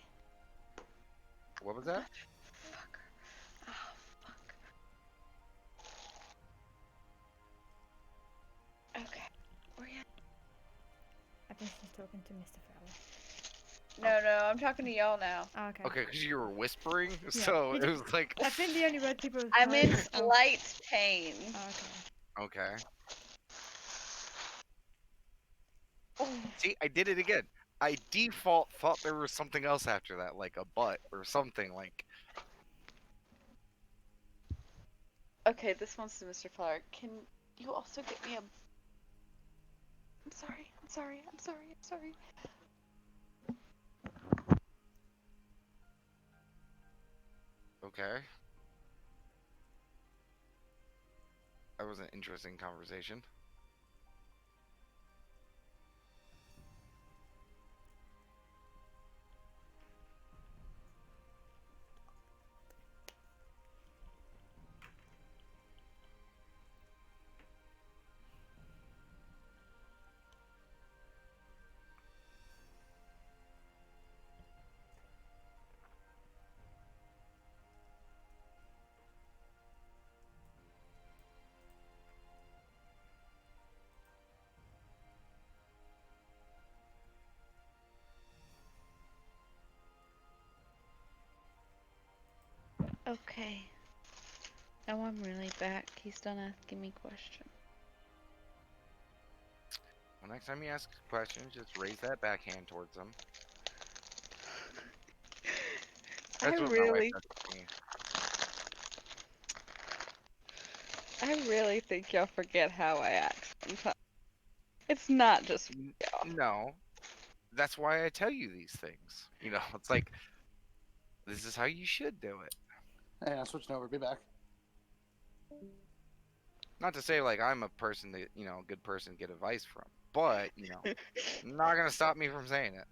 What was that? Fuck. Oh, fuck. Okay. Where you? I think she's talking to Mr. Fowler. No, I'm talking to y'all now. Oh, okay. Okay, because you were whispering, so he it was like, I think the only word people. I'm in heard- oh, slight pain. okay. okay. See, I did it again. I default thought there was something else after that, like a butt or something like. Okay, this one's to Mr. Flower. Can you also get me a... I'm sorry. Okay. That was an interesting conversation. Okay. Now I'm really back. He's done asking me questions. Well, next time you ask questions, just raise that backhand towards them. That's what my wife does to me. I really think y'all forget how I act sometimes. It's not just y'all. No, that's why I tell you these things. You know, it's like, this is how you should do it. Hey, I'm switching over. Be back. Not to say like I'm a person that, a good person to get advice from, but you know, not gonna stop me from saying it.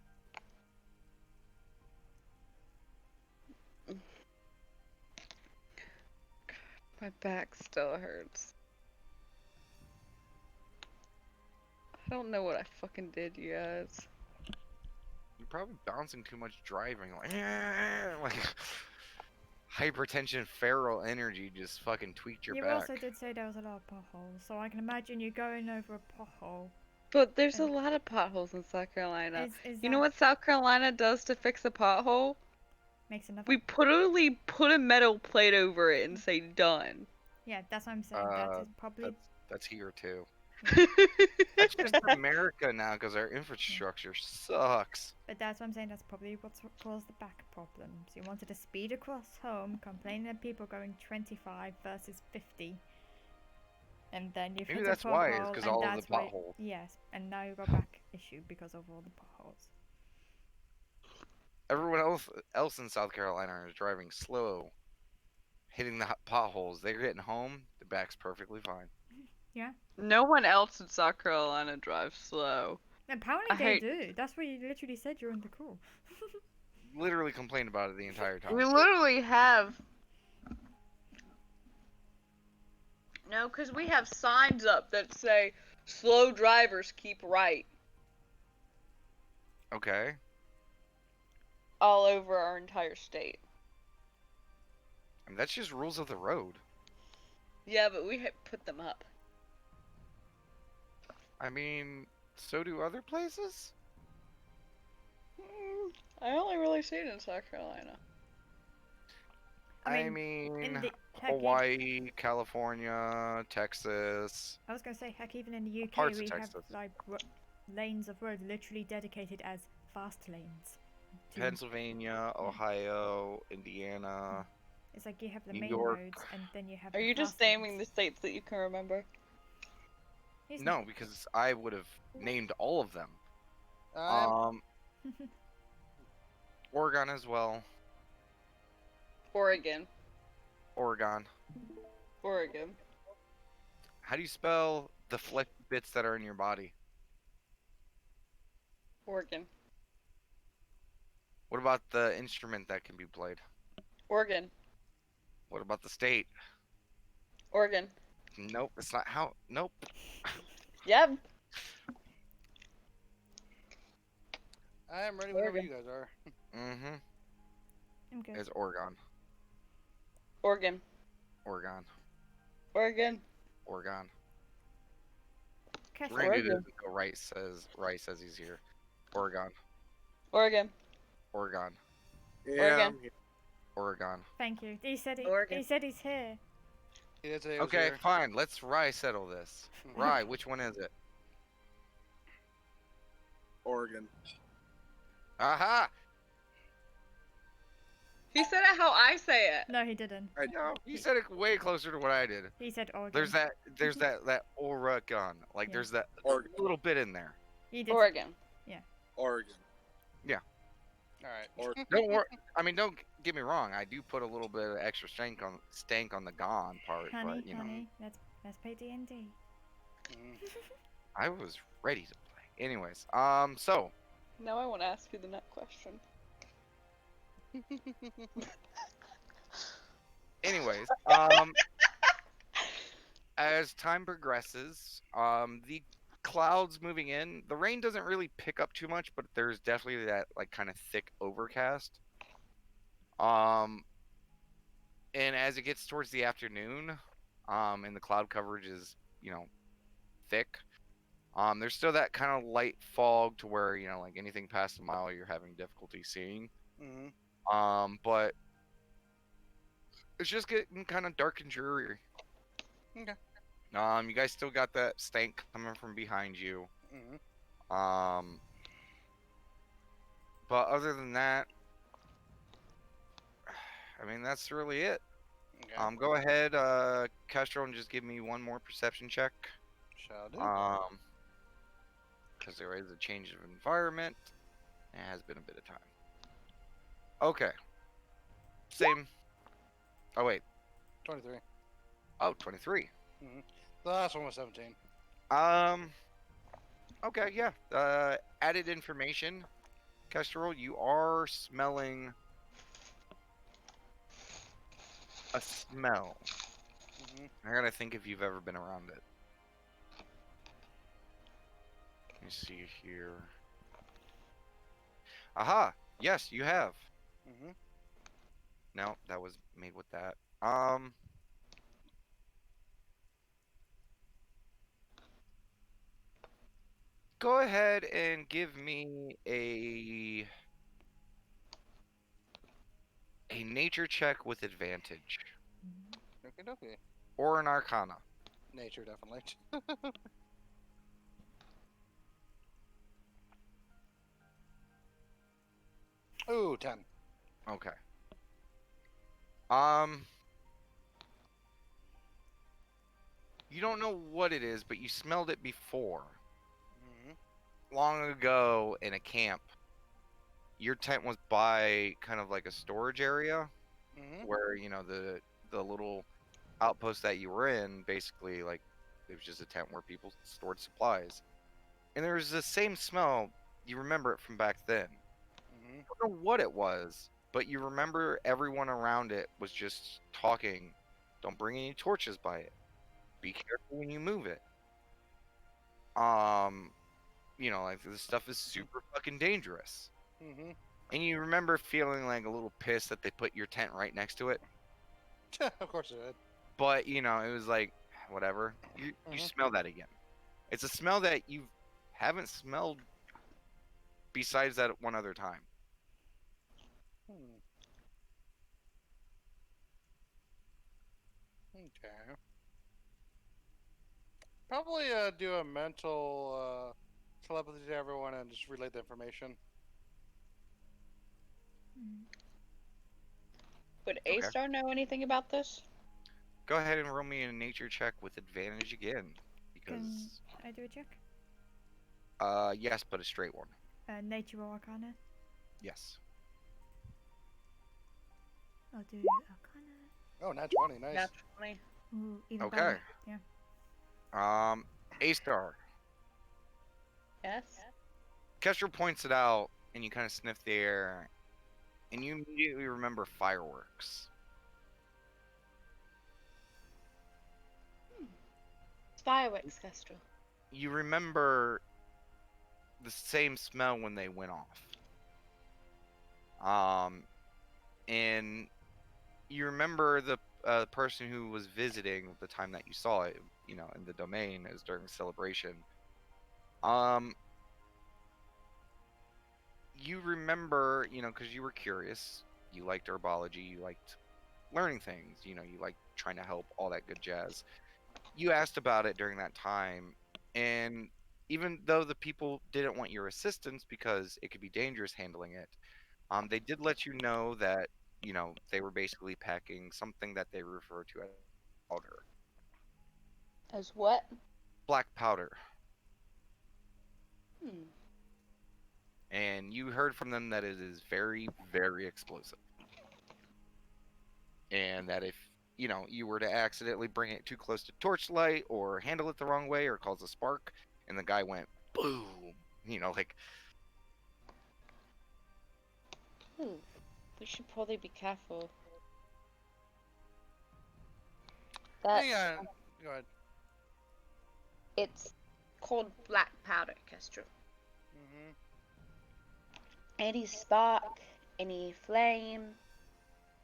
My back still hurts. I don't know what I fucking did, you guys. You're probably bouncing too much driving, like, like hypertension feral energy just fucking tweaked your You back. also did say there was a lot of potholes, so I can imagine you going over a pothole. But there's a And- lot of potholes in South Carolina. Is You know that- what South Carolina does to fix a pothole? Makes another. We put a metal plate over it and say done. Yeah, that's what I'm saying. That is probably. That's here too. That's just America now because our infrastructure sucks. But that's what I'm saying. That's probably what's caused the back problems. You wanted to speed across home, complaining of people going 25 versus 50. And then you've Maybe hit that's a why, is pothole, 'cause and all of the that's why- potholes. Yes, and now you've got back issue because of all the potholes. Everyone else in South Carolina is driving slow, hitting the potholes. They're getting home. The back's perfectly fine. No one else in South Carolina drives slow. Apparently I they hate- do. That's what you literally said during the call. Literally complained about it the entire time. We literally have. No, because we have signs up that say slow drivers keep right Okay. all over our entire state. I mean, that's just rules of the road. Yeah, but we put them up. I mean, so do other places? I only really see it in South Carolina. I In mean, the heck, Hawaii, California, Texas. I was gonna say, heck, even in the UK, Parts of we have Texas. like lanes of road literally dedicated as fast lanes. to- Pennsylvania, Ohio, Indiana. It's like you have the New main York. roads, and then you have. Are the you just fast naming the lanes. states that you can remember? He's No, because I would have named all of them. I'm Oregon as well. Oregon. Oregon. Oregon. How do you spell the flesh bits that are in your body? Oregon. What about the instrument that can be played? Oregon. What about the state? Oregon. Nope, it's not how. Nope. Yep. I'm ready whenever Oregon. you guys are. Mm-hmm. I'm good. It's Oregon. Oregon. Oregon. Oregon. Oregon. Cash We're gonna do Oregon. this until Rice says he's here. Oregon. Oregon. Oregon. Yeah, Oregon. I'm here. Oregon. Thank you. He said Oregon. he said he's here. He did say he was Okay, here. fine. Let's Rye settle this. Rye, which one is it? Oregon. Aha! He said it how I say it. No, he didn't. I No, you said it way closer to what I did. He said Oregon. There's that Oregon. Like Yeah. there's that Oregon. little bit in there. He did. Oregon. All right. Or Don't worry. I mean, don't get me wrong. I do put a little bit of extra stank on the gone part, Honey, but you know, honey, let's play D&D. Mm. I was ready to play. Anyways, so Now I want to ask you the next question. anyways, as time progresses, the clouds moving in, the rain doesn't really pick up too much, but there's definitely that like kind of thick overcast. And as it gets towards the afternoon, and the cloud coverage is, thick, there's still that kind of light fog to where, like anything past a mile you're having difficulty seeing. Mhm. But it's just getting kind of dark and dreary. Okay. You guys still got that stank coming from behind you. Mhm. But other than that, I mean, that's really it. Okay. Go ahead, Castro, and just give me one more perception check. Shall do. Because there is a change of environment. It has been a bit of time. Okay. Same. Oh, wait. 23. Oh, 23. The last one was 17. Okay, yeah. Added information, Kestrel, you are smelling a smell. Hmm. I gotta think if you've ever been around it. Let me see here. Aha! Yes, you have. Hmm. No, that was made with that. Go ahead and give me a nature check with advantage, Okay, okay. or an arcana. Nature, definitely. Ooh, 10. Okay. Um, you don't know what it is, but you smelled it before, Hmm. long ago in a camp. Your tent was by kind of like a storage area Hmm. where, the little outpost that you were in, basically like it was just a tent where people stored supplies. And there was the same smell. You remember it from back then. Hmm. Don't know what it was, but you remember everyone around it was just talking. Don't bring any torches by it. Be careful when you move it. Um, like this stuff is super fucking dangerous. Hmm. And you remember feeling like a little pissed that they put your tent right next to it, Of course it did. but it was like whatever. You Hmm. smell that again. It's a smell that you haven't smelled besides that one other time. Hmm. Okay. Probably do a mental telepathy to everyone and just relay the information. Mm. Would Okay. A-Star know anything about this? Go ahead and roll me a nature check with advantage again, Can because I do a check? yes, but a straight one. Nature or Arcana? Yes. I'll do Arcana. Oh, nat 20, nice. Natural 20. Ooh, even Okay. better. Yeah. A star. Yes? Kestrel points it out, and you kind of sniff the air, and you immediately remember fireworks. It's fireworks, Kestrel. You remember the same smell when they went off. And you remember the person who was visiting the time that you saw it, in the domain as during the celebration. Um, you remember, because you were curious, you liked herbology, you liked learning things, you liked trying to help, all that good jazz. You asked about it during that time, and even though the people didn't want your assistance because it could be dangerous handling it, they did let you know that, they were basically packing something that they refer to as powder. As what? Black powder. Hmm. And you heard from them that it is very, very explosive. And that if, you were to accidentally bring it too close to torchlight or handle it the wrong way or cause a spark, and the guy went boom, like, Hmm. We should probably be careful. That's, Hang on. Go ahead. it's called black powder, Kestrel. Hmm. Any spark, any flame,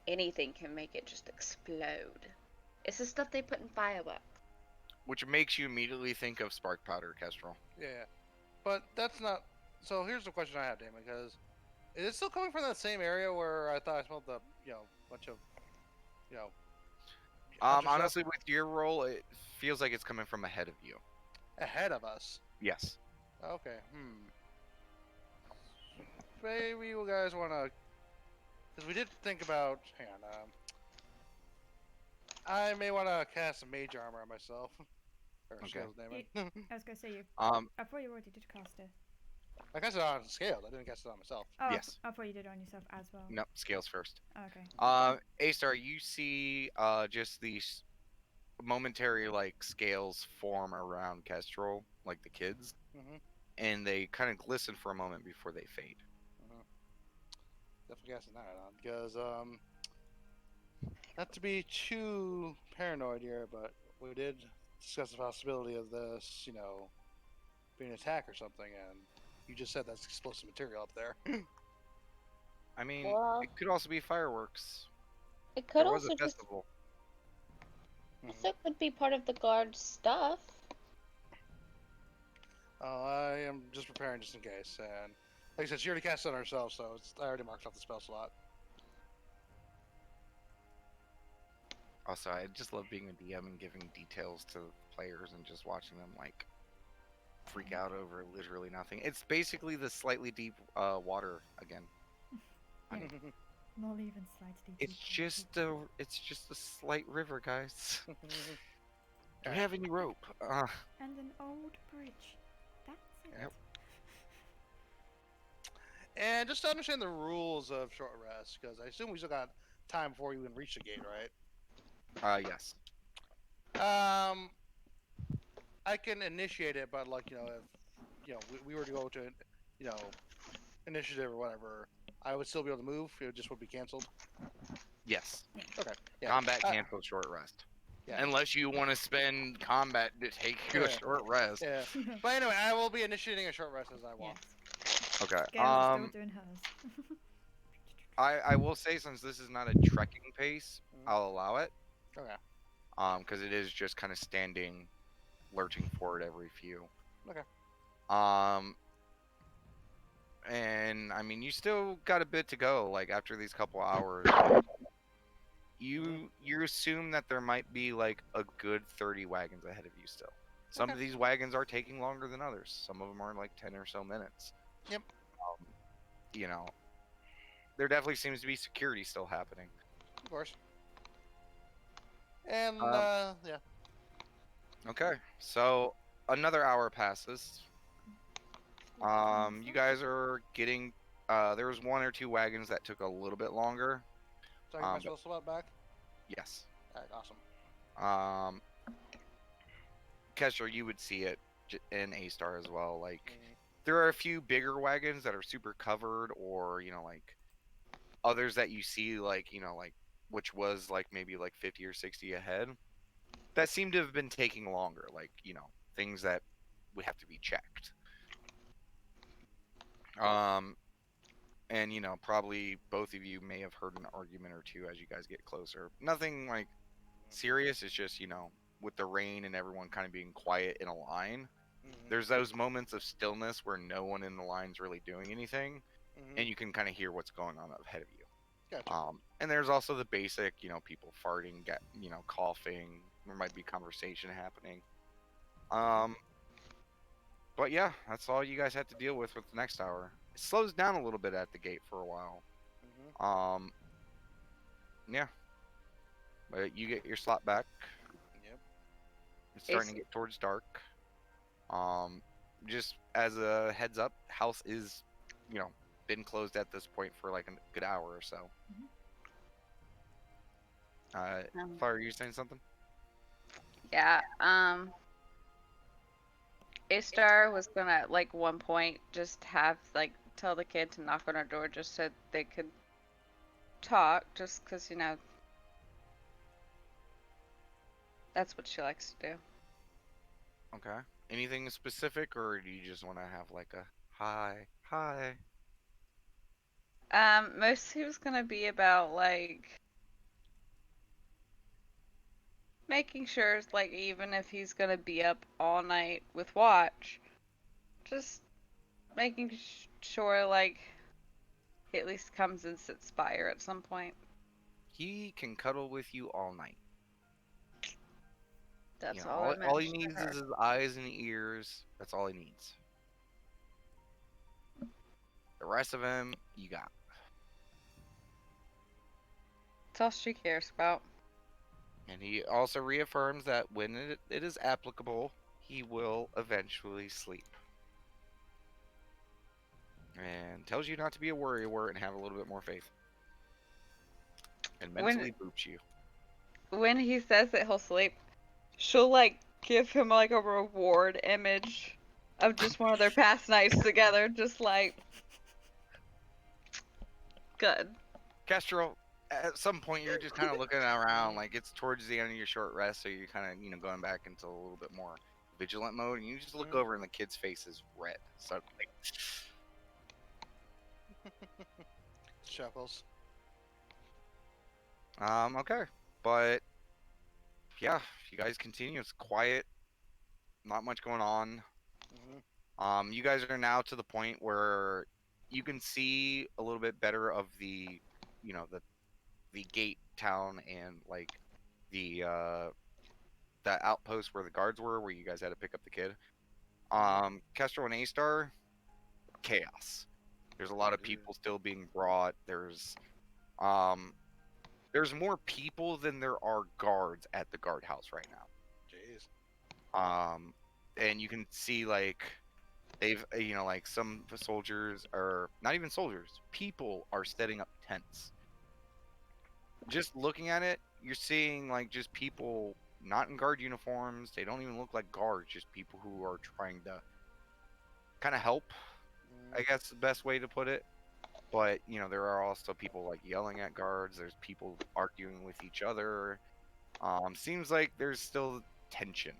anything can make it just explode. It's the stuff they put in fireworks. which makes you immediately think of spark powder, Kestrel. Yeah. But that's not. So here's the question I have, Damon, because is it still coming from that same area where I thought I smelled the, bunch of, you know, hunter stuff Honestly, with your roll, it feels like it's coming from ahead of you. ahead of us? Yes. Okay. Maybe you guys want to, because we did think about. Hang on. I may want to cast a mage armor on myself. Or Okay. Scales, Damon. I was gonna say you. Um, I thought you already did cast it. I cast it on Scales. I didn't cast it on myself. Oh, Yes. I thought you did it on yourself as well. no, scales first. Oh, okay. A-Star, you see just these momentary like scales form around Kestrel, like the kids, Hmm. and they kind of glisten for a moment before they fade. Definitely guessing that on because not to be too paranoid here, but we did discuss the possibility of this, being an attack or something, and you just said that's explosive material up there. I mean, Well, it could also be fireworks. it could There was a also just festival. also could be part of the guard's stuff. I am just preparing just in case, and like I said, she already cast it on herself, so I already marked off the spell slot. Also, I just love being a DM and giving details to players and just watching them like freak out over literally nothing. It's basically the slightly deep water again. Not even slightly. It's just a slight river, guys. Do you Alright. have any rope? And an old bridge. That's it. Yep. And just to understand the rules of short rest, because I assume we still got time before we even reach the gate, right? Yes. I can initiate it, but like if we were to go to initiative or whatever, I would still be able to move. It just would be canceled. Yes. Okay. Yeah. Combat cancels short rest. Yeah. Unless you want to spend combat to take you a Yeah. short rest. Yeah. But anyway, I will be initiating a short rest as I walk. Yes. Okay. Gail's still doing hers. I will say, since this is not a trekking pace, I'll allow it. Okay. Because it is just kind of standing, lurching forward every few. Okay. And I mean, you still got a bit to go. Like after these couple hours, you assume that there might be like a good 30 wagons ahead of you still. Some of these wagons are taking longer than others. Some of them are like 10 or so minutes. Yep. There definitely seems to be security still happening. Of course. And yeah. Okay, so another hour passes. You guys are getting. There was one or two wagons that took a little bit longer. So I get my spell slot back. Yes. Alright, awesome. Kesher, you would see it in A-Star as well. Like, there are a few bigger wagons that are super covered, or like others that you see, like which was like maybe like 50 or 60 ahead. That seem to have been taking longer. Like things that would have to be checked. And probably both of you may have heard an argument or two as you guys get closer. Nothing like serious. It's just with the rain and everyone kind of being quiet in a line, there's those moments of stillness where no one in the line's really doing anything, and you can kind of hear what's going on ahead of you. Gotcha. And there's also the basic, people farting, coughing. There might be conversation happening. But yeah, that's all you guys have to deal with the next hour. It slows down a little bit at the gate for a while. Yeah. But you get your slot back. Yep. It's starting to get towards dark. Just as a heads up, house is, been closed at this point for like a good hour or so. Fire, are you saying something? Yeah. A-Star was gonna at like one point just have tell the kid to knock on her door just so they could talk, just because that's what she likes to do. Okay. Anything specific, or do you just want to have like a hi? Mostly it was gonna be about making sure even if he's gonna be up all night with watch, just making sure he at least comes and sits by her at some point. He can cuddle with you all night. That's all he needs is his eyes and ears. That's all he needs. The rest of him, you got. That's all she cares about. And he also reaffirms that when it is applicable, he will eventually sleep. And tells you not to be a worrywart and have a little bit more faith. And mentally boops you. When he says that he'll sleep, she'll give him a reward image of just one of their past nights together, just like good. Castro, at some point you're just kind of looking around, like it's towards the end of your short rest, so you're kind of, going back into a little bit more vigilant mode, and you just look over and the kid's face is red. So, Chuckles. okay, but yeah, you guys continue. It's quiet, not much going on. You guys are now to the point where you can see a little bit better of the, the gate town and like the outpost where the guards where you guys had to pick up the kid. Kestrel and A-Star, chaos. There's a lot of people still being brought. There's more people than there are guards at the guardhouse right now. Jeez. And you can see like they've like some soldiers, or not even soldiers, people are setting up tents. Just looking at it, you're seeing like just people not in guard uniforms. They don't even look like guards, just people who are trying to kind of help, I guess the best way to put it. But there are also people like yelling at guards. There's people arguing with each other. Seems like there's still tension.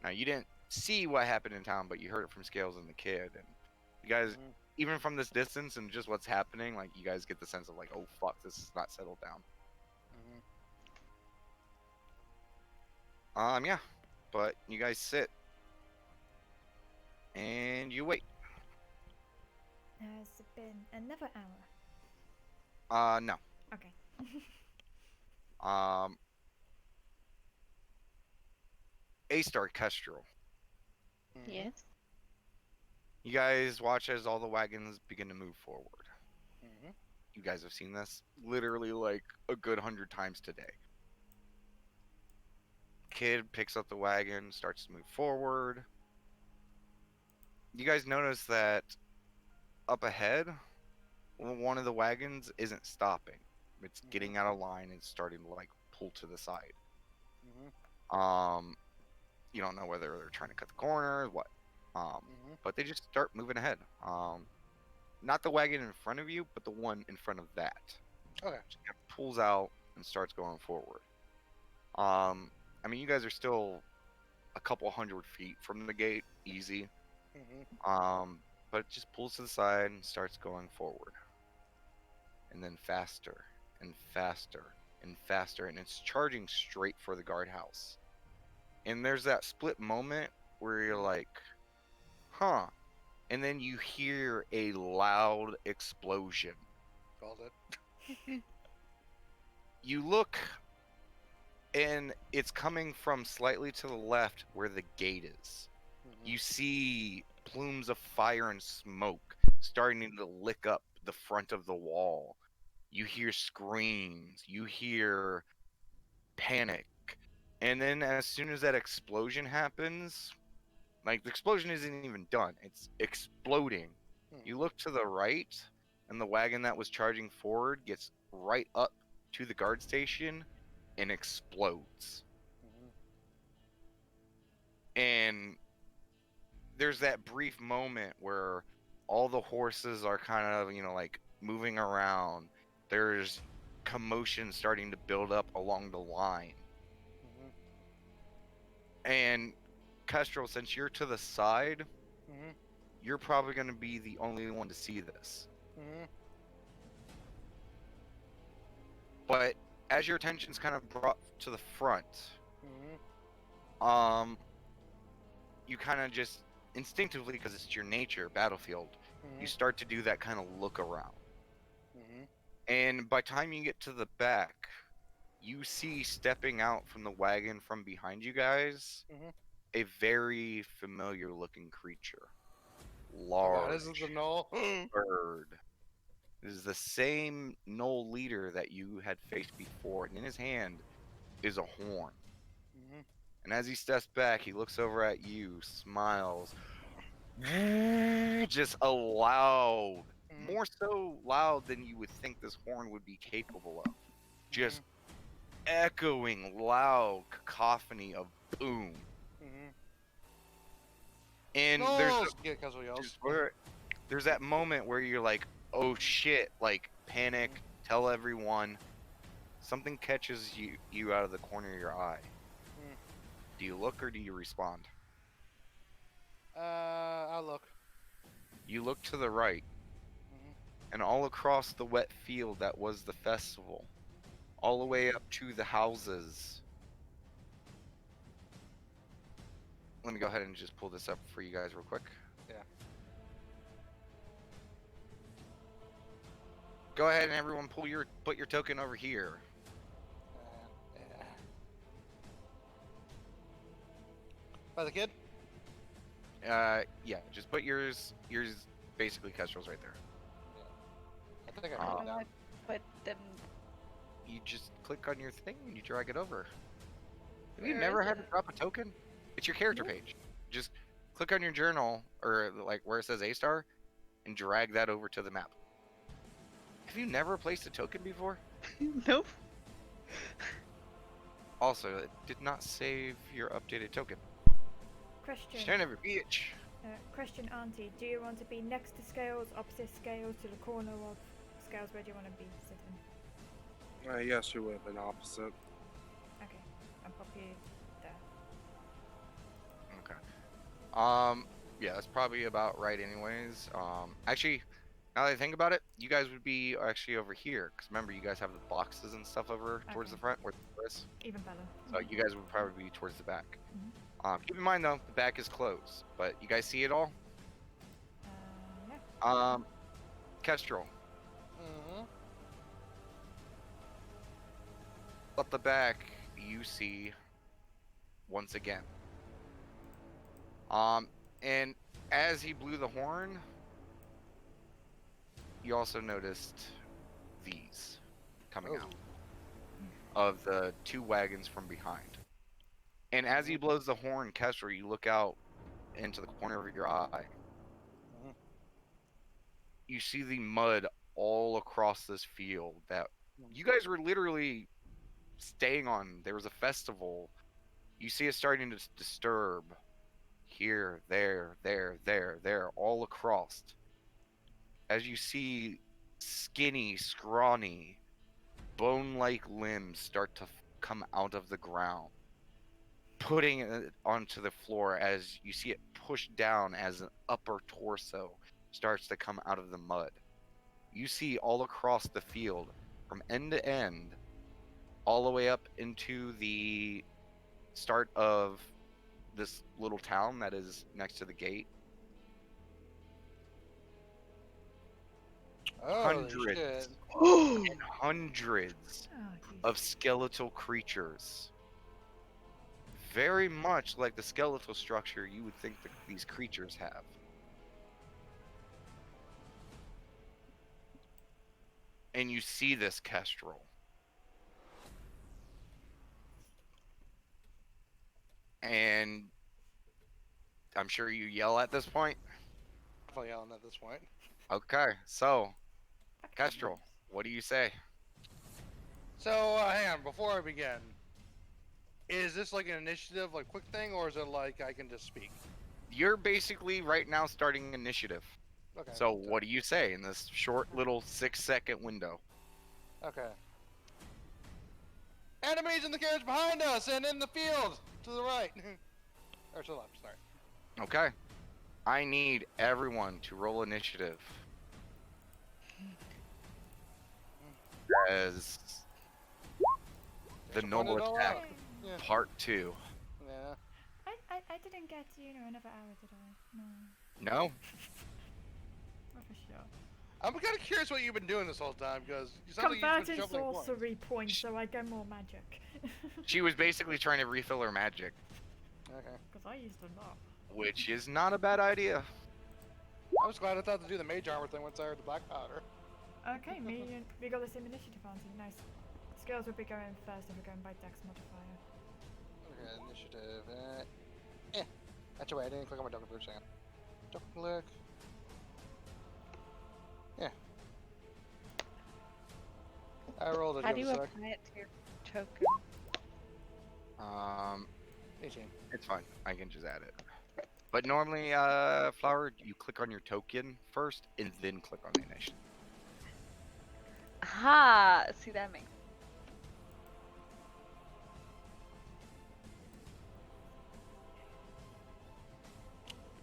Now, you didn't see what happened in town, but you heard it from Scales and the kid, and you guys, even from this distance and just what's happening, like, you guys get the sense of like, oh fuck, this is not settled down. Yeah, but you guys sit and you wait. Has it been another hour? No. Okay. A-Star Kestrel. Yes. You guys watch as all the wagons begin to move forward. You guys have seen this literally like a good 100 times today. Kid picks up the wagon, starts to move forward. You guys notice that up ahead, one of the wagons isn't stopping. It's getting out of line and starting to like pull to the side. You don't know whether they're trying to cut the corner, what. But they just start moving ahead. Not the wagon in front of you, but the one in front of that. Okay. Just kind of pulls out and starts going forward. I mean, you guys are still a couple 100 feet from the gate, easy. But it just pulls to the side and starts going forward. And then faster and faster and faster, and it's charging straight for the guardhouse. And there's that split moment where you're like, huh. And then you hear a loud explosion. Called it. You look, and it's coming from slightly to the left where the gate is. You see plumes of fire and smoke starting to lick up the front of the wall. You hear screams. You hear panic. And then as soon as that explosion happens, like the explosion isn't even done. It's exploding. You look to the right, and the wagon that was charging forward gets right up to the guard station and explodes. And there's that brief moment where all the horses are kind of, like moving around. There's commotion starting to build up along the line. And Kestrel, since you're to the side, you're probably going to be the only one to see this. But as your attention's kind of brought to the front, you kind of just instinctively, because it's your nature, battlefield, you start to do that kind of look around. And by the time you get to the back, you see stepping out from the wagon from behind you guys a very familiar looking creature. Large This is the Knoll. bird. This is the same Knoll leader that you had faced before, and in his hand is a horn. And as he steps back, he looks over at you, smiles. Just a loud, more so loud than you would think this horn would be capable of. Just echoing loud cacophony of boom. And Goals! Get Castle yells. there's that moment where you're like, oh shit, like panic, tell everyone. Something catches you out of the corner of your eye. Mm. Do you look or do you respond? I'll look. You look to the right, Mhm. and all across the wet field that was the festival, all the way up to the houses. Let me go ahead and just pull this up for you guys real quick. Yeah. Go ahead and everyone put your token over here. Yeah. By the kid? Yeah, just put yours basically Kestrel's right there. I think I Oh. put it down. Put them. You just click on your thing and you drag it over. Have you Where never is had to it? drop a token? It's your character page. Just click on your journal or like where it says A star and drag that over to the map. Have you never placed a token before? Nope. Also, it did not save your updated token. Question. Son of a bitch. Question, Auntie. Do you want to be next to Scales, opposite Scales, to the corner of Scales? Where do you want to be sitting? Yes, you would have been opposite. Okay, I'll pop you there. Okay. Yeah, that's probably about right anyways. Actually, now that I think about it, you guys would be actually over here. Because remember, you guys have the boxes and stuff over towards the Okay. front where the door is. Even better. So you guys would probably be towards the back. Mhm. Keep in mind though, the back is closed. But you guys see it all? Yeah. Kestrel, Mm-hmm. up the back, you see once again. And as he blew the horn, you also noticed these coming Oh. out of the two wagons from behind. And as he blows the horn, Kestrel, you look out into the corner of your eye. Mhm. You see the mud all across this field that you guys were literally staying on. There was a festival. You see it starting to disturb here, there, all across. As you see skinny, scrawny, bone-like limbs start to come out of the ground, putting it onto the floor as you see it pushed down as an upper torso starts to come out of the mud. You see all across the field, from end to end, all the way up into the start of this little town that is next to the gate. Holy shit. Hundreds Oh, jeez. of skeletal creatures. Very much like the skeletal structure you would think that these creatures have. And you see this, Kestrel. And I'm sure you yell at this point. I'm yelling at this point. Okay, so, Fuck Kestrel, what do you say? So, hang on, before I begin, is this like an initiative, like quick thing, or is it like I can just speak? You're basically right now starting initiative. Okay. So what do you say in this short little 6-second window? Okay. Enemies in the carriage behind us and in the field to the right. Or to the left, sorry. Okay. I need everyone to roll initiative. As the Just noble point it all attack, out. Yeah. part 2. Yeah. I didn't get, another hour, did I? No. No? Not for sure. I'm kind of curious what you've been doing this whole time, because you sound like you've Converting been jumping points. sorcery points so I get more magic. She was basically trying to refill her magic, Okay. Because I used a lot. which is not a bad idea. I was glad I thought to do the mage armor thing once I heard the black powder. Okay, we got the same initiative, Auntie. Nice. Scales will be going first if we're going by Dex modifier. Okay, initiative. Actually, wait, I didn't click on my token for a second. Token click. Yeah. I rolled it. How do you sec. apply it to your token? 18. It's fine. I can just add it. But normally, Flower, you click on your token first and then click on the initiative. Ha! See, that makes.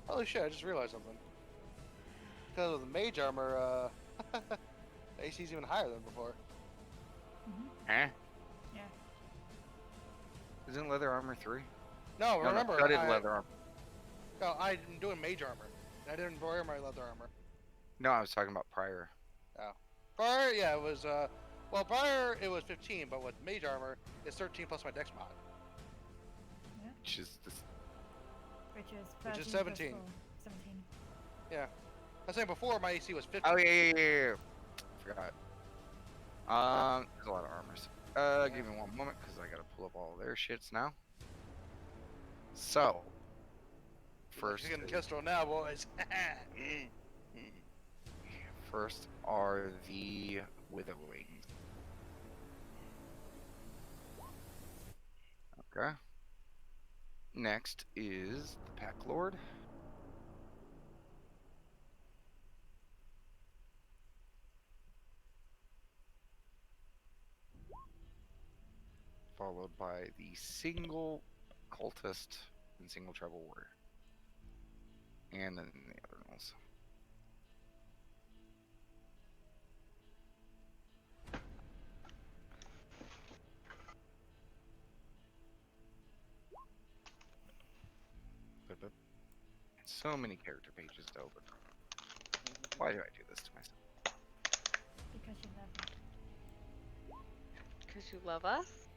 Holy shit! I just realized something. Because of the mage armor, AC is even higher than before. Eh? Yeah. Isn't leather armor 3? No, remember, studded leather armor. No, I'm doing mage armor. I didn't wear my leather armor. No, I was talking about prior. Prior, yeah, it was, well, prior it was 15, but with mage armor, it's 13 plus my dex mod. Which is this. Which is Which is 13 plus 17. 4, 17. Yeah. I was saying before, my AC was 15. Oh, yeah. Forgot. There's a lot of armors. Give me one moment, because I gotta pull up all their shits now. So. First. You're getting Kestrel now, boys. First are the Witherwings. Okay. Next is the Pack Lord. Followed by the single cultist and single tribal warrior. And then the other ones. So many character pages to open. Why do I do this to myself? Because you love me. Because you love us?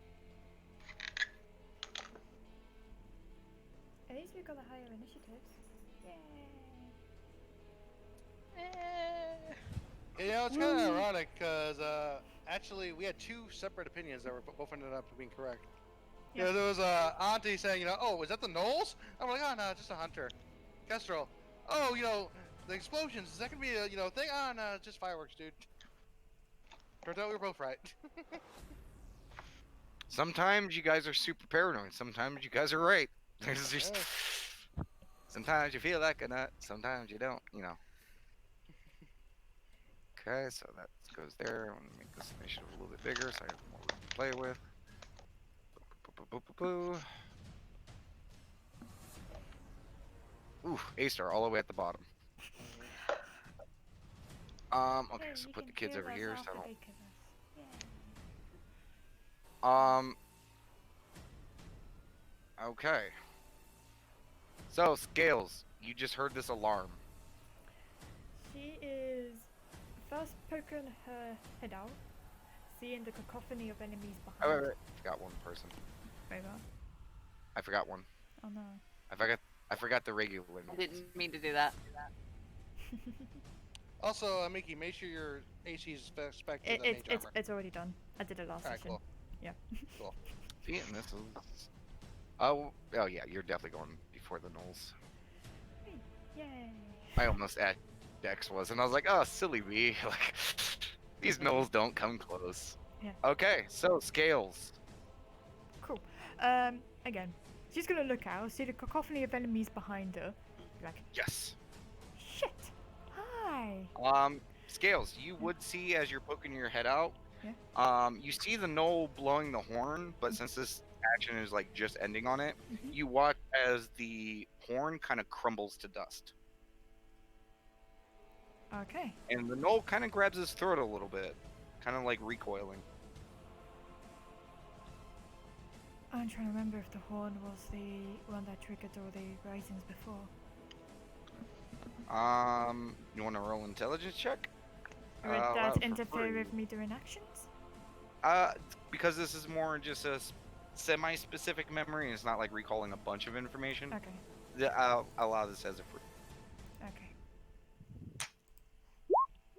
At least we got the higher initiatives. Yay! You know, it's kind of ironic, because, actually, we had two separate opinions that were both ended up being correct. Yeah. Yeah, there was, Auntie saying, you know, oh, is that the Knolls? I'm like, oh, no, just a hunter. Kestrel, oh, you know, the explosions, is that gonna be a, you know, thing? Oh, no, just fireworks, dude. Turns out we were both right. Sometimes you guys are super paranoid. Sometimes you guys are right. There's just sometimes you feel like a nut. Sometimes you don't. You know. Okay, so that goes there. I'm gonna make this initiative a little bit bigger so I have more room to play with. Ooh, A-star all the way at the bottom. Okay, Hey, so you put can the kids kill over us here after so I they kill us. don't. Okay. So, Scales, you just heard this alarm. She is first poking her head out, seeing the cacophony of enemies Oh, behind. wait. Forgot one person. Wait, what? I forgot one. Oh no. I forgot the regular one. I didn't mean to do that. Also, Mickey, make sure your AC is spec to the mage armor. It's already done. I did it last Alright, session. cool. Yeah. Cool. See, and this is. Oh yeah, you're definitely going before the Knolls. Yay. I almost asked Dex was, and I was like, oh, silly me. Like, these Knolls don't come close. Yeah. Okay, so Scales. Cool. Again, she's gonna look out, see the cacophony of enemies behind her. Be like, Yes. shit. Hi. Scales, you would see as you're poking your head out. Yeah. You see the Knoll blowing the horn, but since this action is like just ending on it, Mhm. you watch as the horn kind of crumbles to dust. Okay. And the Knoll kind of grabs his throat a little bit, kind of like recoiling. I'm trying to remember if the horn was the one that triggered all the risings before. You want to roll intelligence check? Would Well, that for interfere free. with me doing actions? Because this is more just a semi-specific memory, and it's not like recalling a bunch of information. Okay. I'll allow this as a free. Okay.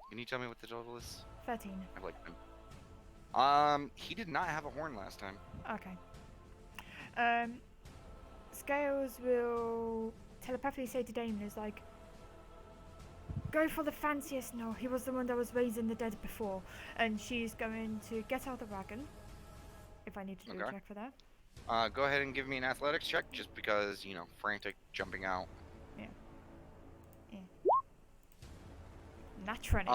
Can you tell me what the total is? 13. I like him. He did not have a horn last time. Okay. Scales will telepathically say to Damon, is like, go for the fanciest. No, he was the one that was raising the dead before. And she's going to get out the wagon. If I need to do a Okay. check for that. Go ahead and give me an athletics check, just because, you know, frantic jumping out. Nat 20.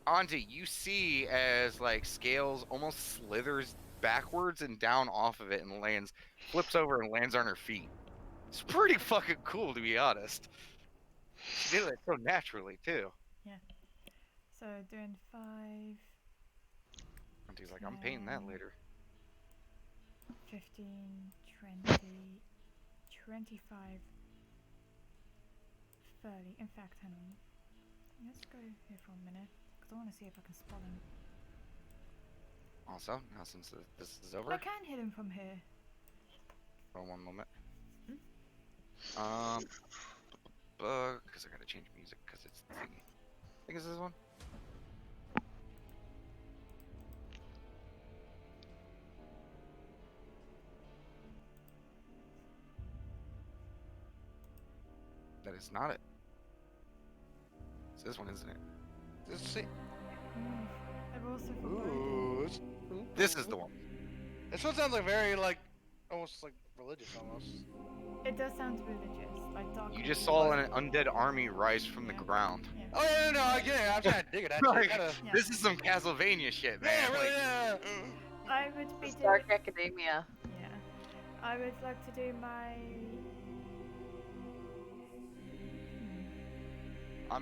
Auntie, you see as like Scales almost slithers backwards and down off of it and flips over and lands on her feet. It's pretty fucking cool, to be honest. She did it so naturally too. So doing 5, Auntie's like, I'm painting that later. 15, 20, 25, 30. In fact, hang on. Let's go here for a minute, because I want to see if I can spot him. Also, now since this is I over, can hit him from here. for one moment. Hmm? Because I gotta change music because it's the thingy. I think it's this one. That is not it. It's this one, isn't it? I've also forgotten. Ooh, This is the one. this one sounds like very like almost like religious almost. It does sound religious, like dark. You just saw an undead army rise from the ground. Yeah. Oh yeah, no, I get it. I'm trying to dig it. Actually, Like, kinda, Yeah. This is some Castlevania shit, man. yeah, really, Like, yeah. I would be It's doing. Dark Academia. Yeah. I would like to do my.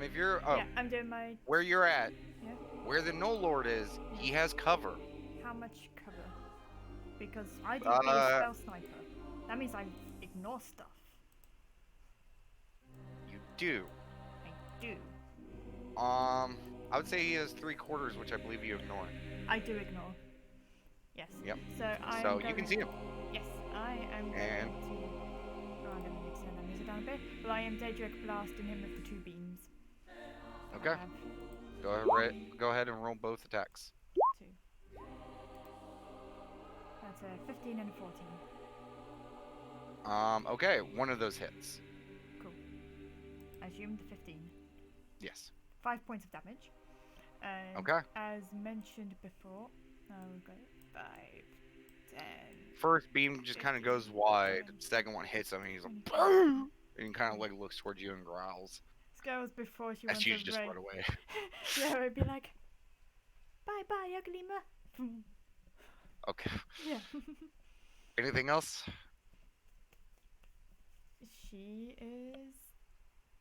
if you're Yeah, I'm doing my. where you're at, Yeah. where the No Lord is, he has cover. How much cover? Because I do Uh, be a spell sniper. That means I ignore stuff. You do. I do. I would say he has 3/4, which I believe you ignore. I do ignore. Yes. Yep. So I. So you can see him. Yes, I am going And- to. Oh, I'm going to need to turn that music down a bit. But I am Daedric blasting him with the 2 beams. Okay. I have Go ahead and roll both attacks. 2. That's a 15 and a 14. Okay, one of those hits. Cool. I assume the 15. Yes. 5 points of damage. And Okay. as mentioned before, we've got 5, 10. First beam just kind of goes wide. Second one hits him, and he's like, 25. and he kind of like looks towards you and growls. Scales before she As wants you to just run away. Yeah, it'd be like, bye bye, ugly ma. Okay. Yeah. Anything else? She is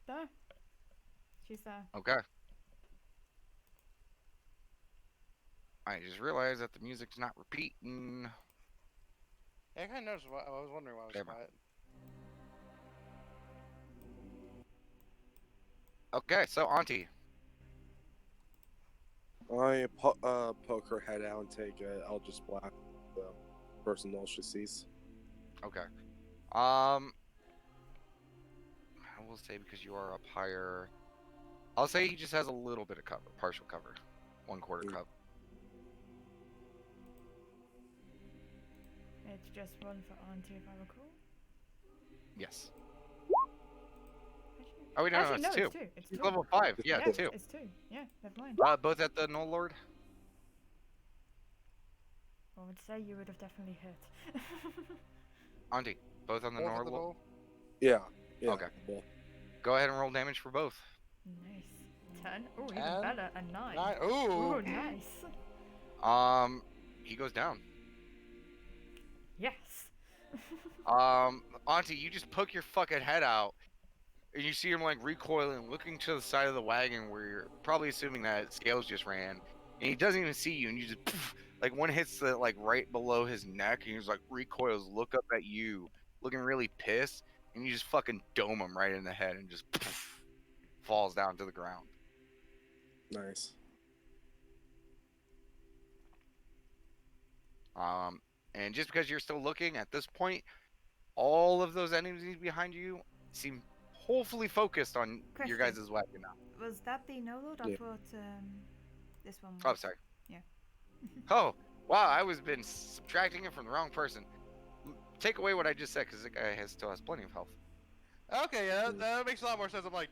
there. She's there. Okay. I just realized that the music's not repeating. Yeah, I kind of noticed. I was wondering why it was Never. quiet. Okay, so Auntie. I poke her head out and take Eldritch Blast, the person she sees. Okay. I will say because you are up higher. I'll say he just has a little bit of cover, partial cover, 1/4 Mm. cover. It's just one for Auntie, if I recall. Yes. Actually, Oh wait, no, Actually, it's no, 2. it's 2. It's He's 2. level 5. Yeah, yeah, 2. It's 2. Yeah, never mind. Both at the No Lord. I would say you would have definitely hit. Auntie, both on the Both at No the Lord. door? Yeah. Okay. Well, Go ahead and roll damage for both. Nice. 10. Oh, even 10? better. A 9. Ooh. Ooh, nice. He goes down. Yes. Auntie, you just poke your fucking head out, and you see him like recoiling, looking to the side of the wagon where you're probably assuming that Scales just ran, and he doesn't even see you, and you just poof, like one hits the like right below his neck, and he's like recoils, look up at you, looking really pissed, and you just fucking dome him right in the head, and just poof, falls down to the ground. nice. And just because you're still looking at this point, all of those enemies behind you seem hopefully focused on your Question. guys' wagon now. Was that the no lord? I Yeah. thought this one was. Oh, sorry. Yeah. Oh, wow, I was been subtracting it from the wrong person. Take away what I just said, because the guy still has plenty of health. Okay, yeah, that makes a lot more sense. I'm like,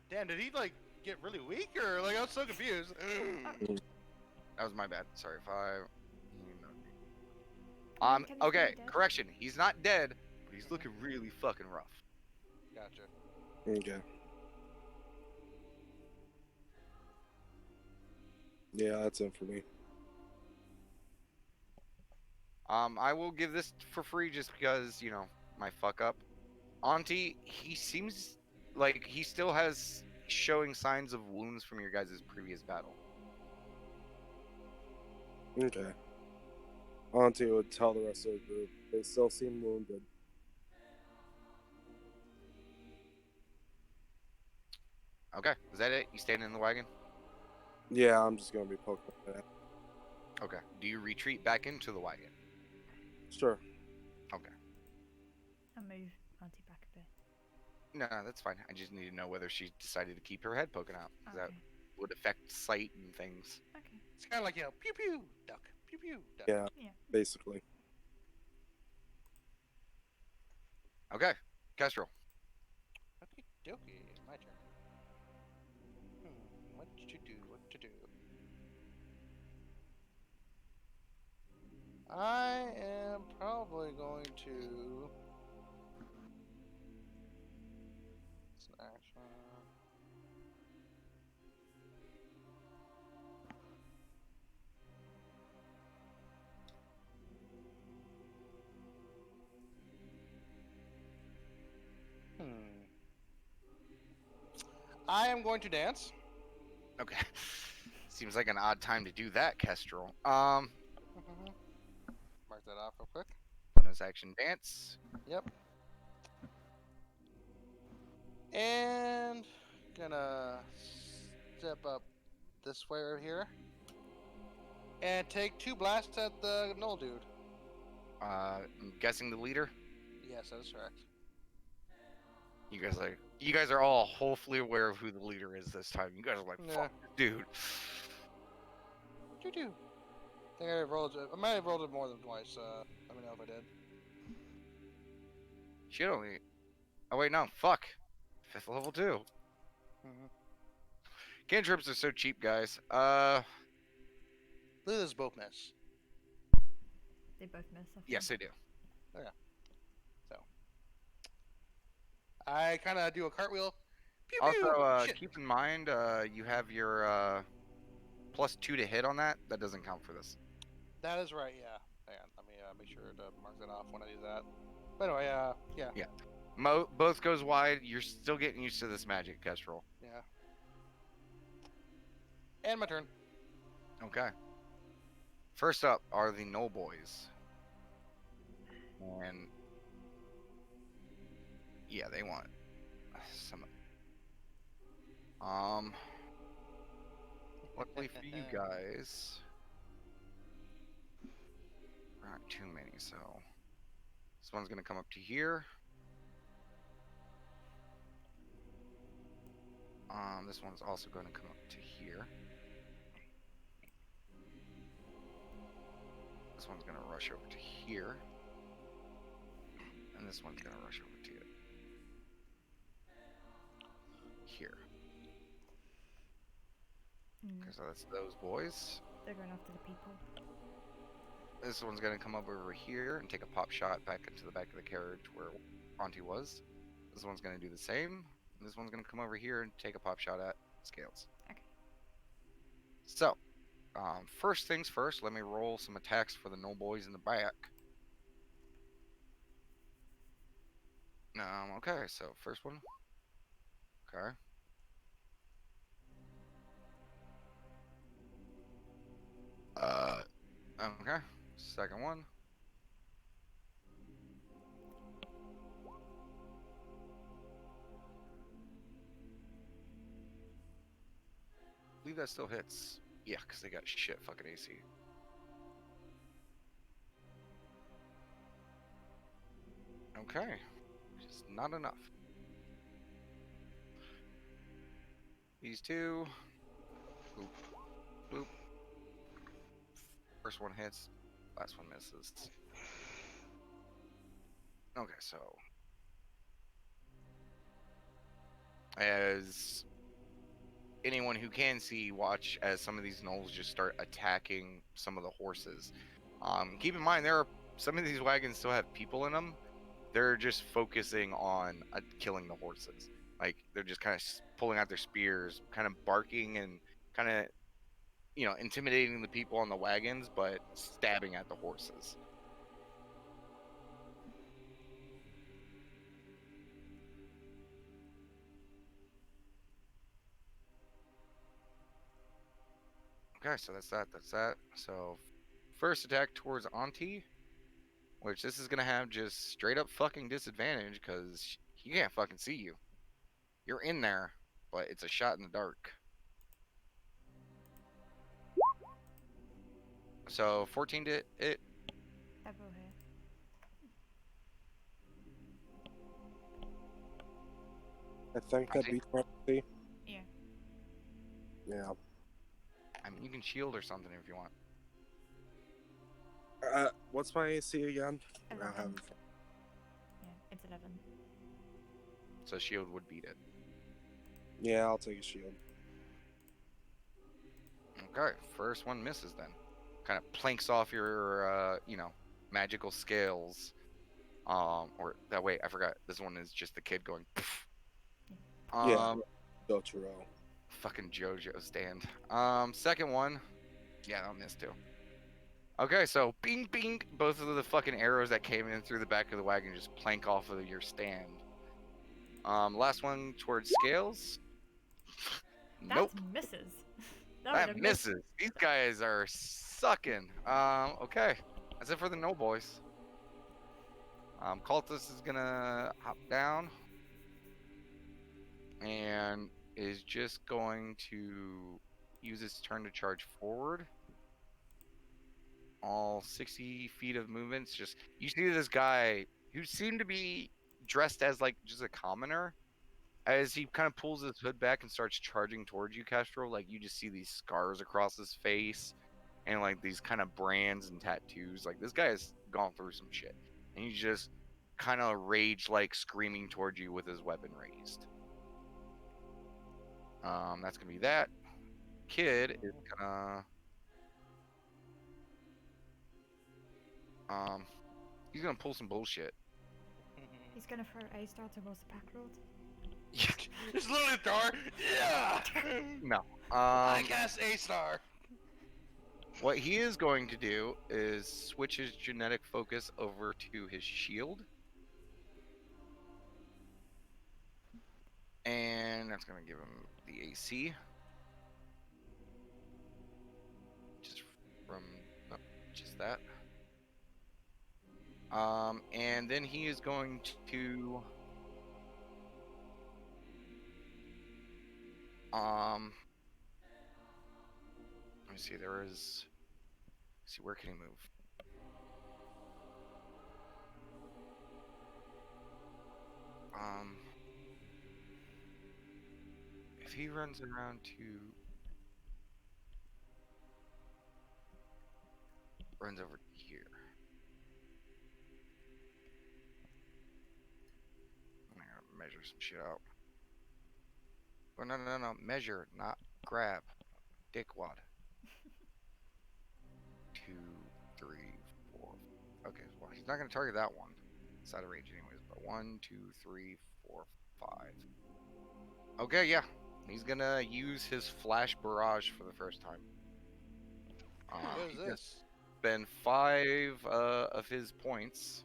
damn, did he like get really weak or like I was so confused. That was my bad. Sorry if I. Can he Okay, be dead? correction. He's not dead, but he's looking really fucking rough. Gotcha. Okay. Yeah, that's it for me. I will give this for free just because, you know, my fuck up. Auntie, he seems like he still has showing signs of wounds from your guys' previous battle. Okay. Auntie would tell the rest of the group. They still seem wounded. Okay, is that it? You staying in the wagon? Yeah, I'm just gonna be poking at that. Okay. Do you retreat back into the wagon? Sure. Okay. I'll move Auntie back a bit. No, that's fine. I just need to know whether she decided to keep her head poking out. 'Cause that Okay. would affect sight and things. Okay. It's kind of like, you know, pew pew, duck, pew pew, duck. Yeah, Yeah. basically. Okay, Kestrel. Okay, dokie, my turn. What to do? What to do? I am probably going to. It's an action. I am going to dance. Okay. Seems like an odd time to do that, Kestrel. Mark that off real quick. Bonus action dance. Yep. And gonna step up this way right here. And take 2 blasts at the Null dude. I'm guessing the leader. Yes, that is correct. You guys are all hopefully aware of who the leader is this time. You guys are like, Yeah. fuck, dude. Doo-doo. I think I rolled it. I might have rolled it more than twice. Let me know if I did. Shit only. Oh wait, no, fuck. 5th level too. Mm-hmm. Cantrips are so cheap, guys. Look at this both miss. They both miss. I think. Yes, they do. So I kind of do a cartwheel. Pew, pew. Also, Shit. keep in mind, you have your +2 to hit on that. That doesn't count for this. That is right. Yeah. Hang on. Let me make sure to mark that off when I do that. But anyway, yeah. Both goes wide. You're still getting used to this magic, Kestrel. Yeah. And my turn. Okay. First up are the Knoll Boys. And yeah, they want some. Luckily for you guys, not too many. So this one's gonna come up to here. This one's also going to come up to here. This one's going to rush over to here. And this one's going to rush over to here. Okay, so that's those boys. They're going after the people. This one's going to come up over here and take a pop shot back into the back of the carriage where Auntie was. This one's going to do the same. And this one's going to come over here and take a pop shot at Scales. Okay. So, first things first, let me roll some attacks for the Knoll Boys in the back. Okay, so first one. Okay. Okay. Second one. I believe that still hits. Yeah, because they got shit fucking AC. Okay. Just not enough. These two. Boop. Boop. First one hits. Last one misses. Okay, so. As anyone who can see, watch as some of these gnolls just start attacking some of the horses. Keep in mind, there are some of these wagons still have people in them. They're just focusing on killing the horses. Like, they're just kind of pulling out their spears, kind of barking and kind of intimidating the people on the wagons, but stabbing at the horses. Okay, so that's that. That's that. So, first attack towards Auntie, which this is gonna have just straight up fucking disadvantage because he can't fucking see you. You're in there, but it's a shot in the dark. So 14 to it. That will hit. I think that Auntie? beats my AC. Yeah. Yeah. I mean, you can shield or something if you want. What's my AC again? I 11. have Yeah, it's 11. So shield would beat it. Yeah, I'll take a shield. Okay, first one misses then. Kind of planks off your, magical scales. Or that way, I forgot. This one is just the kid going. Poof. Yeah. Dotaro. Fucking JoJo stand. Second one. Yeah, I'll miss too. Okay, so bing bing, both of the fucking arrows that came in through the back of the wagon just plank off of your stand. Last one towards scales. That Nope. misses. That was That a miss. misses. These guys are sucking. Okay. That's it for the no boys. Cultist is gonna hop down and is just going to use his turn to charge forward. All 60 feet of movements. Just you see this guy who seemed to be dressed as like just a commoner. As he kind of pulls his hood back and starts charging towards you, Castro, like you just see these scars across his face and like these kind of brands and tattoos. Like this guy has gone through some shit. And he's just kind of rage like screaming towards you with his weapon raised. That's gonna be that. Kid is gonna he's gonna pull some bullshit. He's gonna throw A-star towards the pack lord. It's literally Thor. Yeah. No. I cast A-star. What he is going to do is switch his genetic focus over to his shield. And that's going to give him the AC. Just from, no, just that. And then he is going to, let me see, where can he move? If he runs around runs over here. I'm gonna measure some shit out. Oh, no, measure, not grab. Dickwad. 2, 3, 4. Okay, well, he's not gonna target that one. It's out of range anyways, but 1, 2, 3, 4, 5. Okay, yeah. He's gonna use his flash barrage for the first time. What is He's gonna this? spend 5 of his points.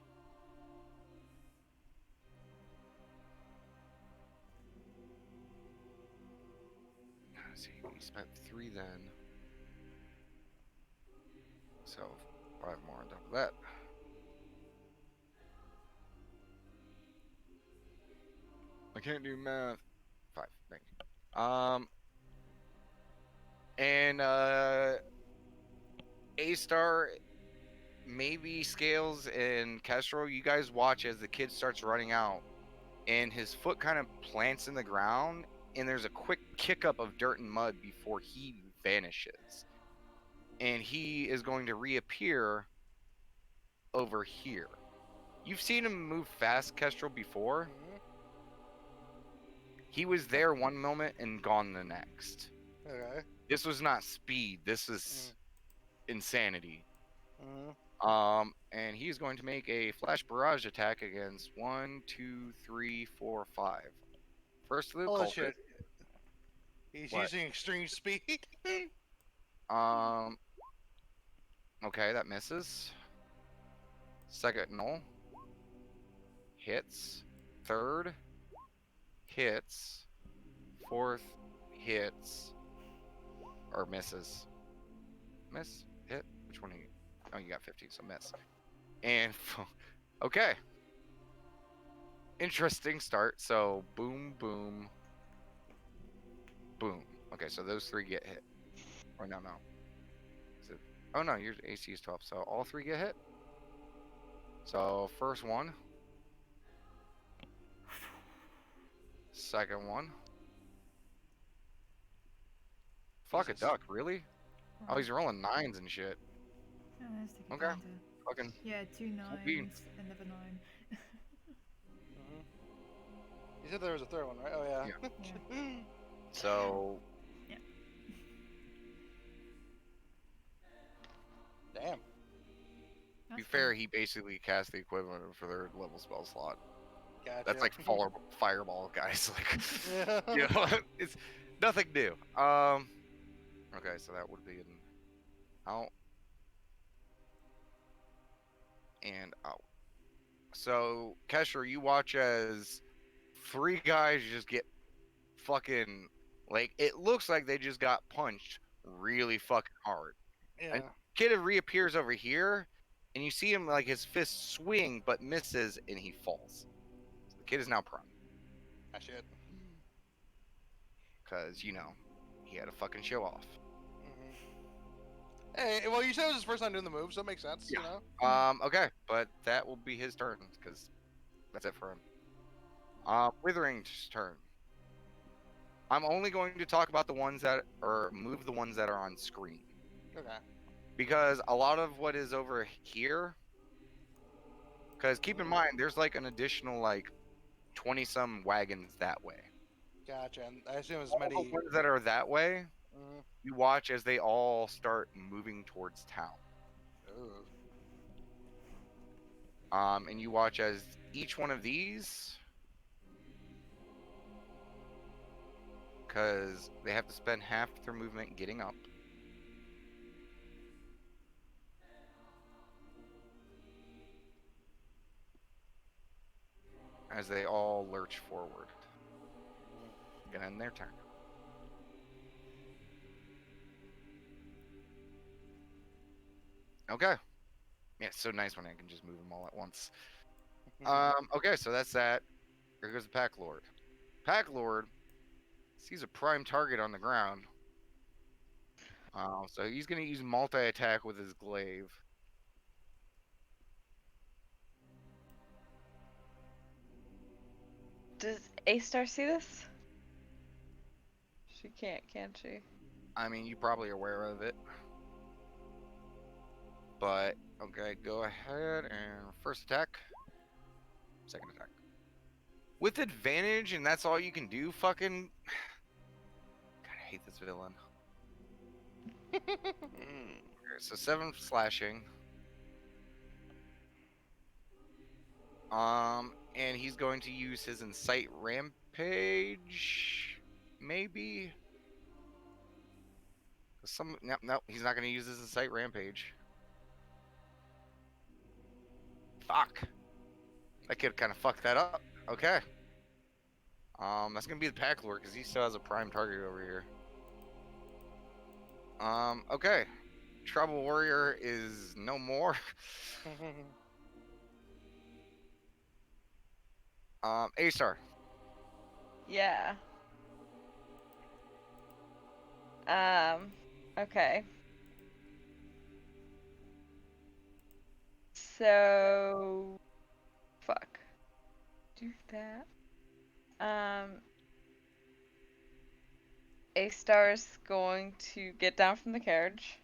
Let's see, he spent 3 then. So 5 more on top of that. I can't do math. 5, thank you. And A-Star, maybe Scales and Castro, you guys watch as the kid starts running out, and his foot kind of plants in the ground, and there's a quick kick up of dirt and mud before he vanishes. And he is going to reappear over here. You've seen him move fast, Kestrel, before. Mhm. He was there one moment and gone the next. Okay. This was not speed. This is insanity. Mhm. And he's going to make a flash barrage attack against 1, 2, 3, 4, 5. First of the Holy culprit. shit. He's What? using extreme speed. Um. Okay, that misses. Second null. Hits. Third. Hits. Fourth. Hits. Or misses. Miss? Hit? Which one are you? Oh, you got 15, so miss. And. Okay. Interesting start. So, boom, boom, boom. Okay, so those three get hit. Or no. Is it... Oh, no, your AC is 12, so all three get hit. So, first one. Second one. Fuck a Jesus. duck, really? Oh, he's rolling nines and shit. Oh, let's take it Okay. down to- Fucking. Yeah, 2 be- 9s, another 9. Mhm. You said there was a third one, right? Oh yeah. Yeah. So, Damn. to be fair, he basically cast the equivalent of a third level spell slot. Gotcha. That's like fireball, guys. Like, Yeah. you know, it's nothing new. Okay, so that would be an out and out. So, Kesher, you watch as three guys just get fucking, like, it looks like they just got punched really fucking hard. Yeah. Kid reappears over here, and you see him, like, his fist swing, but misses, and he falls. So the kid is now prone, Ah, shit. because, you know, he had a fucking show off. Mhm. Hey, well, you said it was his first time doing the move, so it makes sense, Yeah. you know? Okay, but that will be his turn, because that's it for him. Withering's turn. I'm only going to talk about the ones that, or move the ones that are on screen. Okay. Because a lot of what is over here, because keep in mind, there's like an additional like 20-some wagons that way. Gotcha. And I assume as All many. the ones that are that way, Mhm. you watch as they all start moving towards town. Ooh. And you watch as each one of these, because they have to spend half their movement getting up. As they all lurch forward. Gonna end their turn. Okay. Yeah, it's so nice when I can just move them all at once. Okay, so that's that. Here goes the Pack Lord. Pack Lord sees a prime target on the ground. So he's gonna use multi-attack with his glaive. Does A-Star see this? She can't, can she? I mean, you're probably aware of it. But, okay, go ahead and first attack. Second attack. With advantage, and that's all you can do, fucking... God, I hate this villain. Okay, so 7 slashing. And he's going to use his Incite Rampage, maybe? No, he's not going to use his Incite Rampage. Fuck. That kid kind of fucked that up. Okay. That's going to be the Pack Lord, because he still has a prime target over here. Okay. Trouble Warrior is no more. A-Star. Yeah. Okay. So, fuck. Do that. A-Star's going to get down from the carriage.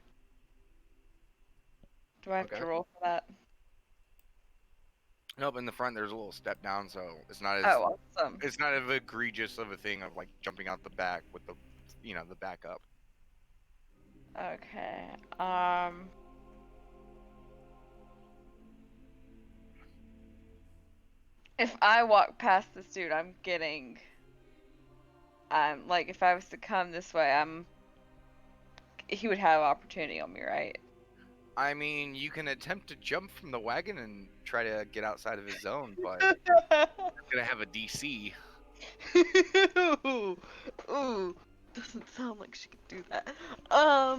Do I have Okay. to roll for that? Nope, in the front there's a little step down, so it's not as Oh, awesome. it's not as egregious of a thing of like jumping out the back with the, you know, the back up. Okay. If I walk past this dude, I'm getting. Like, if I was to come this way, I'm he would have opportunity on me, right? I mean, you can attempt to jump from the wagon and try to get outside of his zone, but it's gonna have a DC. Ooh, ooh, doesn't sound like she could do that. I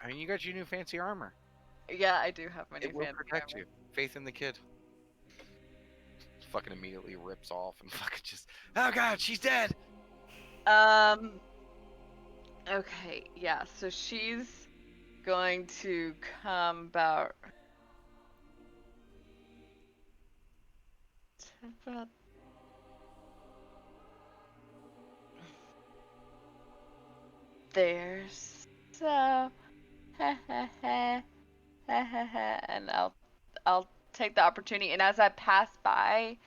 mean, you got your new fancy armor. Yeah, I do have my new It will fancy protect armor. you. Faith in the kid. Fucking immediately rips off and fucking just. Oh god, she's dead. Okay, yeah. So she's going to come about. About there. So, and I'll take the opportunity. And as I pass by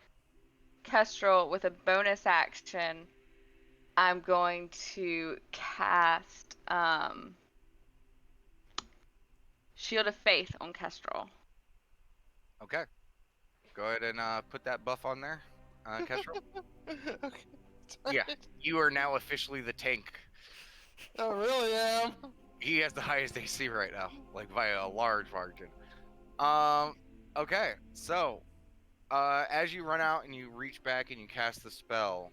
Kestrel with a bonus action, I'm going to cast Shield of Faith on Kestrel. Okay. Go ahead and put that buff on there, Kestrel. Okay. Yeah, you are now officially the tank. I really am. He has the highest AC right now, like by a large margin. Okay, so as you run out and you reach back and you cast the spell,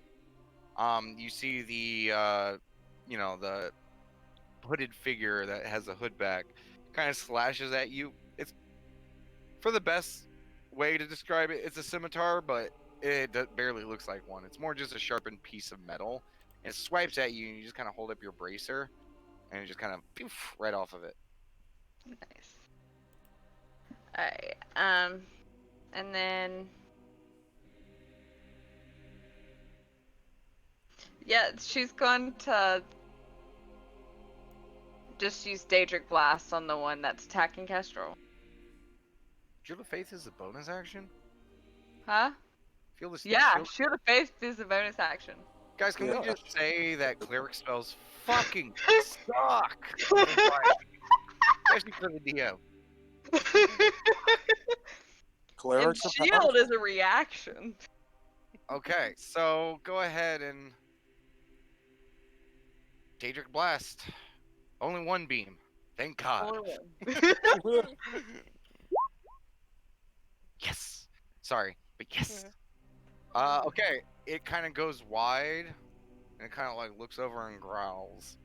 you see the the hooded figure that has a hood back kind of slashes at you. It's for the best way to describe it. It's a scimitar, but it barely looks like one. It's more just a sharpened piece of metal. And it swipes at you, and you just kind of hold up your bracer, and it just kind of poof right off of it. Nice. Alright, and then... Yeah, she's going to just use Daedric Blast on the one that's attacking Kestrel. Shield of Faith is a bonus action? Huh? Feel this Yeah, shield... Shield of Faith is a bonus action. Guys, can Yeah. we just say that cleric spells fucking suck? Especially for the DM. And Clerics are shield powerful. is a reaction. Okay, so go ahead and Daedric Blast. Only one beam. Thank God. Yes. Sorry, but yes. Okay. It kind of goes wide, and it kind of like looks over and growls.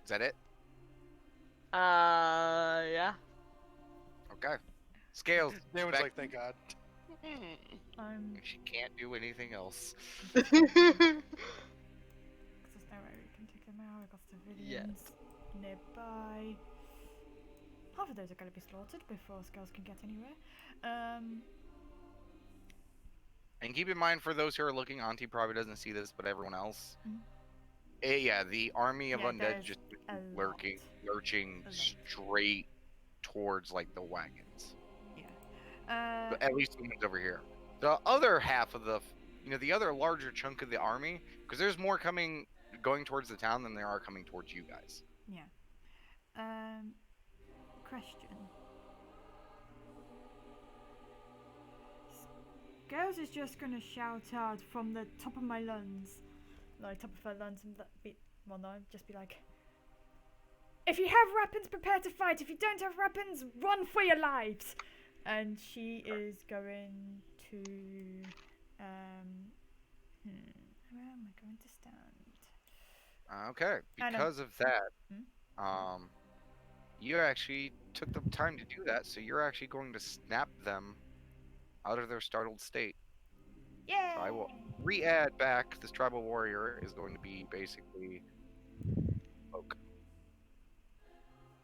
Is that it? Yeah. Okay. Scales. Damon's back like, thank God. I'm. She can't do anything else. Cause there's no way we can take them out. We've got civilians nearby. Half of those are going to be slaughtered before Skulls can get anywhere. And keep in mind, for those who are looking, Auntie probably doesn't see this, but everyone else. Mhm. Yeah, the army of Yeah, undead there's just a lurking, lot. lurching A lot. straight towards like the wagons. Yeah. But at least the ones over here. The other half of the other larger chunk of the army, because there's more going towards the town than there are coming towards you guys. Yeah. Question. Girls is just gonna shout out from the top of my lungs, like top of her lungs, and just be like, "If you have weapons, prepare to fight. If you don't have weapons, run for your lives." And she is going to, where am I going to stand? Okay, I know. because of that, Hmm? you actually took the time to do that, so you're actually going to snap them out of their startled state. Yeah. So I will re-add back this tribal warrior is going to be basically Oak.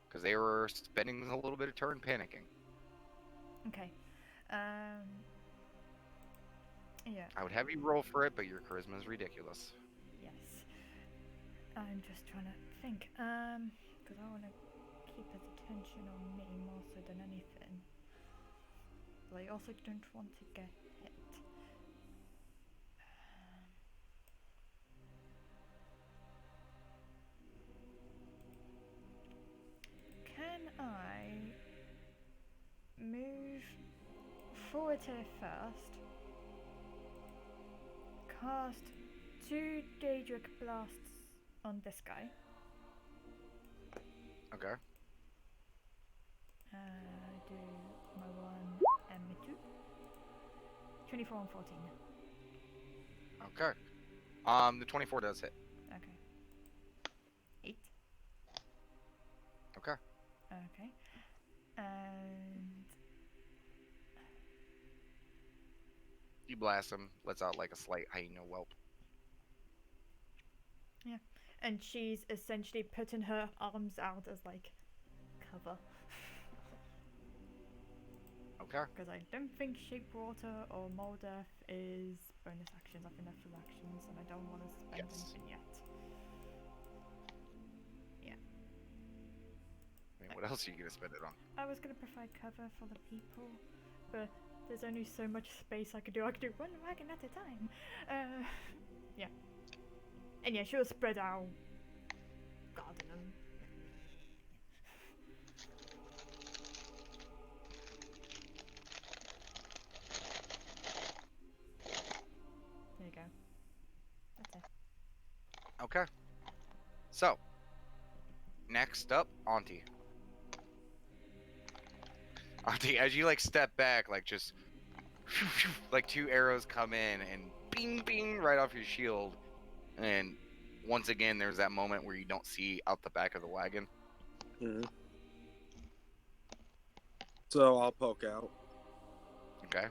Because they were spending a little bit of turn panicking. Okay. Yeah. I would have you roll for it, but your charisma is ridiculous. Yes. I'm just trying to think. Because I want to keep his attention on me more so than anything. But I also don't want to get hit. Can I move forward to it first. Cast 2 Daedric blasts on this guy. Okay. Do my 1 and my 2. 24 and 14. Okay. The 24 does hit. Okay. 8. Okay. Okay. And You blast him, lets out like a slight hyena whelp. and she's essentially putting her arms out as like cover. Okay. Because I don't think Shape Water or Moldeath is bonus actions. I think they're full actions, and I don't want to spend Yes. anything yet. I mean, what else are you gonna spend it on? I was gonna provide cover for the people, but there's only so much space I could do. I could do one wagon at a time. Yeah. And yeah, she'll spread out, guarding them. There you go. That's it. Okay. So, next up, Auntie. Auntie, as you like step back, like just like 2 arrows come in and bing bing right off your shield. And once again, there's that moment where you don't see out the back of the wagon. Mhm. So I'll poke out. Okay.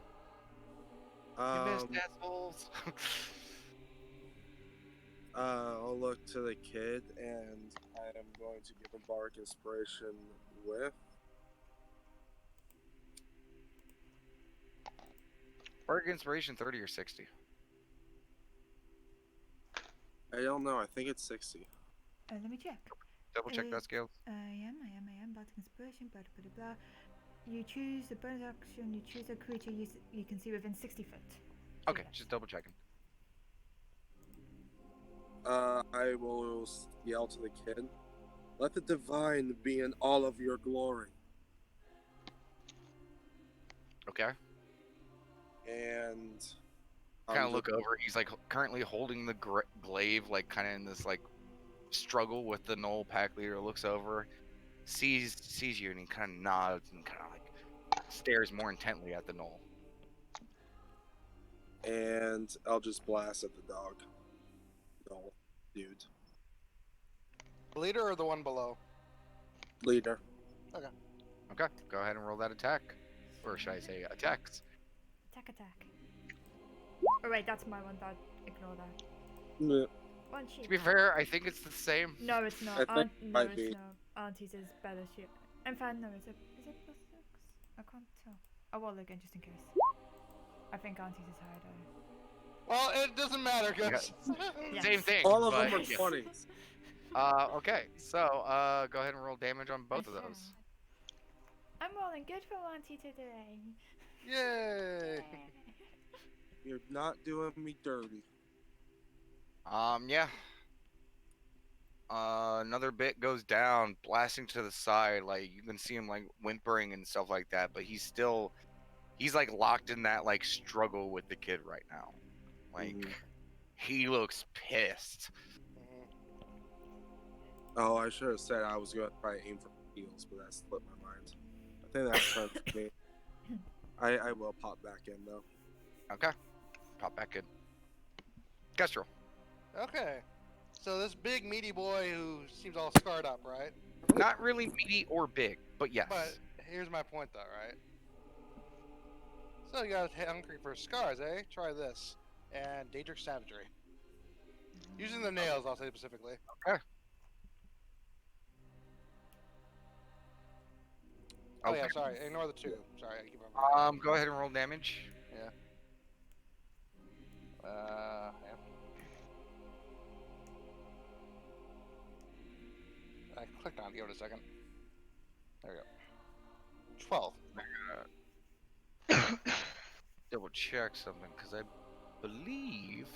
You missed assholes. I'll look to the kid and I am going to give him Bardic Inspiration with. Bardic Inspiration 30 or 60. I don't know. I think it's 60. Let me check. Double check that scale. I am. Bardic Inspiration, blah, blah, blah, blah. You choose the bonus action, you choose a creature you can see within 60 foot. Okay, just double checking. I will yell to the kid, "Let the divine be in all of your glory." Okay. And Kind I'm of look over. He's like currently holding the glaive, like kind of in this like struggle with the Knoll pack leader. Looks over, sees you, and he kind of nods and kind of like stares more intently at the Knoll. And I'll just blast at the dog. No, dude. Leader or the one below? Leader. Okay, go ahead and roll that attack, or should I say attacks? Attack. Oh wait, that's my one. Ignore that. Meh. One To sheep. be fair, I think it's the same. No, it's not. I think it No, might it's be. not. Auntie's is better. In fact, no. Is it plus 6? I can't tell. I will again just in case. I think Auntie's is higher though. Well, it doesn't matter, guys. Yes. Same thing. All of but them are yes. 20s. Okay, so go ahead and roll damage on both of Yes, those. sir. I'm rolling good for Auntie today. Yay! You're not doing me dirty. Yeah. Another bit goes down, blasting to the side. Like you can see him like whimpering and stuff like that, but he's like locked in that like struggle with the kid right now. Like Mhm. he looks pissed. Mhm. Oh, I should have said I was going to try to aim for heels, but that slipped my mind. I think that's time for me. I will pop back in though. Okay, pop back in. Kestrel. Okay. So this big meaty boy who seems all scarred up, right? Not really meaty or big, but yes. But here's my point, though, right? So you guys hungry for scars, eh? Try this. And Daedric Savagery. Using the nails, I'll say specifically. Okay. Oh yeah, Okay. sorry. Ignore the 2. Sorry, I keep on. Go ahead and roll damage. Yeah. I clicked on it. Give it a second. There we go. 12. Double check something because I believe.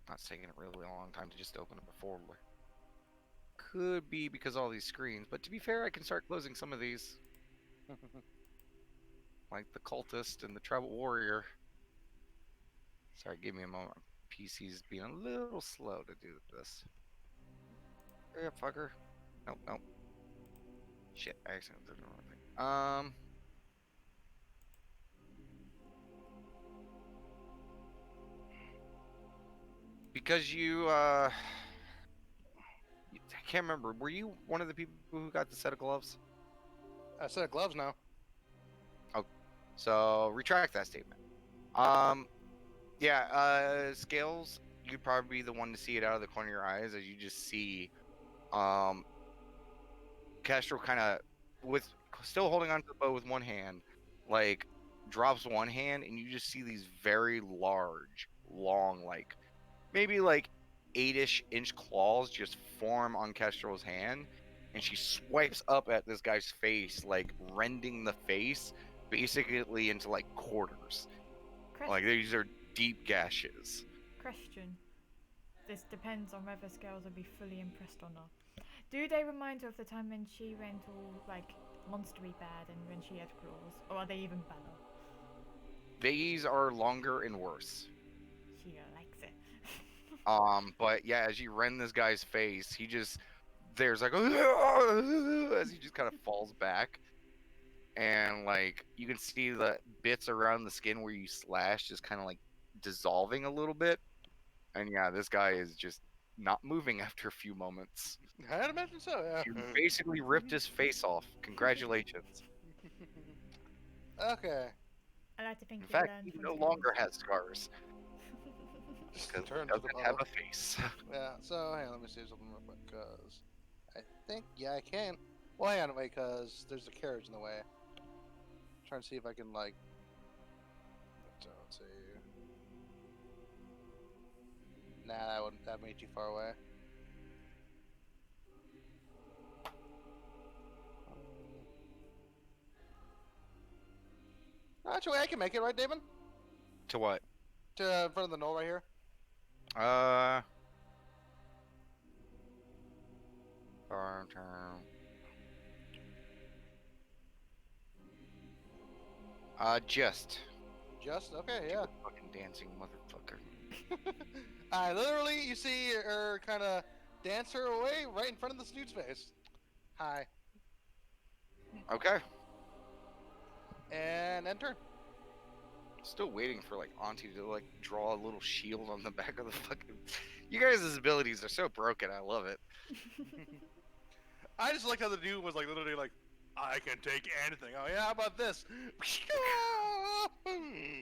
Not taking a really long time to just open up a folder. could be because of all these screens, but to be fair, I can start closing some of these, like the cultist and the tribal warrior. Sorry, give me a moment. PC's being a little slow to do this. Hurry up, fucker. Nope, nope. Shit, I accidentally did the wrong thing. Because I can't remember. Were you one of the people who got the set of gloves? I said gloves now. So retract that statement. Scales, you'd probably be the one to see it out of the corner of your eyes as you just see, Castro kind of with still holding onto the bow with one hand, like drops one hand, and you just see these very large, long, like maybe like 8-inch claws just form on Castro's hand, and she swipes up at this guy's face, like rending the face basically into like quarters. Like these are deep gashes. Question. This depends on whether Scales will be fully impressed or not. Do they remind her of the time when she went all like monstery bad and when she had claws, or are they even better? These are longer and worse. She likes it. But yeah, as you rend this guy's face, there's like as he just kind of falls back, and like you can see the bits around the skin where you slash just kind of like dissolving a little bit, and yeah, this guy is just not moving after a few moments. I'd imagine so, yeah. You basically ripped his face off. Congratulations. Okay. I like to think. In fact, he no longer has scars Just because he turn to the doesn't have bottom. a face. Yeah, so hang on, let me see something real quick, because I think, yeah, I can. Well, hang on, wait, because there's a carriage in the way. Trying to see if I can, like. So, let's see. Nah, that made too far away. Actually, I can make it, right, David? To what? To in front of the knoll right here. Farm turn. Just. Just okay, yeah. Fucking dancing motherfucker. I literally, you see her kind of dance her away right in front of the dude's face. Hi. Okay. And enter. Still waiting for like Auntie to like draw a little shield on the back of the fucking. You guys' abilities are so broken. I love it. I just liked how the dude was like literally like, I can take anything. Oh yeah, how about this?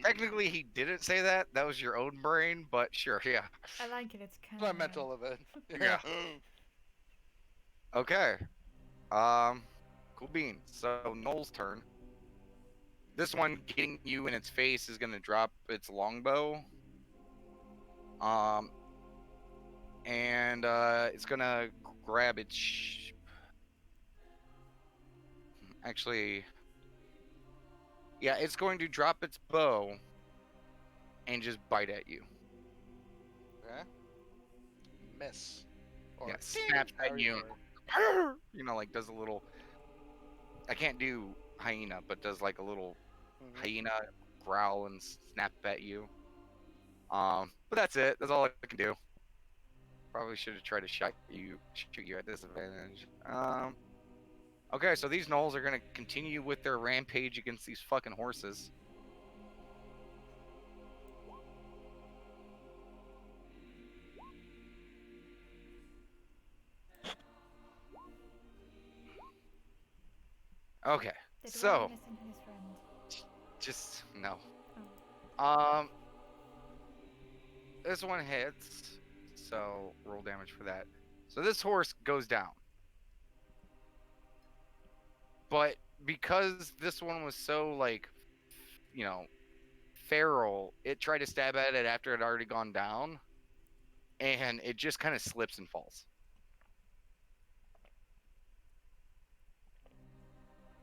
Technically, he didn't say that. That was your own brain, but sure, yeah. I like it. It's kind My of mental of it. Yeah. Okay. Cool beans. So Noel's turn. This one getting you in its face is gonna drop its longbow. And it's gonna grab its. Actually, yeah, it's going to drop its bow and just bite at you. Okay. Miss. Or Yeah, snaps at parry, you. or- You know, like does a little. I can't do hyena, but does like a little Mhm. hyena growl and snap at you. But that's it. That's all I can do. Probably should have tried to shoot you at disadvantage. Okay, so these gnolls are gonna continue with their rampage against these fucking horses. Okay, Did so Ryan missing his friend? just no. Oh. This one hits, so roll damage for that. So this horse goes down. But because this one was so like, you know, feral, it tried to stab at it after it had already gone down, and it just kind of slips and falls.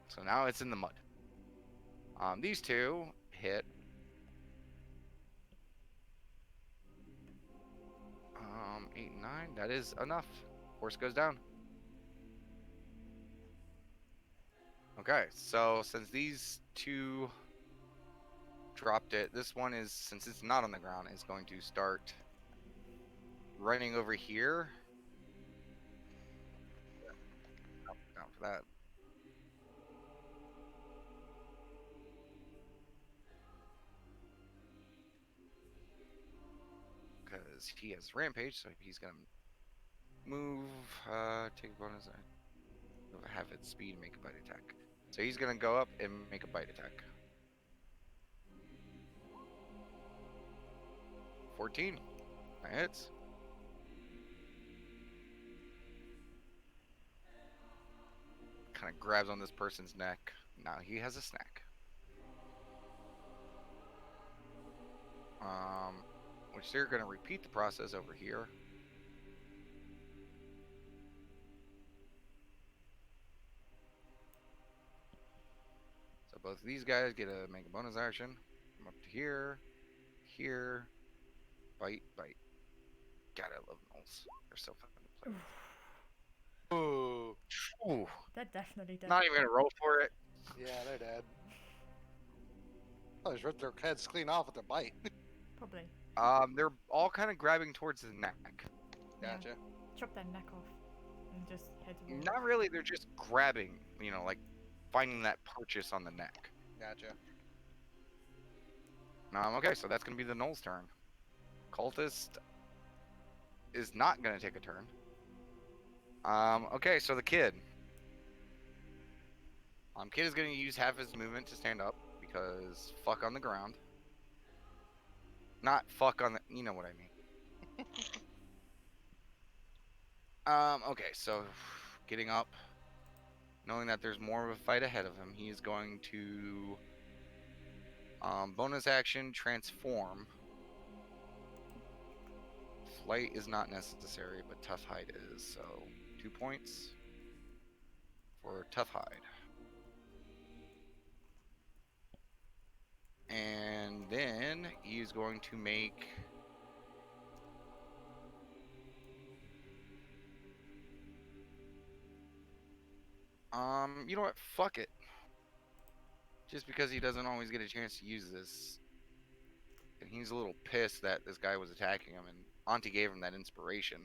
So now it's in the mud. These two hit. 8 and 9. That is enough. Horse goes down. Okay, so since these two dropped it, this one is, since it's not on the ground, is going to start running over here. Down for that. Because he has rampage, so he's gonna move, take a bonus, have its speed, make a bite attack. So he's gonna go up and make a bite attack. 14. That hits. Kind of grabs on this person's neck. Now he has a snack. Which they're gonna repeat the process over here. So both of these guys get to make a bonus action. Come up to here, here, bite, bite. God, I love gnolls. They're so fun to play with. Ooh. Ooh, That definitely does. not even gonna roll for it. Yeah, they're dead. Oh, just ripped their heads clean off with their bite. Probably. They're all kind of grabbing towards the neck. Yeah. Gotcha. Chop their neck off and just head towards. Not really, they're just grabbing, you know, like finding that purchase on the neck. Gotcha. Okay, so that's gonna be the Knoll's turn. Cultist is not gonna take a turn. Okay, so the kid. Kid is gonna use half his movement to stand up because fuck on the ground. Not fuck on the, you know what I mean. Okay, so getting up, knowing that there's more of a fight ahead of him, he's going to bonus action transform. Flight is not necessary, but tough hide is, so 2 points for tough hide. And then he's going to make you know what? Fuck it. Just because he doesn't always get a chance to use this. And he's a little pissed that this guy was attacking him and Auntie gave him that inspiration.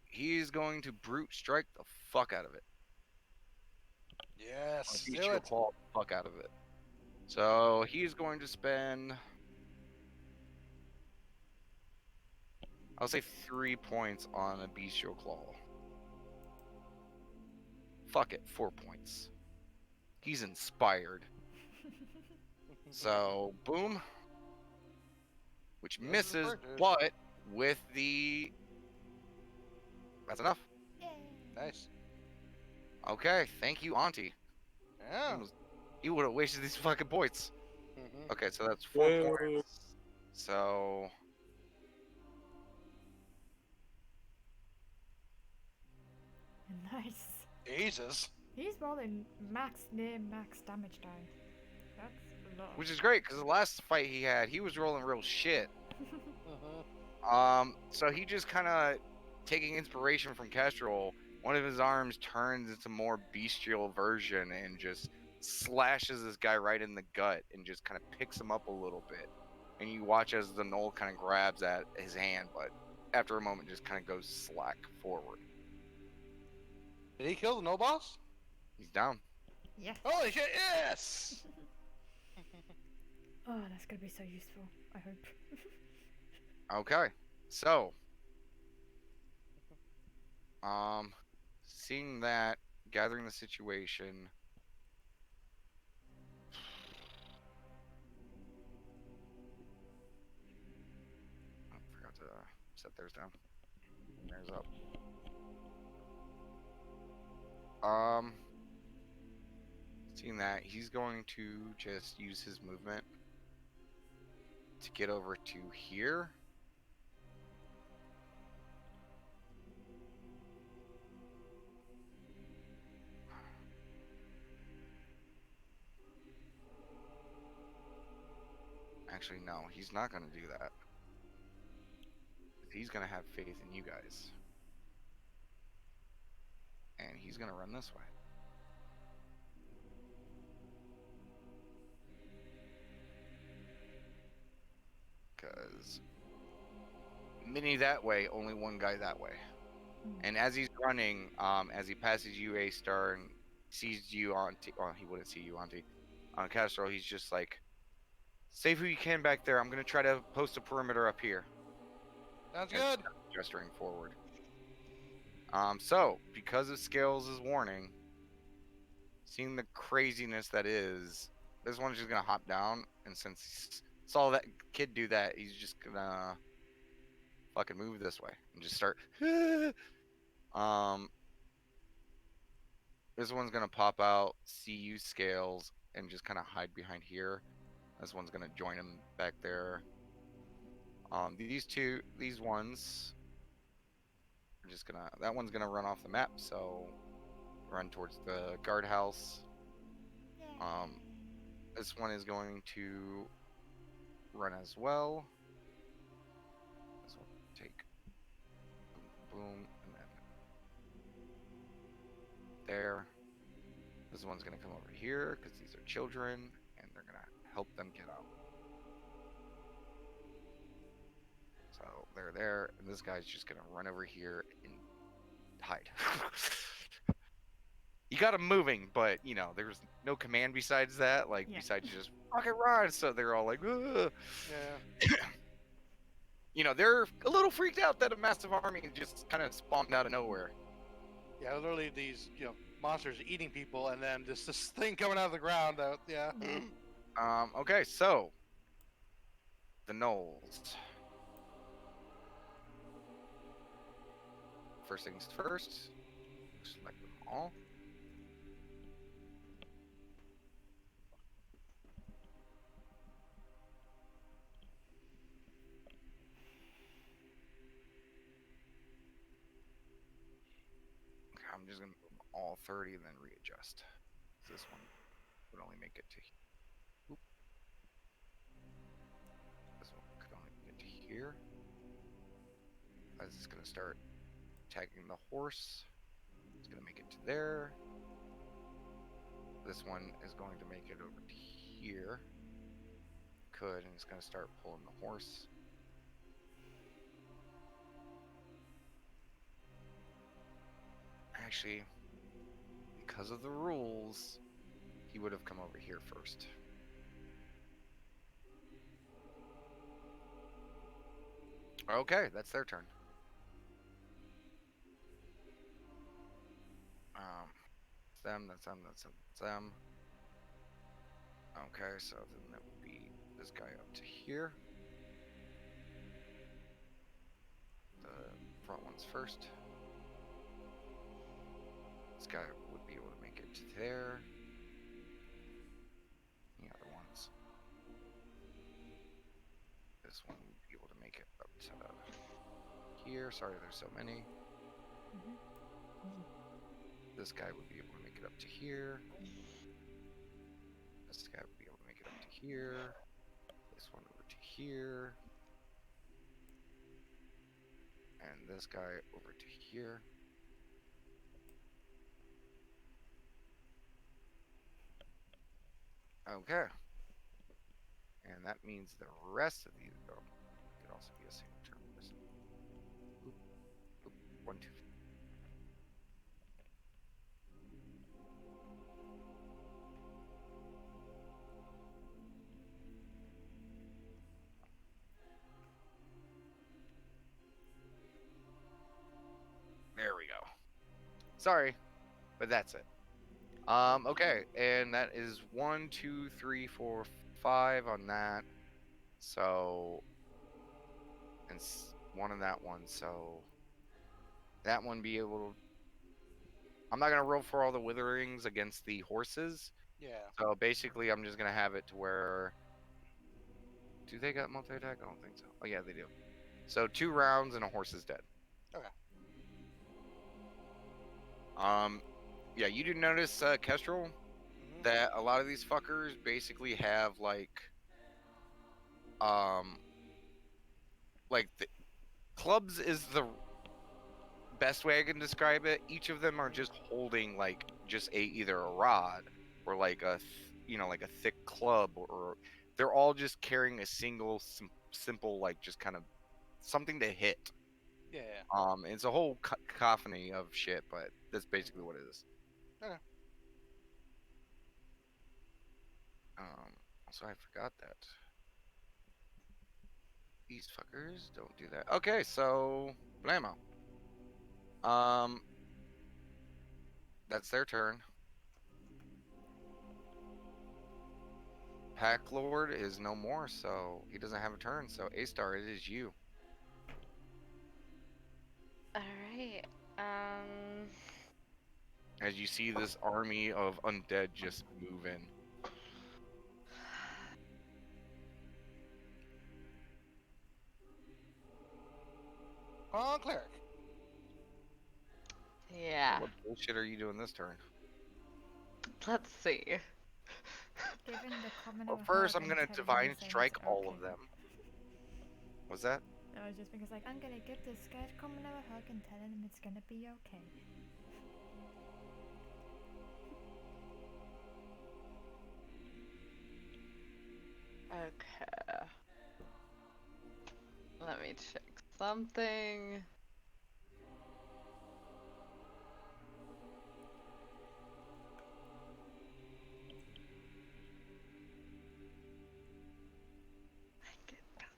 He's going to brute strike the fuck out of it. Yes, Beat do you it. claw the fuck out of it. So he's going to spend, I'll say 3 points on a bestial claw. Fuck it, 4 points. He's inspired. So boom, which Yes, misses, it's perfect. but with the, that's enough. Nice. Okay, thank you, Auntie. Yeah. You would have wasted these fucking points. Mm-hmm. Okay, so that's 4 Yay. points. So Nice. Jesus. He's rolling near max damage die. That's a lot. which is great because the last fight he had, he was rolling real shit. Mm-hmm. So he just kind of taking inspiration from Kestrel. One of his arms turns into more bestial version and just slashes this guy right in the gut and just kind of picks him up a little bit. And you watch as the Gnoll kind of grabs at his hand, but after a moment just kind of goes slack forward. Did he kill the no boss? He's down. Yeah. Holy shit! Yes. Oh, that's gonna be so useful. I hope. Okay, so seeing that, gathering the situation. I forgot to set theirs down. Theirs up. Seeing that, he's going to just use his movement to get over to here. Actually, no, he's not going to do that. He's going to have faith in you guys. And he's going to run this way. is many that way, only one guy that way. Mm. And as he's running, as he passes you, A Star, and sees you on, well, he wouldn't see you on Castro. He's just like, save who you can back there. I'm gonna try to post a perimeter up here. Sounds And good. gesturing forward. So because of Scales' warning, seeing the craziness that is, this one's just gonna hop down, and since he saw that kid do that, he's just gonna fucking move this way and just start. This one's gonna pop out, see you, Scales, and just kind of hide behind here. This one's gonna join him back there. These ones are just gonna. That one's gonna run off the map, so run towards the guardhouse. This one is going to run as well. This one take boom, boom, and then there. This one's gonna come over here because these are children, and they're gonna help them get out. So they're there, and this guy's just gonna run over here and hide. You got them moving, but you know there's no command besides that, like Yeah. besides just fucking run. So they're all like, ugh. Yeah. You know, they're a little freaked out that a massive army just kind of spawned out of nowhere. Yeah, literally these, monsters eating people, and then just this thing coming out of the ground. Yeah. Okay, so the Knolls. First things first, select them all. Okay, I'm just gonna move all 30 and then readjust. This one would only make it to. Oop. This one could only get to here. As it's gonna start attacking the horse. It's gonna make it to there. This one is going to make it over to here. Could, and it's gonna start pulling the horse. Actually, because of the rules, he would have come over here first. Okay, that's their turn. That's them. Okay, so then that would be this guy up to here. The front one's first. This guy would be able to make it to there. The other ones. This one would be able to make it up to here. Sorry, there's so many. This guy would be able to make it up to here. This guy would be able to make it up to here. This one over to here. And this guy over to here. Okay. And that means the rest of these could also be a single turn. Oop, oop, 1, 2. There we go. Sorry, but that's it. Okay, and that is 1, 2, 3, 4, 5 on that. So, and one on that one. So, that one be able to. I'm not gonna roll for all the witherings against the horses. Yeah. So basically, I'm just gonna have it to where. Do they got multi-attack? I don't think so. Oh yeah, they do. So 2 rounds and a horse is dead. Okay. Yeah, you do notice, Kestrel, that a lot of these fuckers basically have like the clubs is the best way I can describe it. Each of them are just holding like just either a rod or like a thick club, or they're all just carrying a single simple, like, just kind of something to hit. Yeah. It's a whole cacophony of shit, but that's basically what it is. Okay. Also, I forgot that. These fuckers don't do that. Okay, so blammo. That's their turn. Pack Lord is no more, so he doesn't have a turn. So A-Star, it is you. Alright. As you see this army of undead just move in. Oh, cleric. Yeah. What bullshit are you doing this turn? Let's see. Given the common Well, of first, hug I'm and gonna telling divine him saying strike it's all okay. of them. What's that? No, it's just because like I'm gonna give this scared commoner a hug and telling him it's gonna be okay. Okay. Let me check something. I get that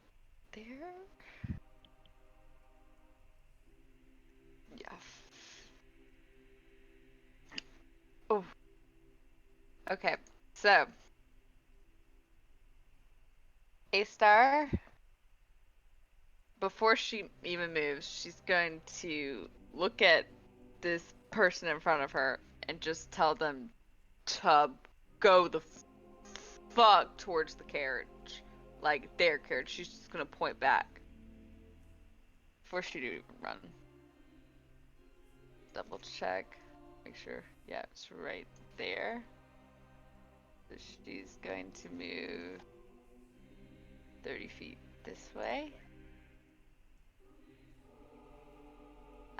there. Yeah. Oh. Okay. So. A-Star, before she even moves, she's going to look at this person in front of her and just tell them to go the fuck towards the carriage. Like their carriage. She's just gonna point back. Before she do even run. Double check. Make sure. Yeah, it's right there. So she's going to move 30 feet this way.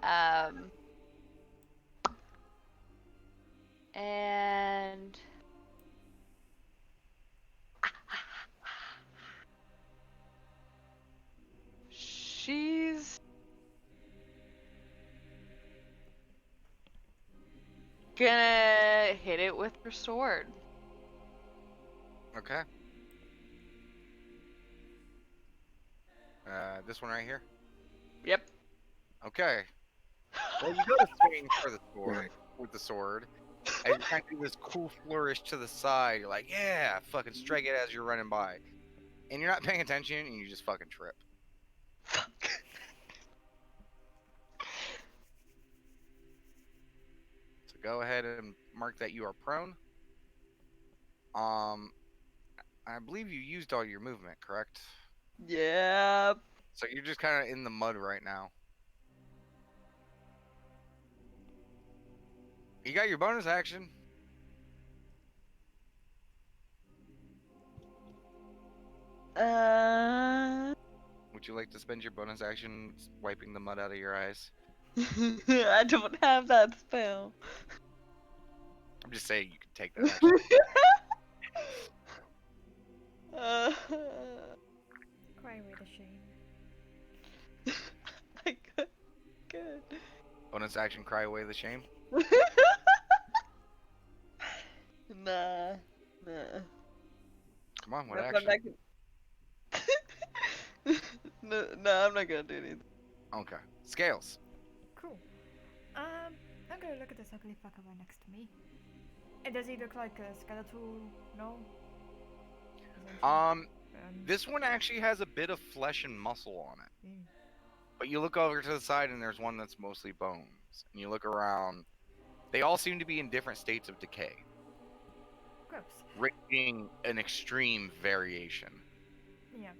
And she's gonna hit it with her sword. Okay. This one right here? Yep. Okay. Well, you go to swing for the sword, with the sword, and you kind of do this cool flourish to the side. You're like, yeah, fucking strike it as you're running by. And you're not paying attention, and you just fucking trip. Fuck. So go ahead and mark that you are prone. I believe you used all your movement, correct? Yep. So you're just kind of in the mud right now. You got your bonus action. Would you like to spend your bonus action wiping the mud out of your eyes? I don't have that spell. I'm just saying you can take that action. Cry away the shame. I could. Bonus action, cry away the shame. Nah. Come on, what Nope, action? No, I'm not gonna do anything. Okay. Scales. Cool. I'm gonna look at this ugly fucker right next to me. Does he look like a skeletal? No. This one actually has a bit of flesh and muscle on it. Mm. But you look over to the side and there's one that's mostly bones. And you look around, they all seem to be in different states of decay, Gross. reaching an extreme variation. Yeah.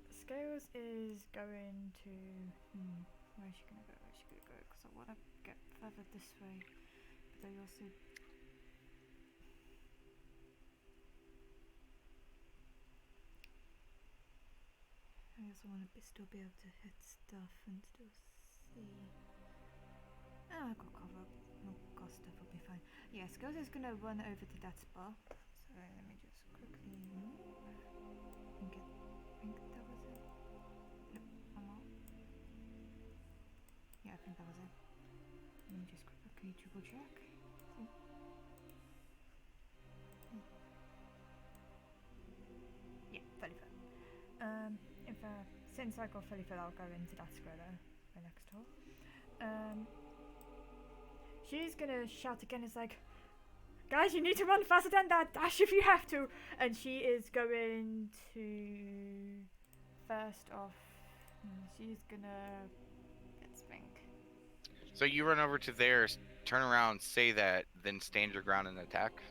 Scales is going to. Where's she gonna go? Where's she gonna go? Because I want to get further this way. But I also. Want to still be able to hit stuff and still see. Oh, I've got cover up. I've got stuff, will be fine. Yeah, Scales is gonna run over to that spot. So let me just quickly since I got fully filled, I'll go into that square there, right next door. She's gonna shout again. It's like, guys, you need to run faster than that. Dash if you have to. And she is going to first off. She's gonna get Spink. So you run over to theirs, turn around, say that, then stand your ground and attack?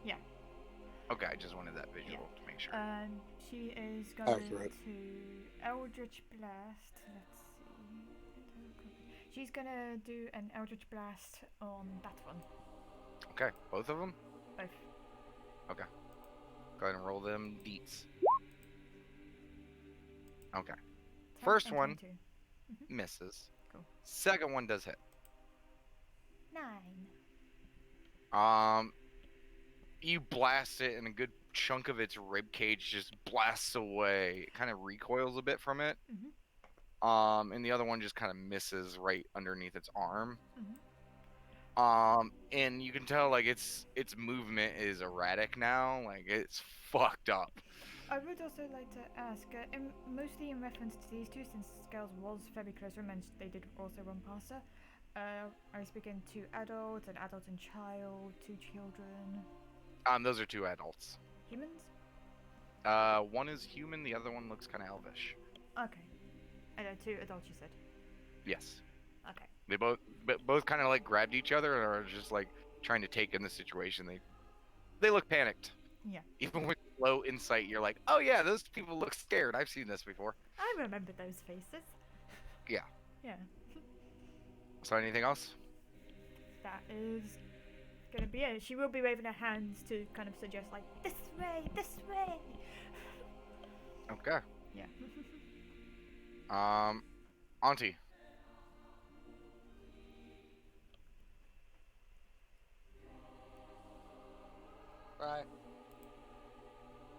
Yeah. Okay, I just wanted that visual to make sure. She is going Accurate. to Eldritch Blast. Let's see. She's gonna do an Eldritch Blast on that one. Okay, both of them? Both. Okay. Go ahead and roll them deets. Okay. 10 First and one 22. misses. Cool. Second one does hit. 9. You blast it, and a good chunk of its rib cage just blasts away. It kind of recoils a bit from it. And the other one just kind of misses right underneath its arm. And you can tell like its movement is erratic now. Like it's fucked up. I would also like to ask, mostly in reference to these two, since Scales was very close, remember they did also run past her. Are you speaking to adults, an adult and child, 2 children? Those are 2 adults. Humans? One is human, the other one looks kind of elvish. Okay. And 2 adults, you said? Yes. Okay. They both kind of like grabbed each other and are just like trying to take in the situation. They look panicked. Yeah. Even with low insight, you're like, oh yeah, those people look scared. I've seen this before. I remember those faces. Yeah. Yeah. So anything else? That is gonna be it. She will be waving her hands to kind of suggest, like, this way, this way. Okay. Yeah. Auntie. Right.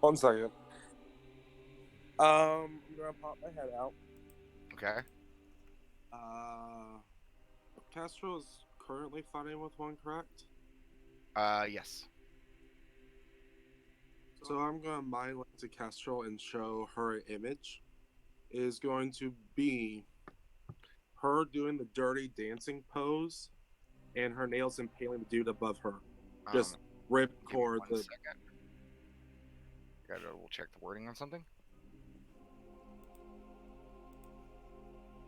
1 second. I'm gonna pop my head out. Okay. Castro is currently fighting with one, correct? Yes. So I'm gonna mind link to Castro and show her image. Is going to be her doing the dirty dancing pose, and her nails impaling the dude above her. Just rip Give me cord 1 the. second. We'll check the wording on something.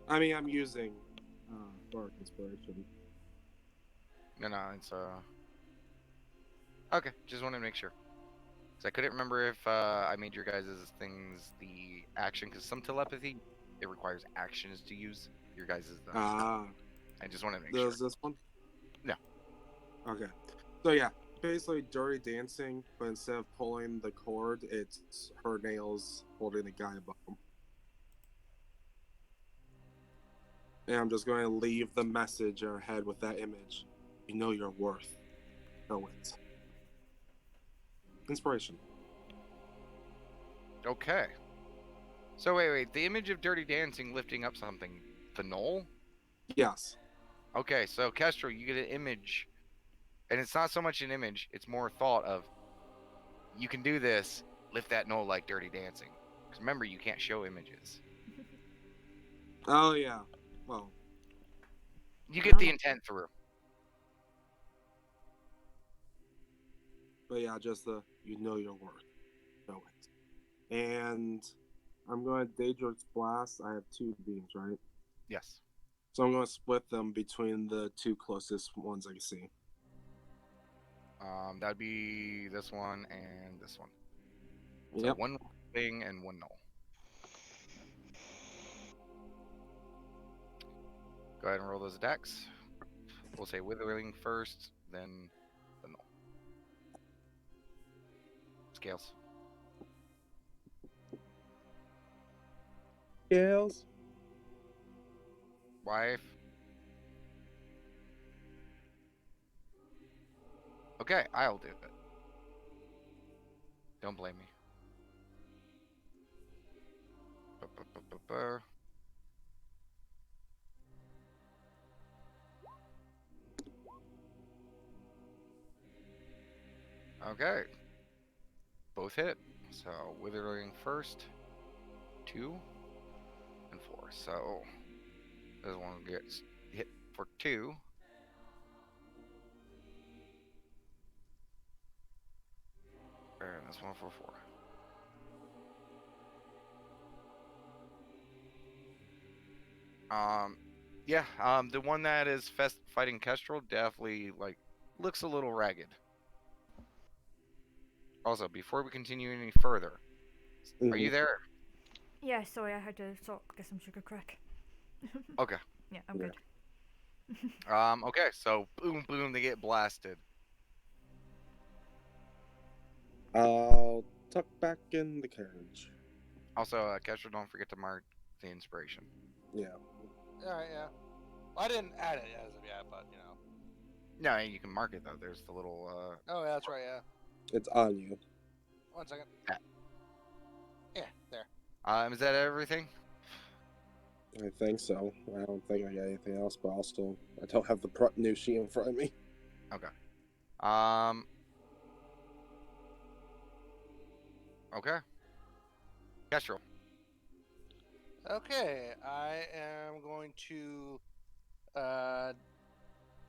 I mean, I'm using Dark Inspiration. No, it's okay, just wanted to make sure. Because I couldn't remember if I made your guys' things the action, because some telepathy, it requires actions to use. Your guys' is the... I just wanted to make sure. Does this one? No. Okay. So yeah, basically dirty dancing, but instead of pulling the cord, it's her nails holding the guy above him. And I'm just going to leave the message in her head with that image. You know your worth. Know it. Inspiration. Okay. So wait, the image of Dirty Dancing lifting up something. The knoll? Yes. Okay, so Kestrel, you get an image. And it's not so much an image, it's more thought of, you can do this, lift that knoll like Dirty Dancing. Because remember, you can't show images. Oh yeah. Well. You get the intent through. But yeah, just the you know your worth. Know it. And I'm going to Dangerous Blast. I have 2 beams, right? Yes. So I'm going to split them between the 2 closest ones I can see. That'd be this one and this one. So Yep. 1 thing and 1 null. Go ahead and roll those attacks. We'll say Withering first, then the null. Scales. Scales. Wife. Okay, I'll do it. Don't blame me. Ba-ba-ba-ba-ba. Okay. Both hit. So, Withering first. 2. and 4. So this one gets hit for 2. And this one for 4. Yeah, the one that is fighting Kestrel definitely, like, looks a little ragged. Also, before we continue any further, are you there? Yeah, sorry, I had to get some sugar crack. Okay. Yeah, I'm Yeah. good. Okay, so boom, boom, they get blasted. I'll tuck back in the carriage. Also, Kestrel, don't forget to mark the inspiration. Yeah. Alright, yeah. I didn't add it as of yet, but you know. No, you can mark it though. There's the little. Oh, yeah, that's right, yeah. It's on you. 1 second. Yeah. Yeah, there. Is that everything? I think so. I don't think I got anything else, but also I don't have the new sheet in front of me. Okay. Okay. Kestrel. Okay, I am going to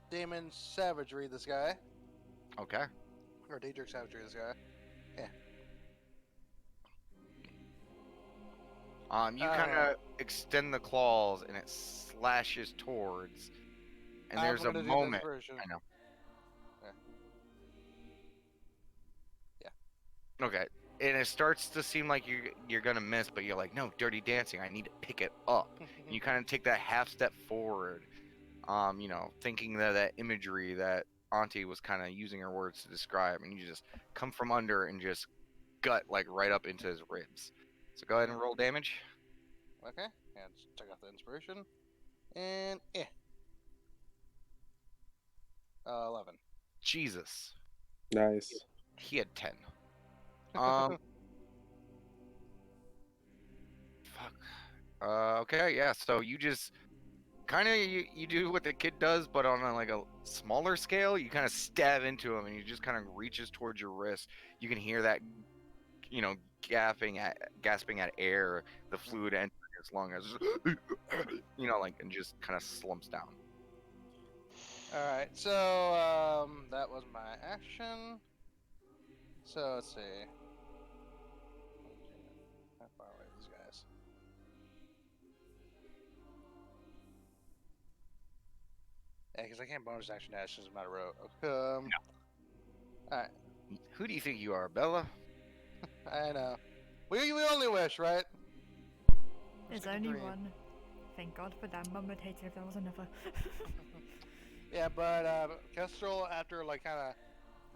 Damon Savagery this guy. Okay. Or Daedric Savagery this guy. You kind of extend the claws and it slashes towards, and there's a moment. I know. Yeah. Okay. And it starts to seem like you're gonna miss, but you're like, no, Dirty Dancing. I need to pick it up. And you kind of take that half step forward, you know, thinking that imagery that Auntie was kind of using her words to describe, and you just come from under and just gut like right up into his ribs. So go ahead and roll damage. Okay, and check out the inspiration. And 11. Jesus, Nice. he had 10. Fuck. Okay, yeah. So you just kind of you do what the kid does, but on like a smaller scale. You kind of stab into him, and he just kind of reaches towards your wrist. You can hear that, you know, gasping at air, the fluid entering his lung, as you know, like, and just kind of slumps down. Alright, so that was my action. So let's see. How far away are these guys? Yeah, because I can't bonus action dash as a matter of row. Alright, Who do you think you are, Bella? I know. We only wish, right? There's Stick to only green. one. Thank God for that. Mum would hate it if there was another. Yeah, but Kestrel, after like kind of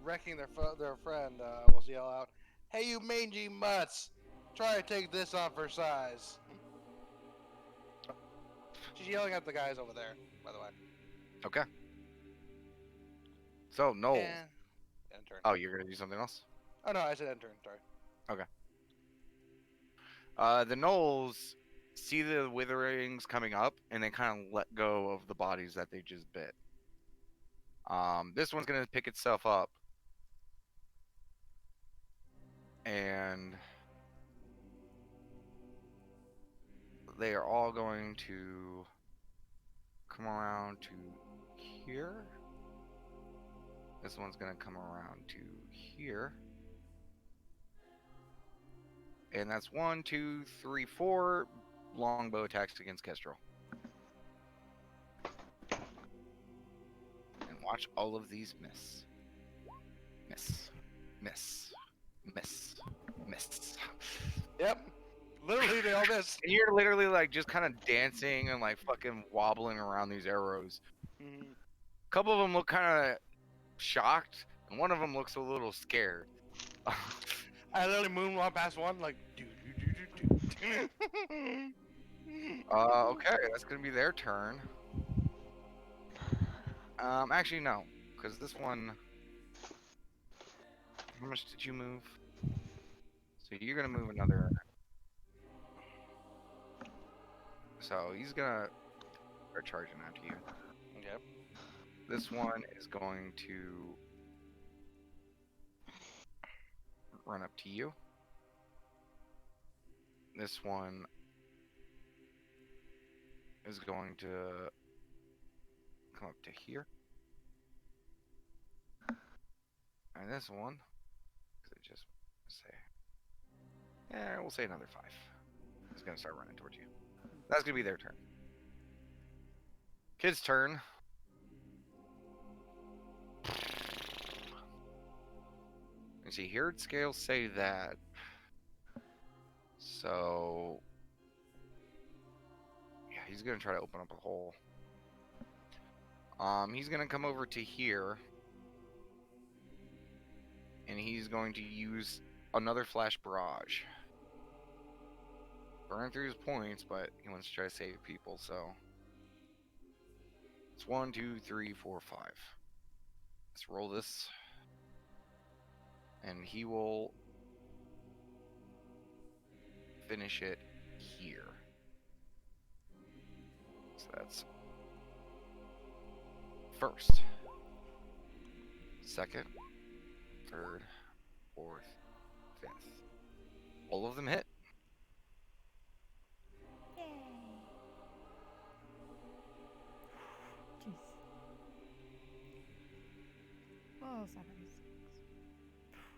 wrecking their friend, will yell out, "Hey, you mangy mutts! Try to take this off her size." She's yelling at the guys over there, by the way. Okay. So Noel. And intern. Oh, you're gonna do something else? Oh no, I said intern. Sorry. The Knolls see the witherings coming up, and they kind of let go of the bodies that they just bit. This one's gonna pick itself up, and they are all going to come around to here. This one's gonna come around to here. And that's 1, 2, 3, 4 longbow attacks against Kestrel. And watch all of these miss. Miss. Miss. Miss. Miss. Yep. Literally, they all missed. And you're literally like just kind of dancing and like fucking wobbling around these arrows. Mhm. A couple of them look kind of shocked, and one of them looks a little scared. I literally moonwalk past one, like, do. Okay, that's gonna be their turn. Actually no, because this one. How much did you move? So you're gonna move another. So he's gonna start charging after you. Okay. This one is going to run up to you. This one is going to come up to here. And this one, because it just say, yeah, we'll say another 5. It's gonna start running towards you. That's gonna be their turn. Kid's turn. You see, here scales say that. So, yeah, he's gonna try to open up a hole. He's gonna come over to here, and he's going to use another flash barrage. Burn through his points, but he wants to try to save people, so it's 1, 2, 3, 4, 5. Let's roll this, and he will finish it here. So that's first, second, third, fourth, fifth. All of them hit. Yay. Jeez. Oh, 7,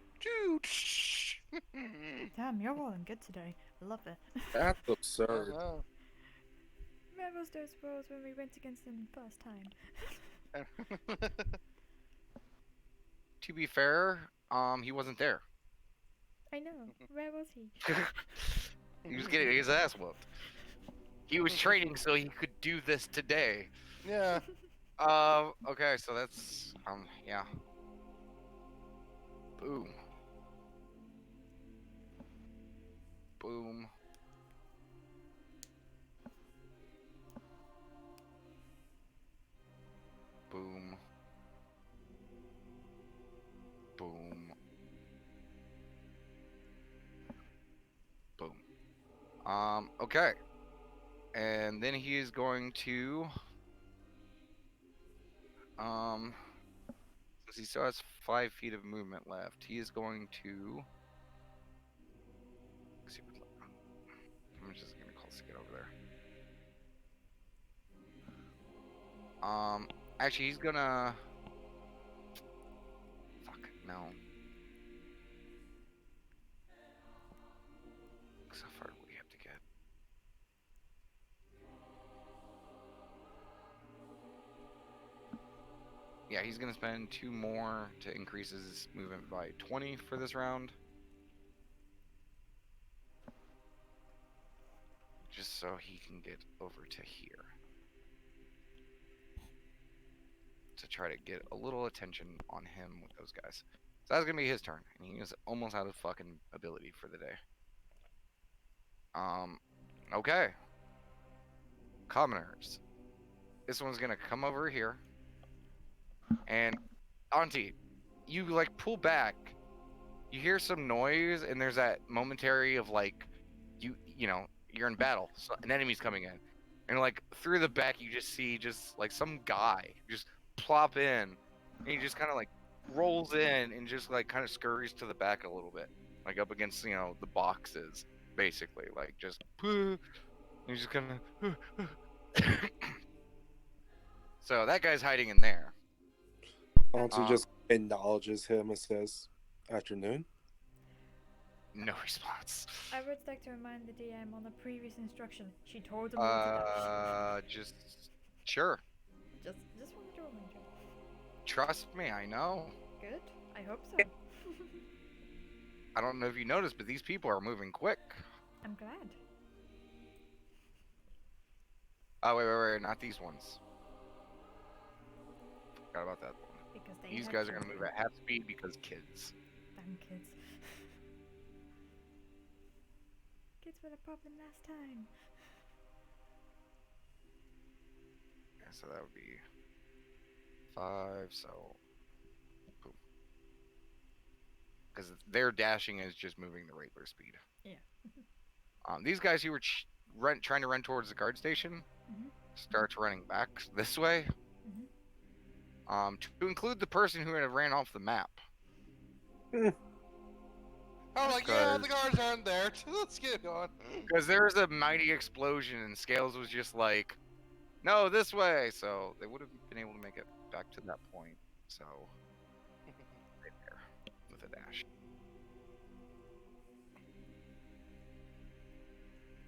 6. Damn, you're rolling good today. I love it. That's absurd. Remember those rolls when we went against them the first time? To be fair, he wasn't there. I know. Where was he? He was getting his ass whooped. He was training so he could do this today. Yeah. Okay, so that's yeah. Boom. Boom. Boom. Boom. Boom. Okay. And then he is going to since he still has 5 feet of movement left, he is going to let's see what, I'm just gonna call to get over there. Actually he's gonna fuck no. So far we have to get. Yeah, he's gonna spend 2 more to increase his movement by 20 for this round. Just so he can get over to here. To try to get a little attention on him with those guys. So that's gonna be his turn. And he is almost out of fucking ability for the day. Okay. Commoners. This one's gonna come over here. And Auntie, you like pull back. You hear some noise, and there's that momentary of like, you know, you're in battle. So an enemy's coming in, and like through the back, you just see just like some guy just plop in, and he just kind of like rolls in and just like kind of scurries to the back a little bit, like up against the boxes, basically, like just. He's just kind of. So that guy's hiding in there. Auntie just acknowledges him and says, "Afternoon." No response. I would like to remind the DM on the previous instruction. She told him to Just sure. Just wanted to remind you. Trust me, I know. Good. I hope so. I don't know if you noticed, but these people are moving quick. I'm glad. Oh wait, not these ones. Forgot about that one. Because they These had guys are gonna something. move at half speed because kids. Damn kids. Kids were the problem last time. Yeah, so that would be 5. So, boom. Because their dashing is just moving the regular speed. Yeah. These guys who were trying to run towards the guard station starts running back this way. To include the person who had ran off the map. I'm like, yeah, the guards aren't there. Let's get going. Because there was a mighty explosion and Scales was just like, No, this way. So they would have been able to make it back to that point. So right there with a dash.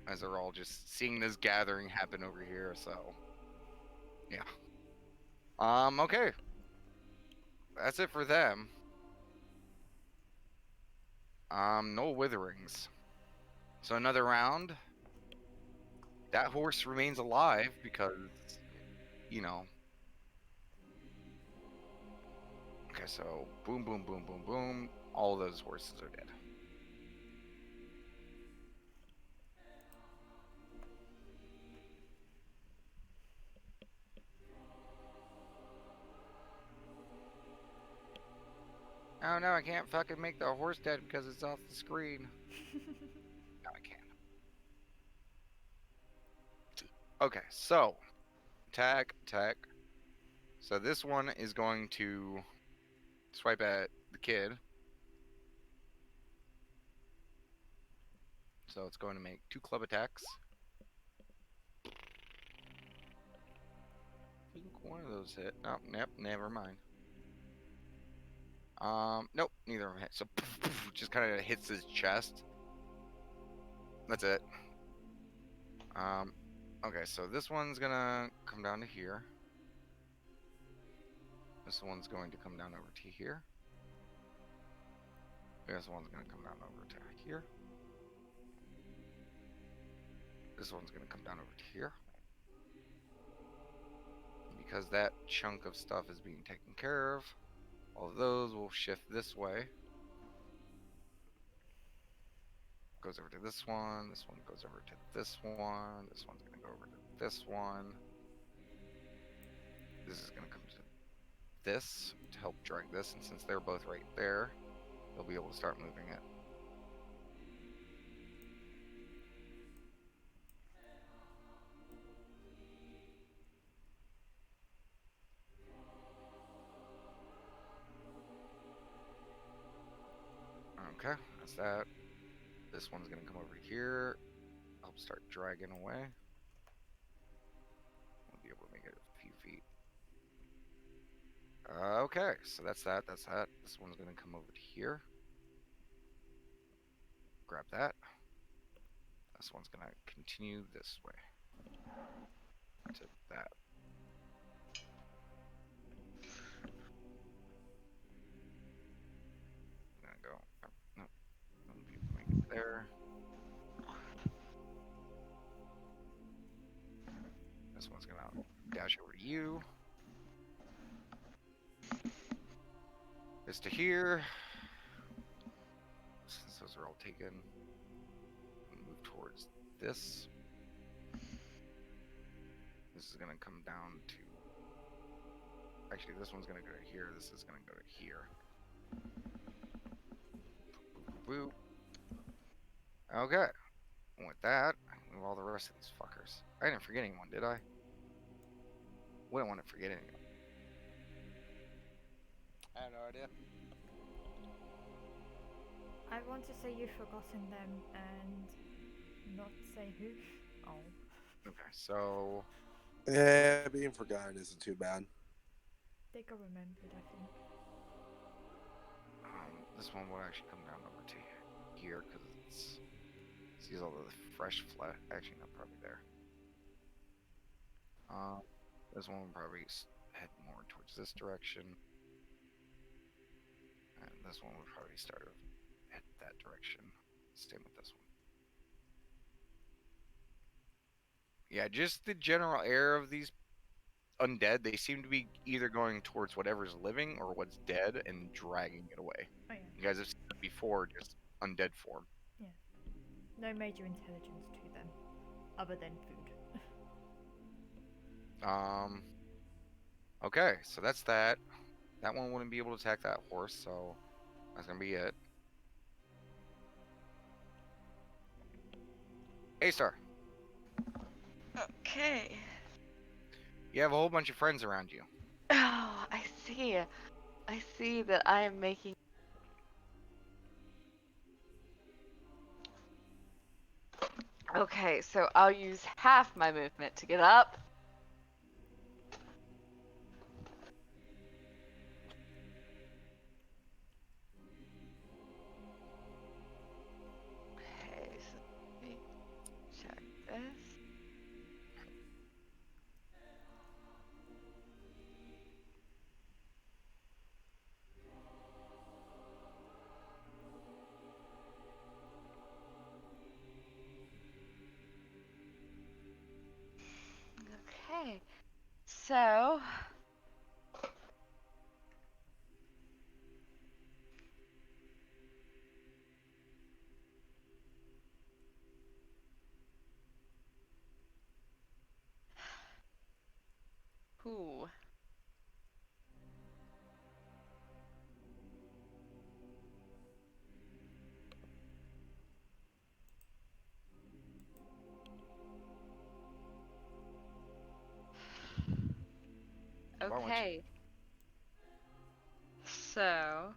As they're all just seeing this gathering happen over here. So yeah. Okay. That's it for them. No witherings. So another round. That horse remains alive because, you know. Okay, so boom, boom, boom, boom, boom. All those horses are dead. Oh no, I can't fucking make the horse dead because it's off the screen. No, I can't. Okay, so attack. So this one is going to swipe at the kid. So it's going to make 2 club attacks. I think one of those hit. Oh, yep, never mind. Nope, neither of them hit. So just kind of hits his chest. That's it. Okay, so this one's gonna come down to here. This one's going to come down over to here. This one's gonna come down over to here. This one's gonna come down over to here. Because that chunk of stuff is being taken care of, all of those will shift this way. Goes over to this one goes over to this one, this one's gonna go over to this one. This is gonna come to this to help drag this, and since they're both right there, they'll be able to start moving it. Okay, that's that. This one's gonna come over here, help start dragging away. We'll be able to make it a few feet. Okay, so that's that. This one's gonna come over to here. Grab that. This one's gonna continue this way. To that. I'm gonna go. No. Make it there. This one's gonna dash over to you. This to here. Since those are all taken, move towards this. This is gonna come down to. Actually, this one's gonna go to here. This is gonna go to here. Boop. Okay. And with that, I can move all the rest of these fuckers. I didn't forget anyone, did I? Wouldn't want to forget anyone. I have no idea. I want to say you've forgotten them and not say who. Oh. Okay, so Yeah, being forgotten isn't too bad. They got remembered, I think. this one will actually come down over to here because it's sees all the fresh flesh. Actually, not probably there. This one will probably head more towards this direction, and this one will probably start head that direction. Same with this one. Yeah, just the general air of these undead. They seem to be either going towards whatever's living or what's dead and dragging it away. Oh yeah. You guys have seen it before, just undead form. No major intelligence to them, other than food. Okay, so that's that. That one wouldn't be able to attack that horse, so that's gonna be it. A-Star, Okay. you have a whole bunch of friends around you. Oh, I see. I see that I am making. Okay, so I'll use half my movement to get up, Okay. So. Ooh. Why won't you? Okay. So.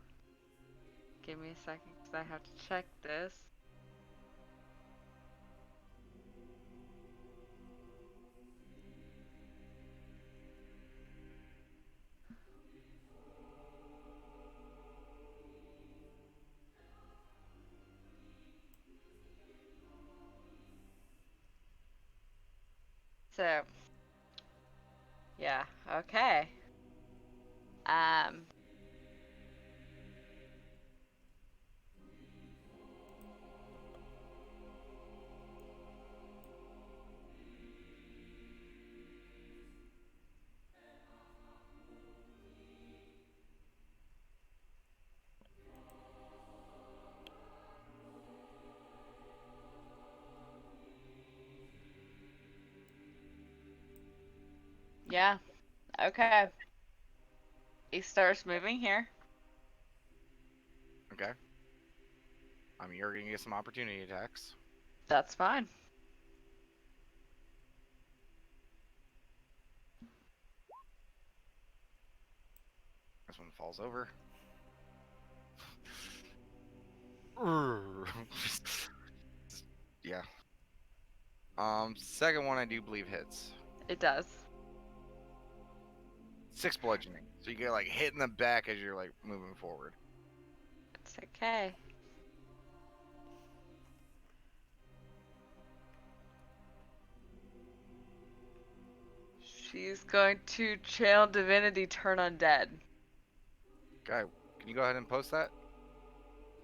Give me a second because I have to check this. So. Yeah, okay. Um. Yeah, okay. He starts moving here. Okay. I mean, you're gonna get some opportunity attacks. That's fine. This one falls over. Yeah. Second one I do believe hits. It does. 6 bludgeoning. So you get like hit in the back as you're like moving forward. It's okay. She's going to channel divinity turn undead. Okay. Can you go ahead and post that?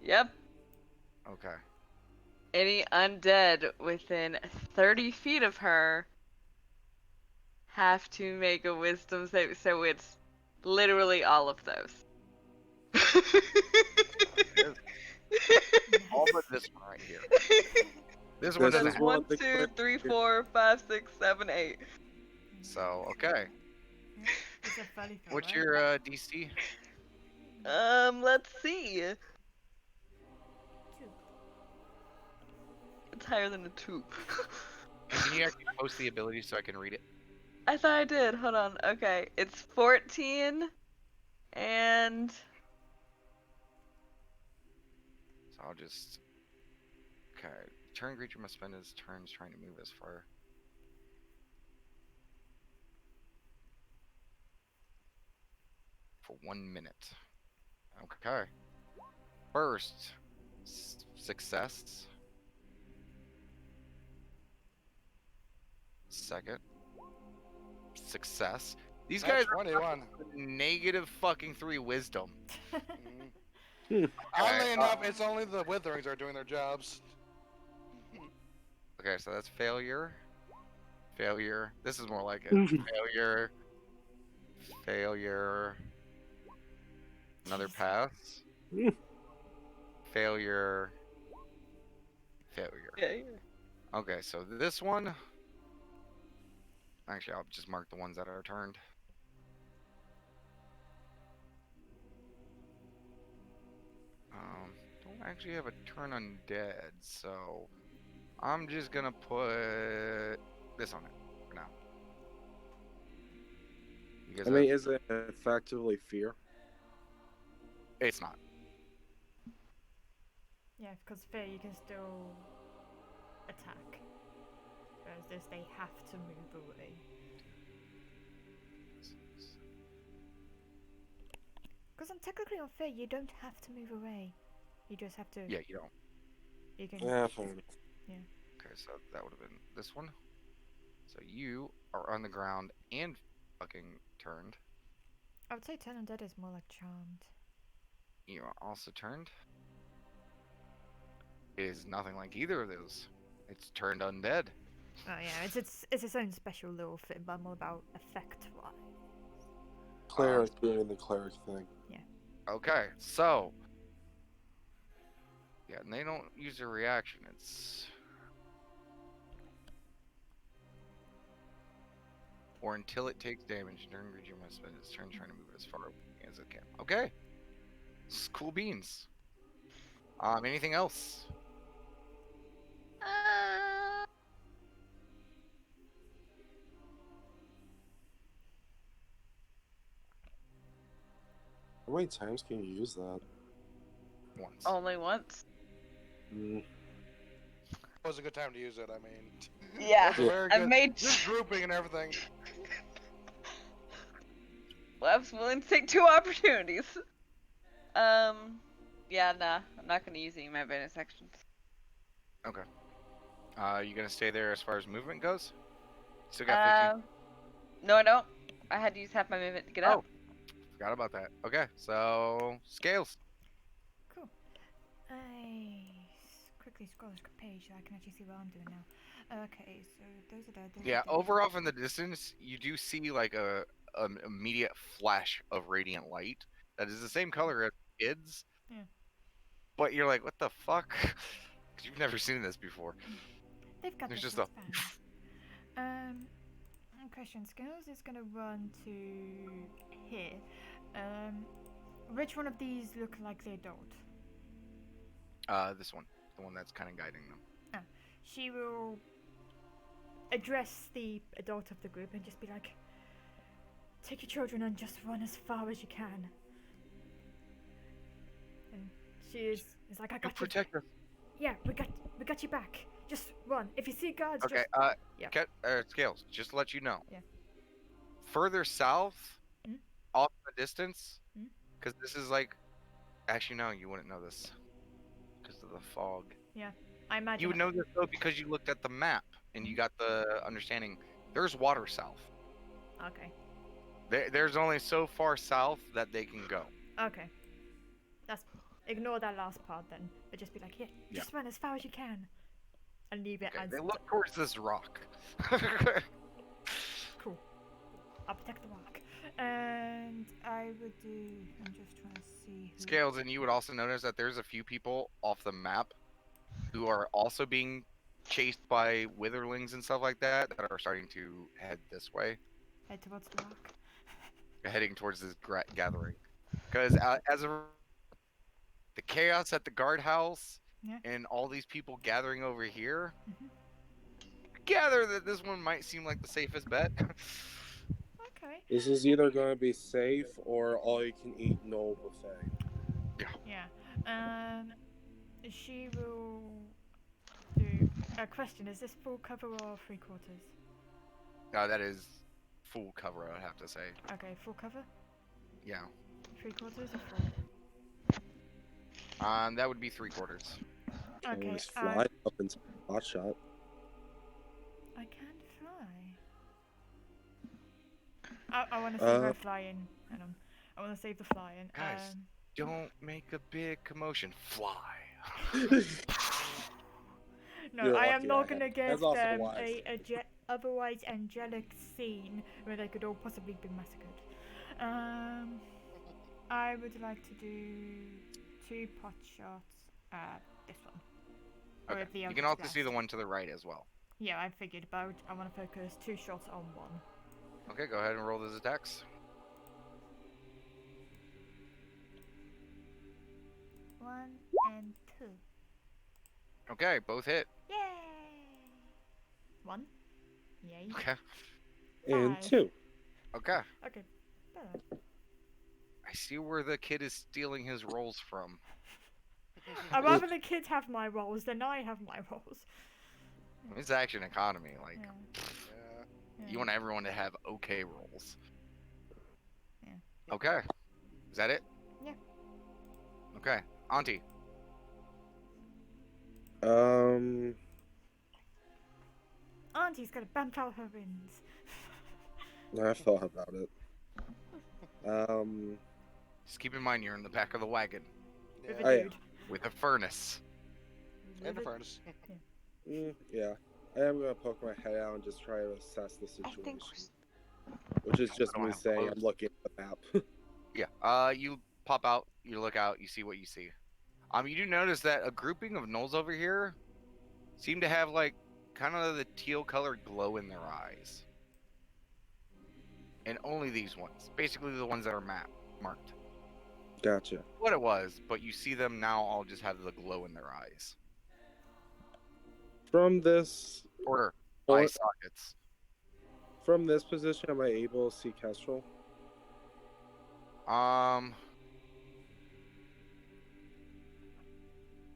Yep. Okay. Any undead within 30 feet of her have to make a wisdom save. So it's literally all of those. All but this one right here. This one This doesn't is have. one One, thing. 2, 3, 4, 5, 6, 7, 8. So, okay. It's a funny thing, What's right? your DC? Let's see. 2. It's higher than a 2. And can you actually post the ability so I can read it? I thought I did. Hold on. Okay. It's 14 and So I'll just. Okay. Turn creature must spend his turns trying to move as far. For 1 minute. Okay. First, success. Second, success. These That's guys are 21. negative fucking 3 wisdom. Oddly Okay, enough, it's only the witherings are doing their jobs. Okay, so that's failure. Failure. This is more like it. Failure. Failure. Another pass. Failure. Failure. yeah. Okay, so this one. Actually, I'll just mark the ones that are turned. Don't actually have a turn undead, so I'm just gonna put this on it for now. Because I mean, is it effectively fear? it's not. Yeah, because fear you can still attack. Whereas this, they have to move away. Because technically on fear, you don't have to move away. You just have to. Yeah, you don't. You can. Yeah, fair enough. Okay, so that would have been this one. So you are on the ground and fucking turned. I would say turn undead is more like charmed. You are also turned. It is nothing like either of those. It's turned undead. Oh yeah, it's its own special little thing, but I'm all about effect wise. Cleric doing the cleric thing. Okay, so yeah, and they don't use a reaction. It's or until it takes damage during Regime must spend its turn trying to move it as far away as it can. Okay, this is cool beans. Anything else? Uh, How many times can you use that? Once. only once. Mm, It was a good time to use it. I mean, Yeah, that's a very I've good. made. Just grouping and everything. Well, I was willing to take 2 opportunities. Yeah, nah, I'm not gonna use any of my bonus actions. You gonna stay there as far as movement goes? Still got 15. No, I don't. I had to use half my movement to get up. Forgot about that. Okay, so scales. Cool. I quickly scroll this page so I can actually see what I'm doing now. Okay, so those are there. Those Yeah, are there. over off in the distance, you do see like a an immediate flash of radiant light that is the same color as kids. Yeah. But you're like, what the fuck? 'Cause you've never seen this before. They've got There's this. just That's fine. Question. Skills is gonna run to here. Which one of these look like the adult? This one, the one that's kind of guiding them. She will address the adult of the group and just be like, take your children and just run as far as you can. And she is like, I You got you. protect us. Yeah, we got you back. Just run. If you see guards, Okay. just yeah. Scales. Just to let you know. Yeah. Further south, Mhm. off in the distance, Mhm. because this is like, actually no, you wouldn't know this, because of the fog. I imagine. You would know this though because you looked at the map and you got the understanding. There's water south. Okay. There's only so far south that they can go. Okay. Ignore that last part then. But just be like, yeah, just run as far as you can. And leave it Okay, as they look towards this rock. cool. I'll protect the rock. And I would do. I'm just trying to see. Who... Scales, and you would also notice that there's a few people off the map who are also being chased by witherlings and stuff like that are starting to head this way, Head towards the rock. heading towards this gathering. Because as of the chaos at the guardhouse Yeah. and all these people gathering over here, Mhm. gather that this one might seem like the safest bet. Okay. This is either going to be safe or all you can eat no buffet. Yeah. She will do a question. Is this full cover or 3/4? No, that is full cover, I'd have to say. Okay, full cover. Yeah. 3/4 or 4? That would be 3/4. Can we Okay. just fly up into hot shot? I can't fly. I want to save her flying. I want to save the flying. Guys. Don't make a big commotion. Fly. No, You're I am lucky not I gonna had- give that's also them wise. a otherwise angelic scene where they could all possibly be massacred. I would like to do 2 pot shots at this one. Or Okay. at the You other can also see the last. one to the right as well. Yeah, I figured, but I want to focus 2 shots on one. Okay, go ahead and roll those attacks. 1 and 2. Okay, both hit. Yay! 1. Yay. Okay. And 5. 2. Okay. Okay, better. I see where the kid is stealing his rolls from. I'd rather the kids have my roles than I have my roles. It's action economy. Like, Yeah. Yeah. you want everyone to have okay rolls. Yeah. Okay. Is that it? Yeah. Okay. Auntie. Auntie's gonna bump out her wins. I thought about it. Just keep in mind you're in the back of the wagon With Yeah. a Oh, yeah. dude. with a furnace. And the furnace. Yeah. I am gonna poke my head out and just try to assess the I think situation. Which is just I don't me have saying clothes. I'm looking at the map. Yeah. You pop out. You look out. You see what you see. You do notice that a grouping of gnolls over here seem to have like kind of the teal-colored glow in their eyes, and only these ones, basically the ones that are marked. Gotcha. What it was, but you see them now all just have the glow in their eyes. From this Order eye point, sockets. from this position, am I able to see Kestrel? I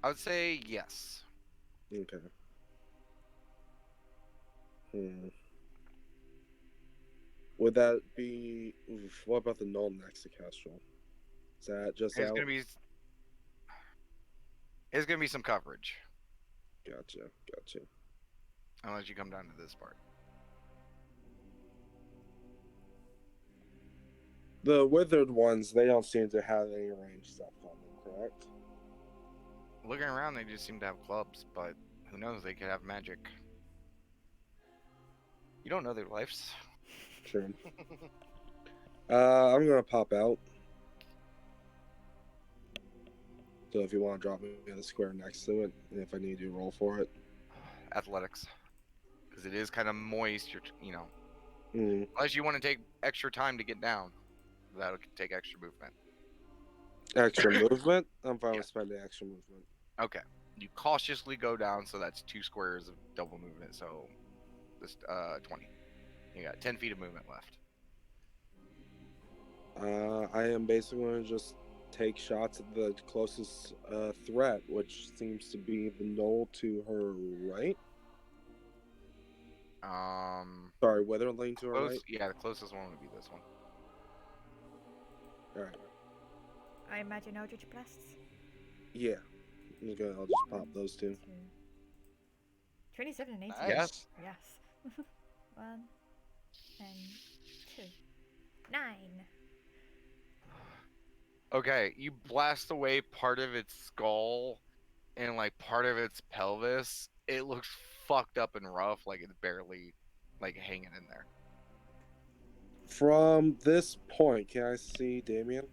would say yes. Okay. Would that be? Oof, what about the null next to Kestrel? Is that just There's out? gonna be some coverage Gotcha. Gotcha. unless you come down to this part. The withered ones, they don't seem to have any ranged stuff on them, correct? Looking around, they just seem to have clubs, but who knows? They could have magic. You don't know their lives. True. I'm gonna pop out. So if you want to drop me in the square next to it, and if I need to roll for it. Athletics, because it is kind of moist. Mm. Unless you want to take extra time to get down, that would take extra movement. Extra movement? I'm fine Yeah. with spending extra movement. Okay. You cautiously go down, so that's 2 squares of double movement. So this 20. You got 10 feet of movement left. I am basically going to just take shots at the closest threat, which seems to be the knoll to her right. Sorry, Witherling to her right. Yeah, the closest one would be this one. All right. I imagine Eldritch Blasts. Yeah. I'll just pop those two. 27 and 18. Nice. Yes. Yes. 1 and 2. 9. Okay, you blast away part of its skull and like part of its pelvis. It looks fucked up and rough, like it's barely like hanging in there. From this point, can I see Damon?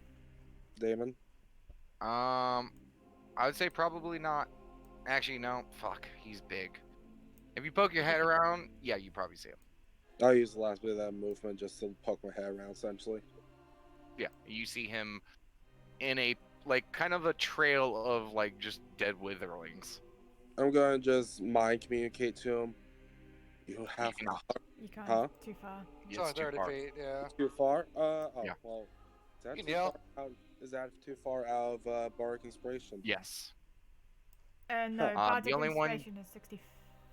I would say probably not. Actually, no. Fuck, he's big. If you poke your head around, yeah, you probably see him. I'll use the last bit of that movement just to poke my head around, essentially. Yeah, you see him in a like kind of a trail of like just dead witherlings. I'm going to just mind communicate to him. You have cannot. You can't. Huh? Too far. It's It's only too 30 far. feet, yeah. too far? Yeah. Well, is that You too know. far out? Is that too far out of Bardic Inspiration? Yes. No, Huh. Bardic The only one- Inspiration is 60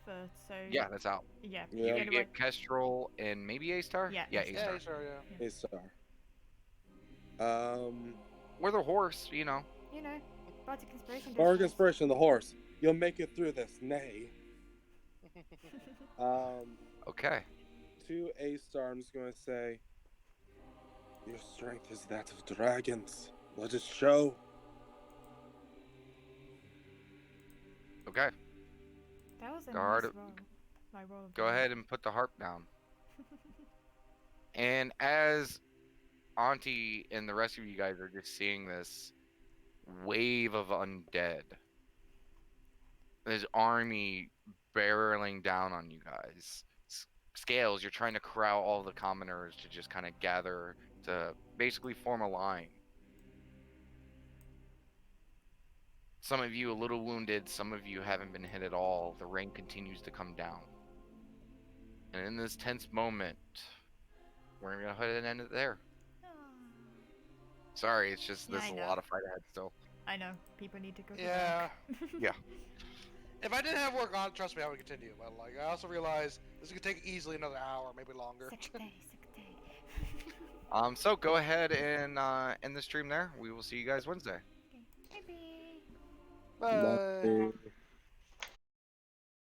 foot, so... Yeah, that's out. Yeah. Yeah. You you're can gonna get Kestrel and maybe A-Star? Yeah, Yeah, A-Star. A-Star. Yeah, sure, yeah. Hey, star. Or the horse, you know. You know, Bardic Inspiration does Bardic this. Inspiration, the horse. You'll make it through this, nay. Okay. To A-Star, I'm just going to say, your strength is that of dragons. Let it show. Okay. That was a Guard- nice roll. My roll of Go damage. ahead and put the harp down. And as Auntie and the rest of you guys are just seeing this wave of undead, this army barreling down on you guys. Scales, you're trying to corral all the commoners to just kind of gather to basically form a line. Some of you a little wounded, some of you haven't been hit at all. The rain continues to come down. And in this tense moment, we're gonna go ahead and end it there. Aw. Sorry, it's just Yeah, there's I a know. lot of fight ahead still. I know, people need to go to Yeah. work. Yeah. If I didn't have work on it, trust me, I would continue. But like, I also realize this could take easily another hour, maybe longer. Sick day, sick day. So go ahead and end the stream there. We will see you guys Wednesday. Okay. Bye-bye. Bye. Bye.